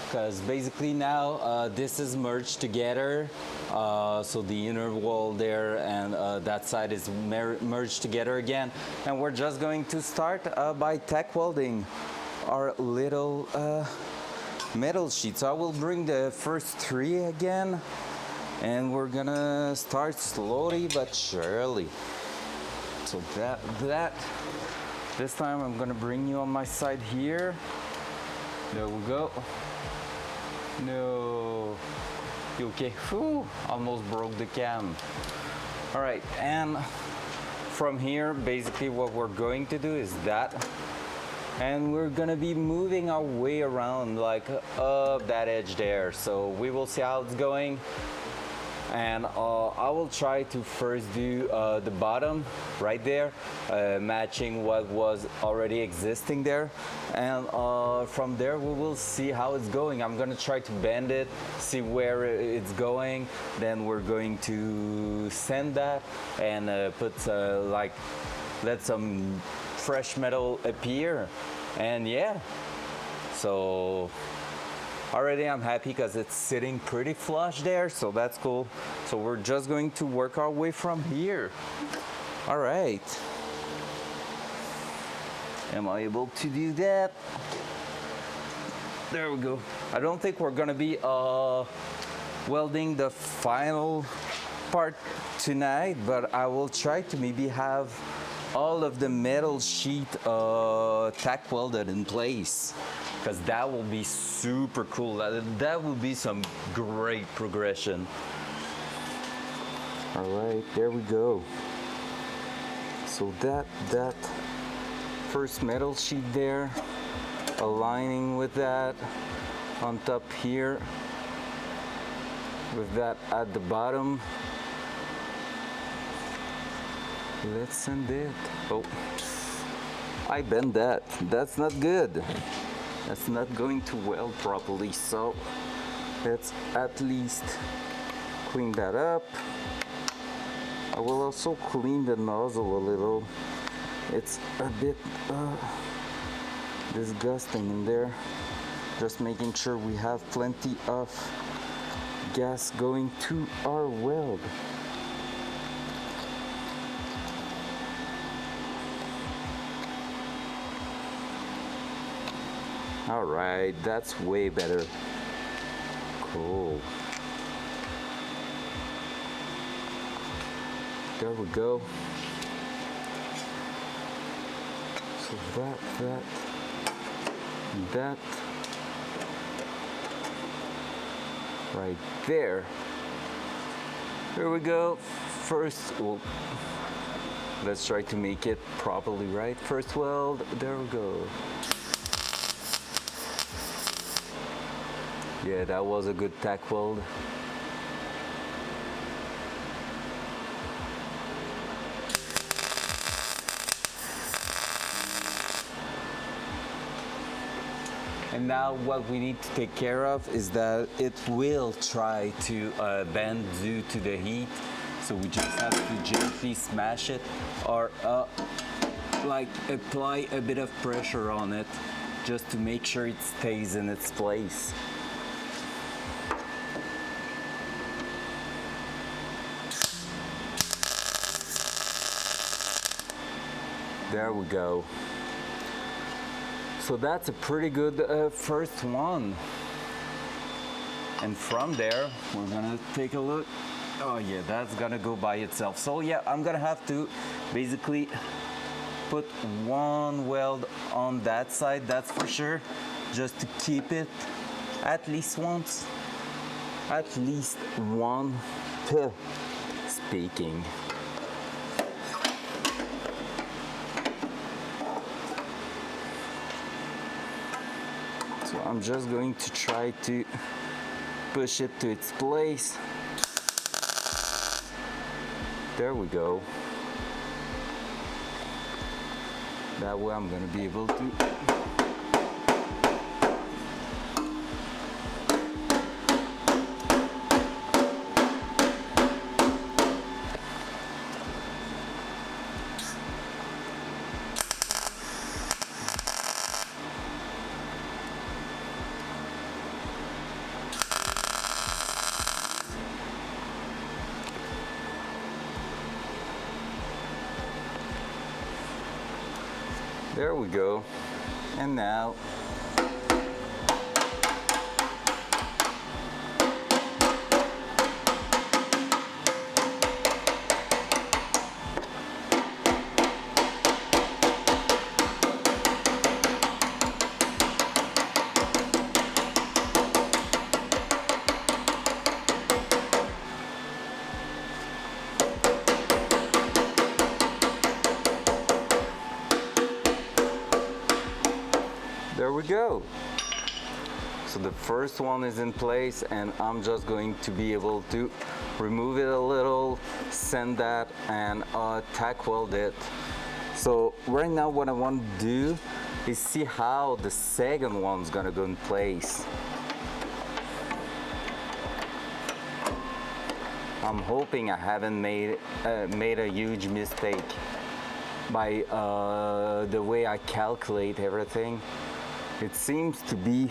Because basically now this is merged together. So the inner wall there and that side is merged together again. And we're just going to start by tack welding our little metal sheets. I will bring the first 3 again. And we're gonna start slowly but surely. So this time I'm gonna bring you on my side here. There we go. No. You okay? Whew, almost broke the cam. All right, and from here, basically what we're going to do is that, and we're gonna be moving our way around like up that edge there. So we will see how it's going. And I will try to first do the bottom right there, matching what was already existing there. And from there we will see how it's going. I'm gonna try to bend it, see where it's going. Then we're going to sand that and put like, let some fresh metal appear. And yeah, so already I'm happy because it's sitting pretty flush there, so that's cool. So we're just going to work our way from here. All right. Am I able to do that? There we go. I don't think we're gonna be welding the final part tonight, but I will try to maybe have all of the metal sheet tack welded in place, because that will be super cool. That will be some great progression. All right, there we go. So that first metal sheet there, aligning with that on top here, with that at the bottom. Let's send it. Oh, I bent that. That's not good. That's not going to weld properly, so let's at least clean that up. I will also clean the nozzle a little. It's a bit disgusting in there. Just making sure we have plenty of gas going to our weld. All right, that's way better. Cool. There we go. So that right there. Here we go. First, well, let's try to make it properly, right? First weld, there we go. Yeah, that was a good tack weld. And now what we need to take care of is that it will try to bend due to the heat. So we just have to gently smash it or like apply a bit of pressure on it just to make sure it stays in its place. There we go. So that's a pretty good first one. And from there, we're gonna take a look. Oh yeah, that's gonna go by itself. So yeah, I'm gonna have to basically put one weld on that side, that's for sure, just to keep it at least once. At least one, speaking. So I'm just going to try to push it to its place. There we go. That way I'm going to be able to there we go. And now There we go. So the first one is in place, and I'm just going to be able to remove it a little, sand that, and tack weld it. So right now what I want to do is see how the second one's gonna go in place. I'm hoping I haven't made a huge mistake by the way I calculate everything. It seems to be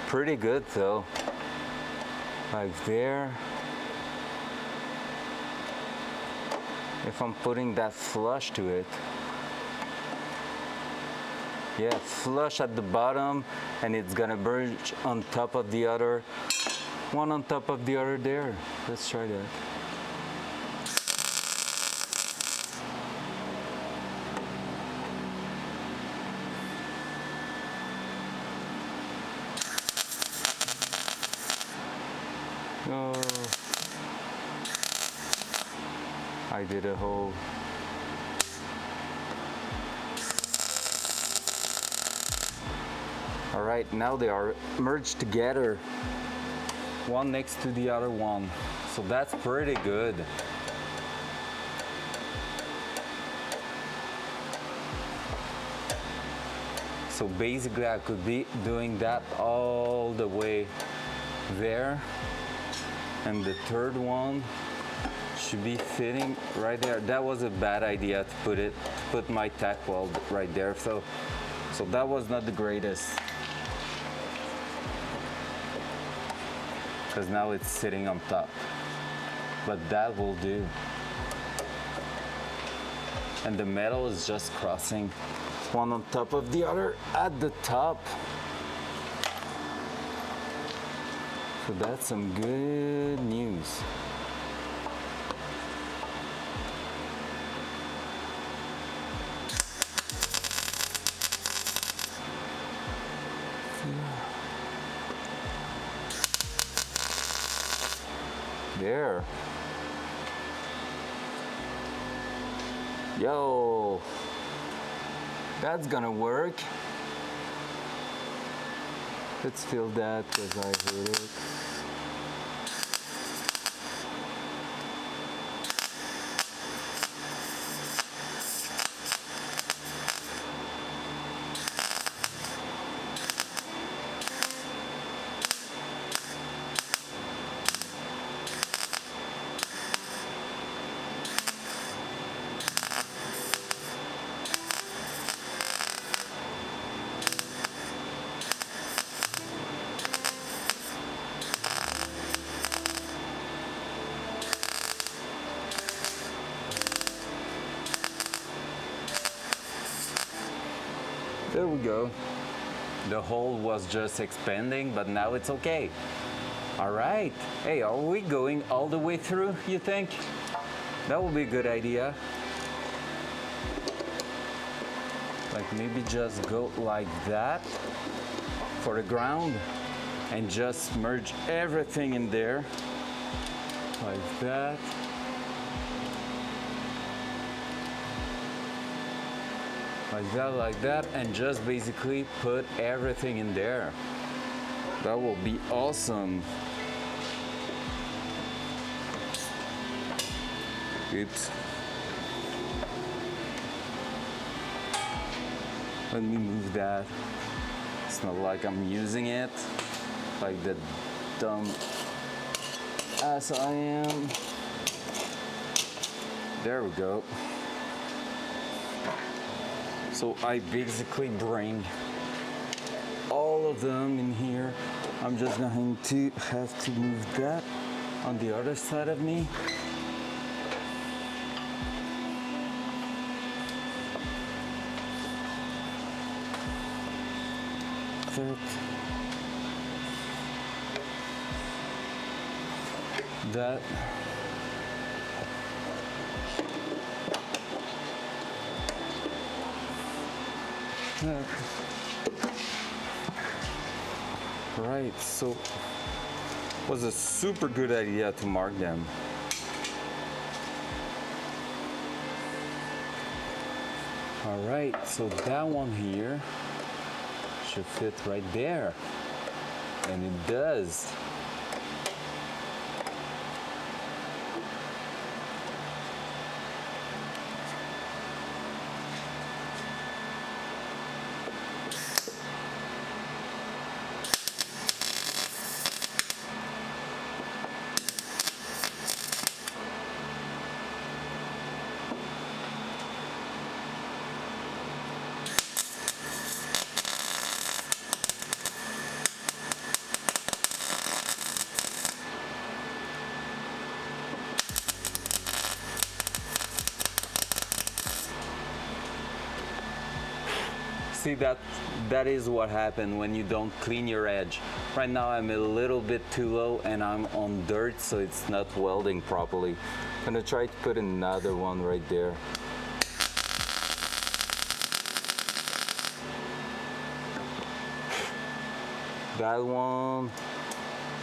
pretty good though. Like there. If I'm putting that flush to it. Yeah, flush at the bottom, and it's gonna merge on top of the other. One on top of the other there. Let's try that. Oh, I did a hole. All right, now they are merged together, one next to the other one. So that's pretty good. So basically I could be doing that all the way there, and the third one should be fitting right there. That was a bad idea to put my tack weld right there. So that was not the greatest, because now it's sitting on top, but that will do. And the metal is just crossing one on top of the other at the top. So that's some good news. There. Yo, that's gonna work. Let's feel that, because I hate it. There we go. The hole was just expanding, but now it's okay. All right. Hey, are we going all the way through, you think? That would be a good idea. Like maybe just go like that for the ground and just merge everything in there. Like that. Like that, and just basically put everything in there. That will be awesome. Oops. Let me move that. It's not like I'm using it like the dumb ass I am. There we go. So I basically bring all of them in here. I'm just going to have to move that on the other side of me. That. Right, so it was a super good idea to mark them. All right, so that one here should fit right there. And it does. See, that is what happened when you don't clean your edge. Right now I'm a little bit too low and I'm on dirt, so it's not welding properly. I'm gonna try to put another one right there. That one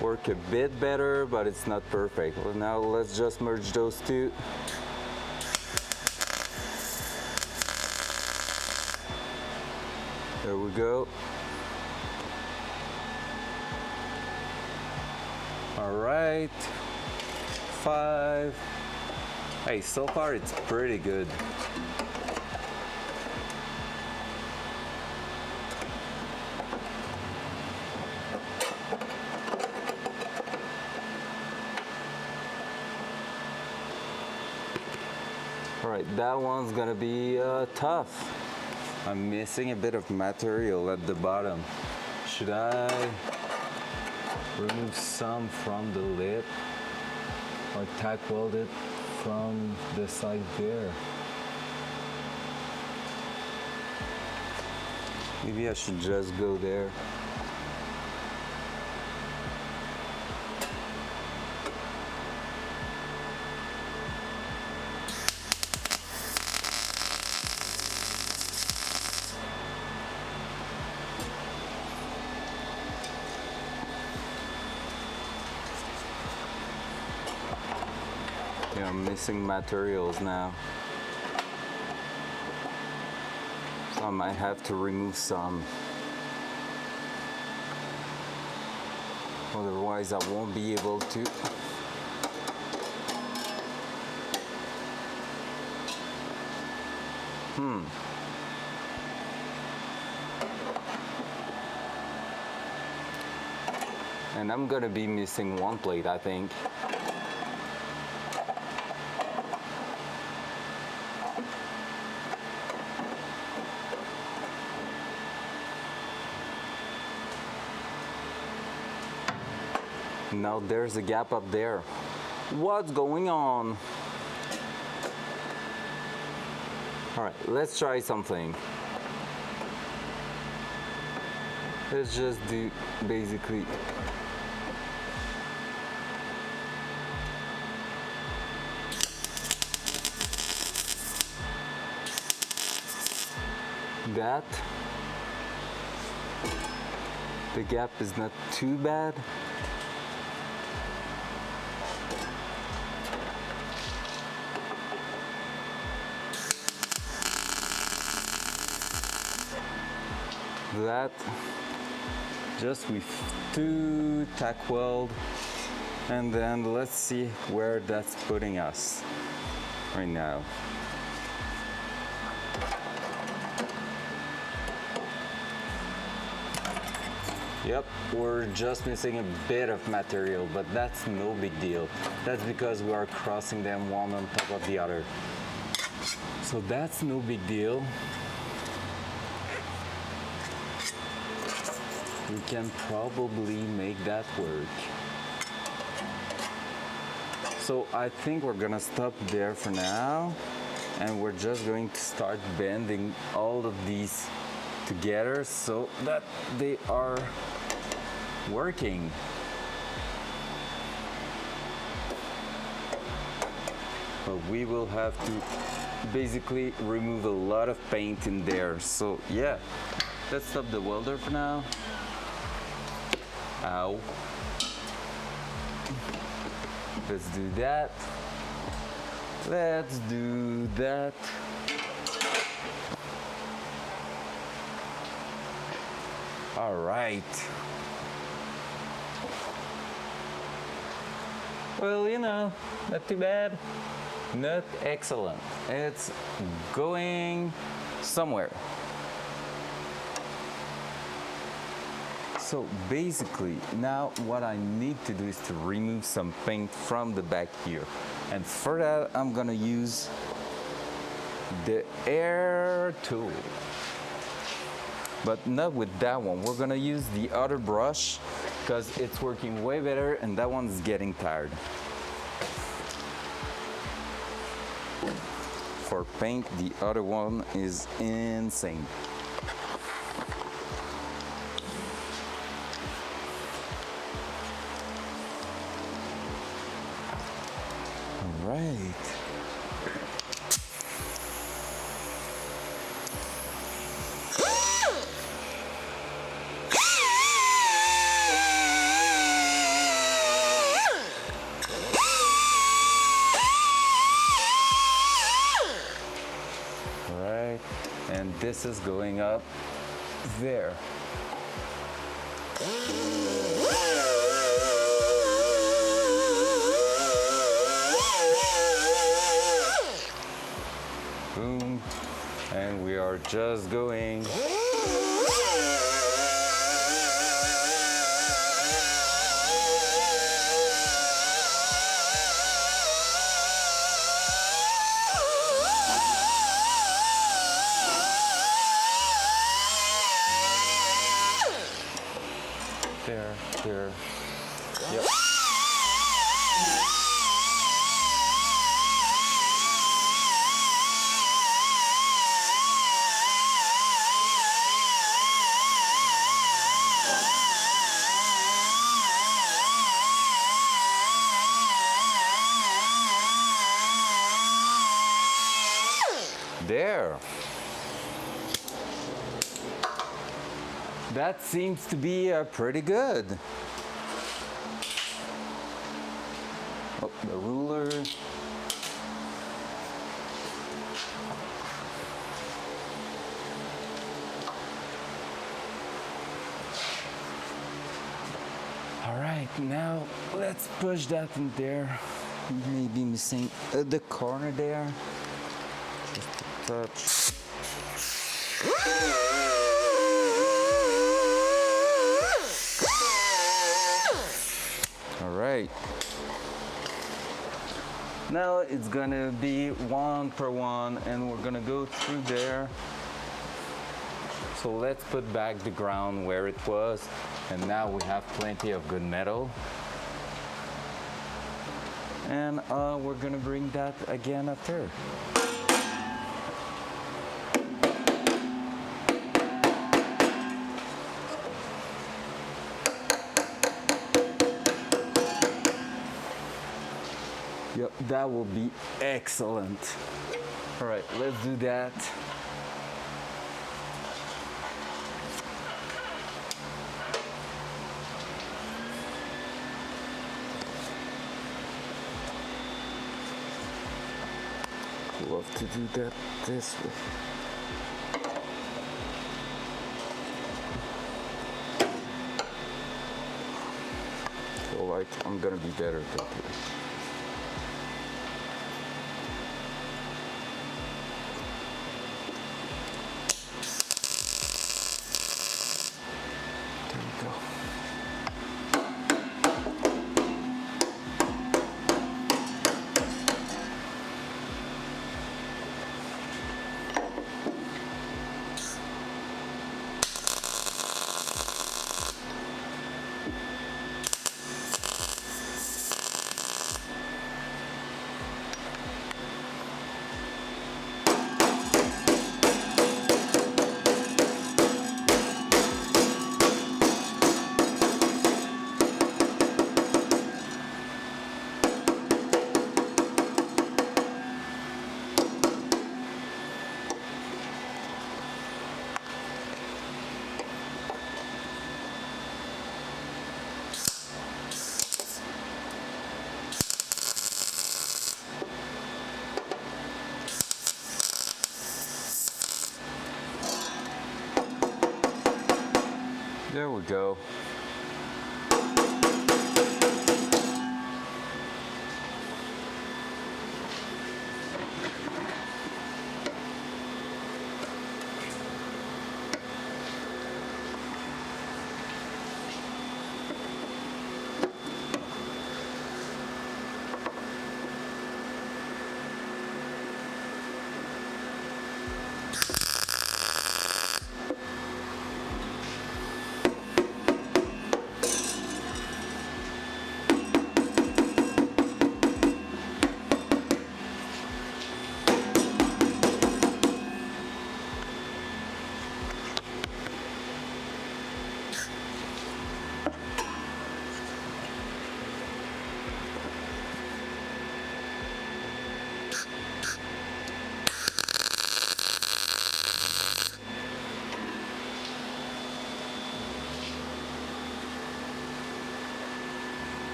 worked a bit better, but it's not perfect. Well, now let's just merge those two. There we go. All right, 5. Hey, so far it's pretty good. All right, that one's gonna be tough. I'm missing a bit of material at the bottom. Should I remove some from the lip or tack weld it from the side there? Maybe I should just go there. Yeah, I'm missing materials now. So I might have to remove some. Otherwise I won't be able to. And I'm gonna be missing one plate, I think. Now there's a gap up there. What's going on? All right, let's try something. Let's just do basically that. The gap is not too bad. That just with 2 tack weld, and then let's see where that's putting us right now. Yep, we're just missing a bit of material, but that's no big deal. That's because we are crossing them one on top of the other. So that's no big deal. We can probably make that work. So I think we're gonna stop there for now, and we're just going to start bending all of these together so that they are working. But we will have to basically remove a lot of paint in there. So yeah, let's stop the welder for now. Ow. Let's do that. Let's do that. All right. Well, you know, not too bad. Not excellent. It's going somewhere. So basically, now what I need to do is to remove some paint from the back here. And for that, I'm gonna use the air tool. But not with that one. We're gonna use the other brush because it's working way better and that one's getting tired. For paint, the other one is insane. All right. And this is going up there. Boom. And we are just going. There. Yep. There. That seems to be pretty good. Oh, the ruler. All right, now let's push that in there. Maybe missing the corner there. Just a touch. All right. Now it's gonna be one per one and we're gonna go through there. So let's put back the ground where it was, and now we have plenty of good metal. And we're gonna bring that again after. Yep, that will be excellent. All right, let's do that. Love to do that this way. Feel like I'm gonna be better at that. There we go.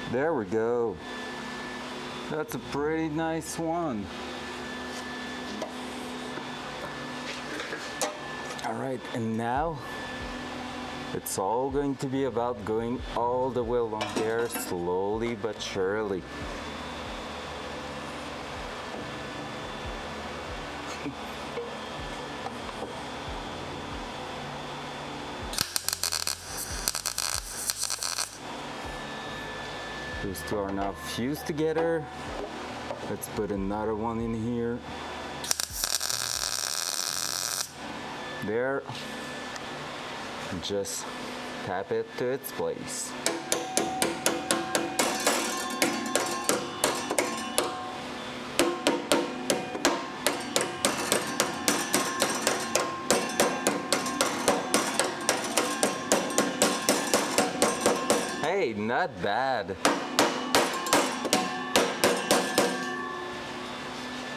There we go. That's a pretty nice one. All right, and now it's all going to be about going all the way along there, slowly but surely. Those two are now fused together. Let's put another one in here. There. Just tap it to its place. Hey, not bad.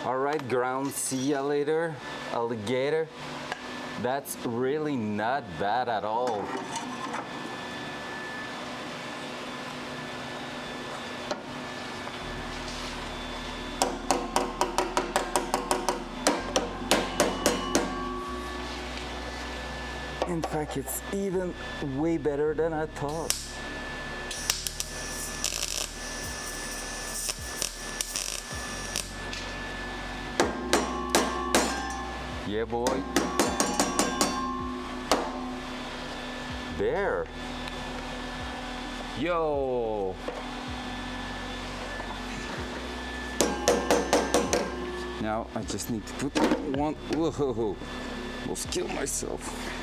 All right, ground, see ya later, alligator. That's really not bad at all. In fact, it's even way better than I thought. Yeah, boy. There. Yo. Now I just need to put one. Whoa. Almost kill myself.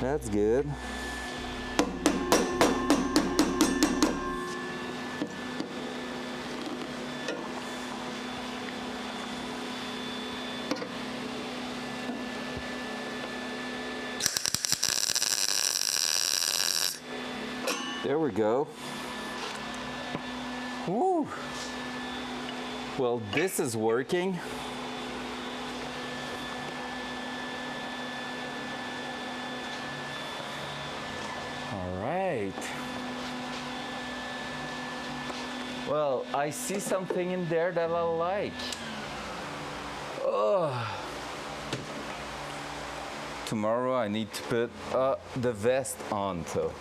That's good. There we go. Woo! Well, this is working. Well, I see something in there that I like. Oh. Tomorrow I need to put the vest on, so.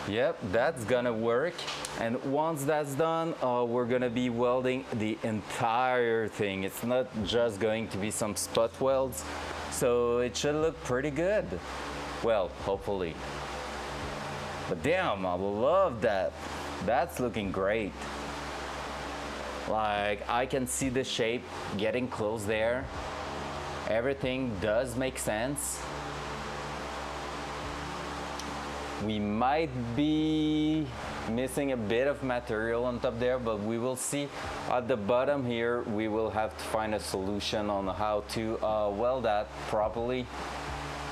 Yep, that's gonna work. And once that's done, we're gonna be welding the entire thing. It's not just going to be some spot welds, so it should look pretty good. Well, hopefully. But damn, I love that. That's looking great. Like I can see the shape getting close there. Everything does make sense. We might be missing a bit of material on top there, but we will see. At the bottom here, we will have to find a solution on how to weld that properly,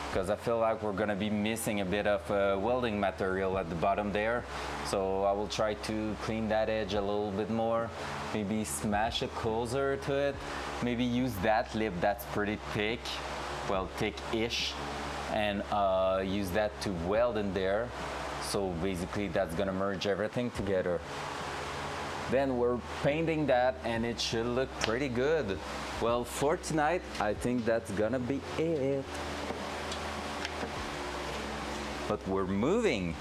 because I feel like we're gonna be missing a bit of welding material at the bottom there. So I will try to clean that edge a little bit more, maybe smash it closer to it, maybe use that lip that's pretty thick, well, thick-ish, and use that to weld in there. So basically that's gonna merge everything together. Then we're painting that and it should look pretty good. Well, for tonight, I think that's gonna be it. But we're moving,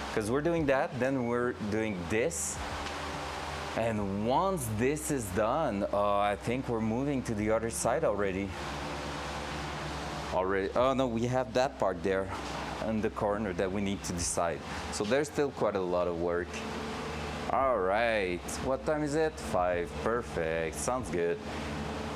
because we're doing that, then we're doing this. And once this is done, I think we're moving to the other side already. Oh no, we have that part there in the corner that we need to decide. So there's still quite a lot of work. All right, what time is it? 5, perfect, sounds good.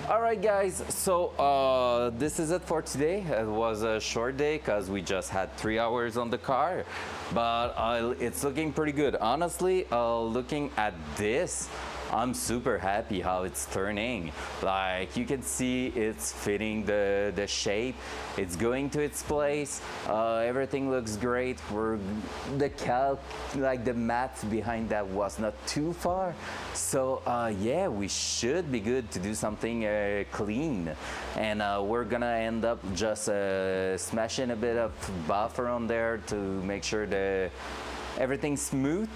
All right guys, so this is it for today. It was a short day because we just had 3 hours on the car, but it's looking pretty good. Honestly, looking at this, I'm super happy how it's turning. Like you can see it's fitting the shape, it's going to its place, everything looks great. The mat behind that was not too far. So yeah, we should be good to do something clean. And we're gonna end up just smashing a bit of buffer on there to make sure that everything's smooth.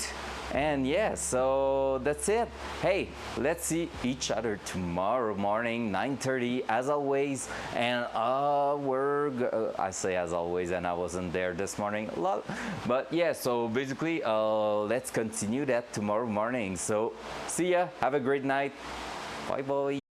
And yeah, so that's it. Hey, let's see each other tomorrow morning, 9:30 as always. And I say as always, and I wasn't there this morning a lot. But yeah, so basically, let's continue that tomorrow morning. So see ya, have a great night. Bye bye.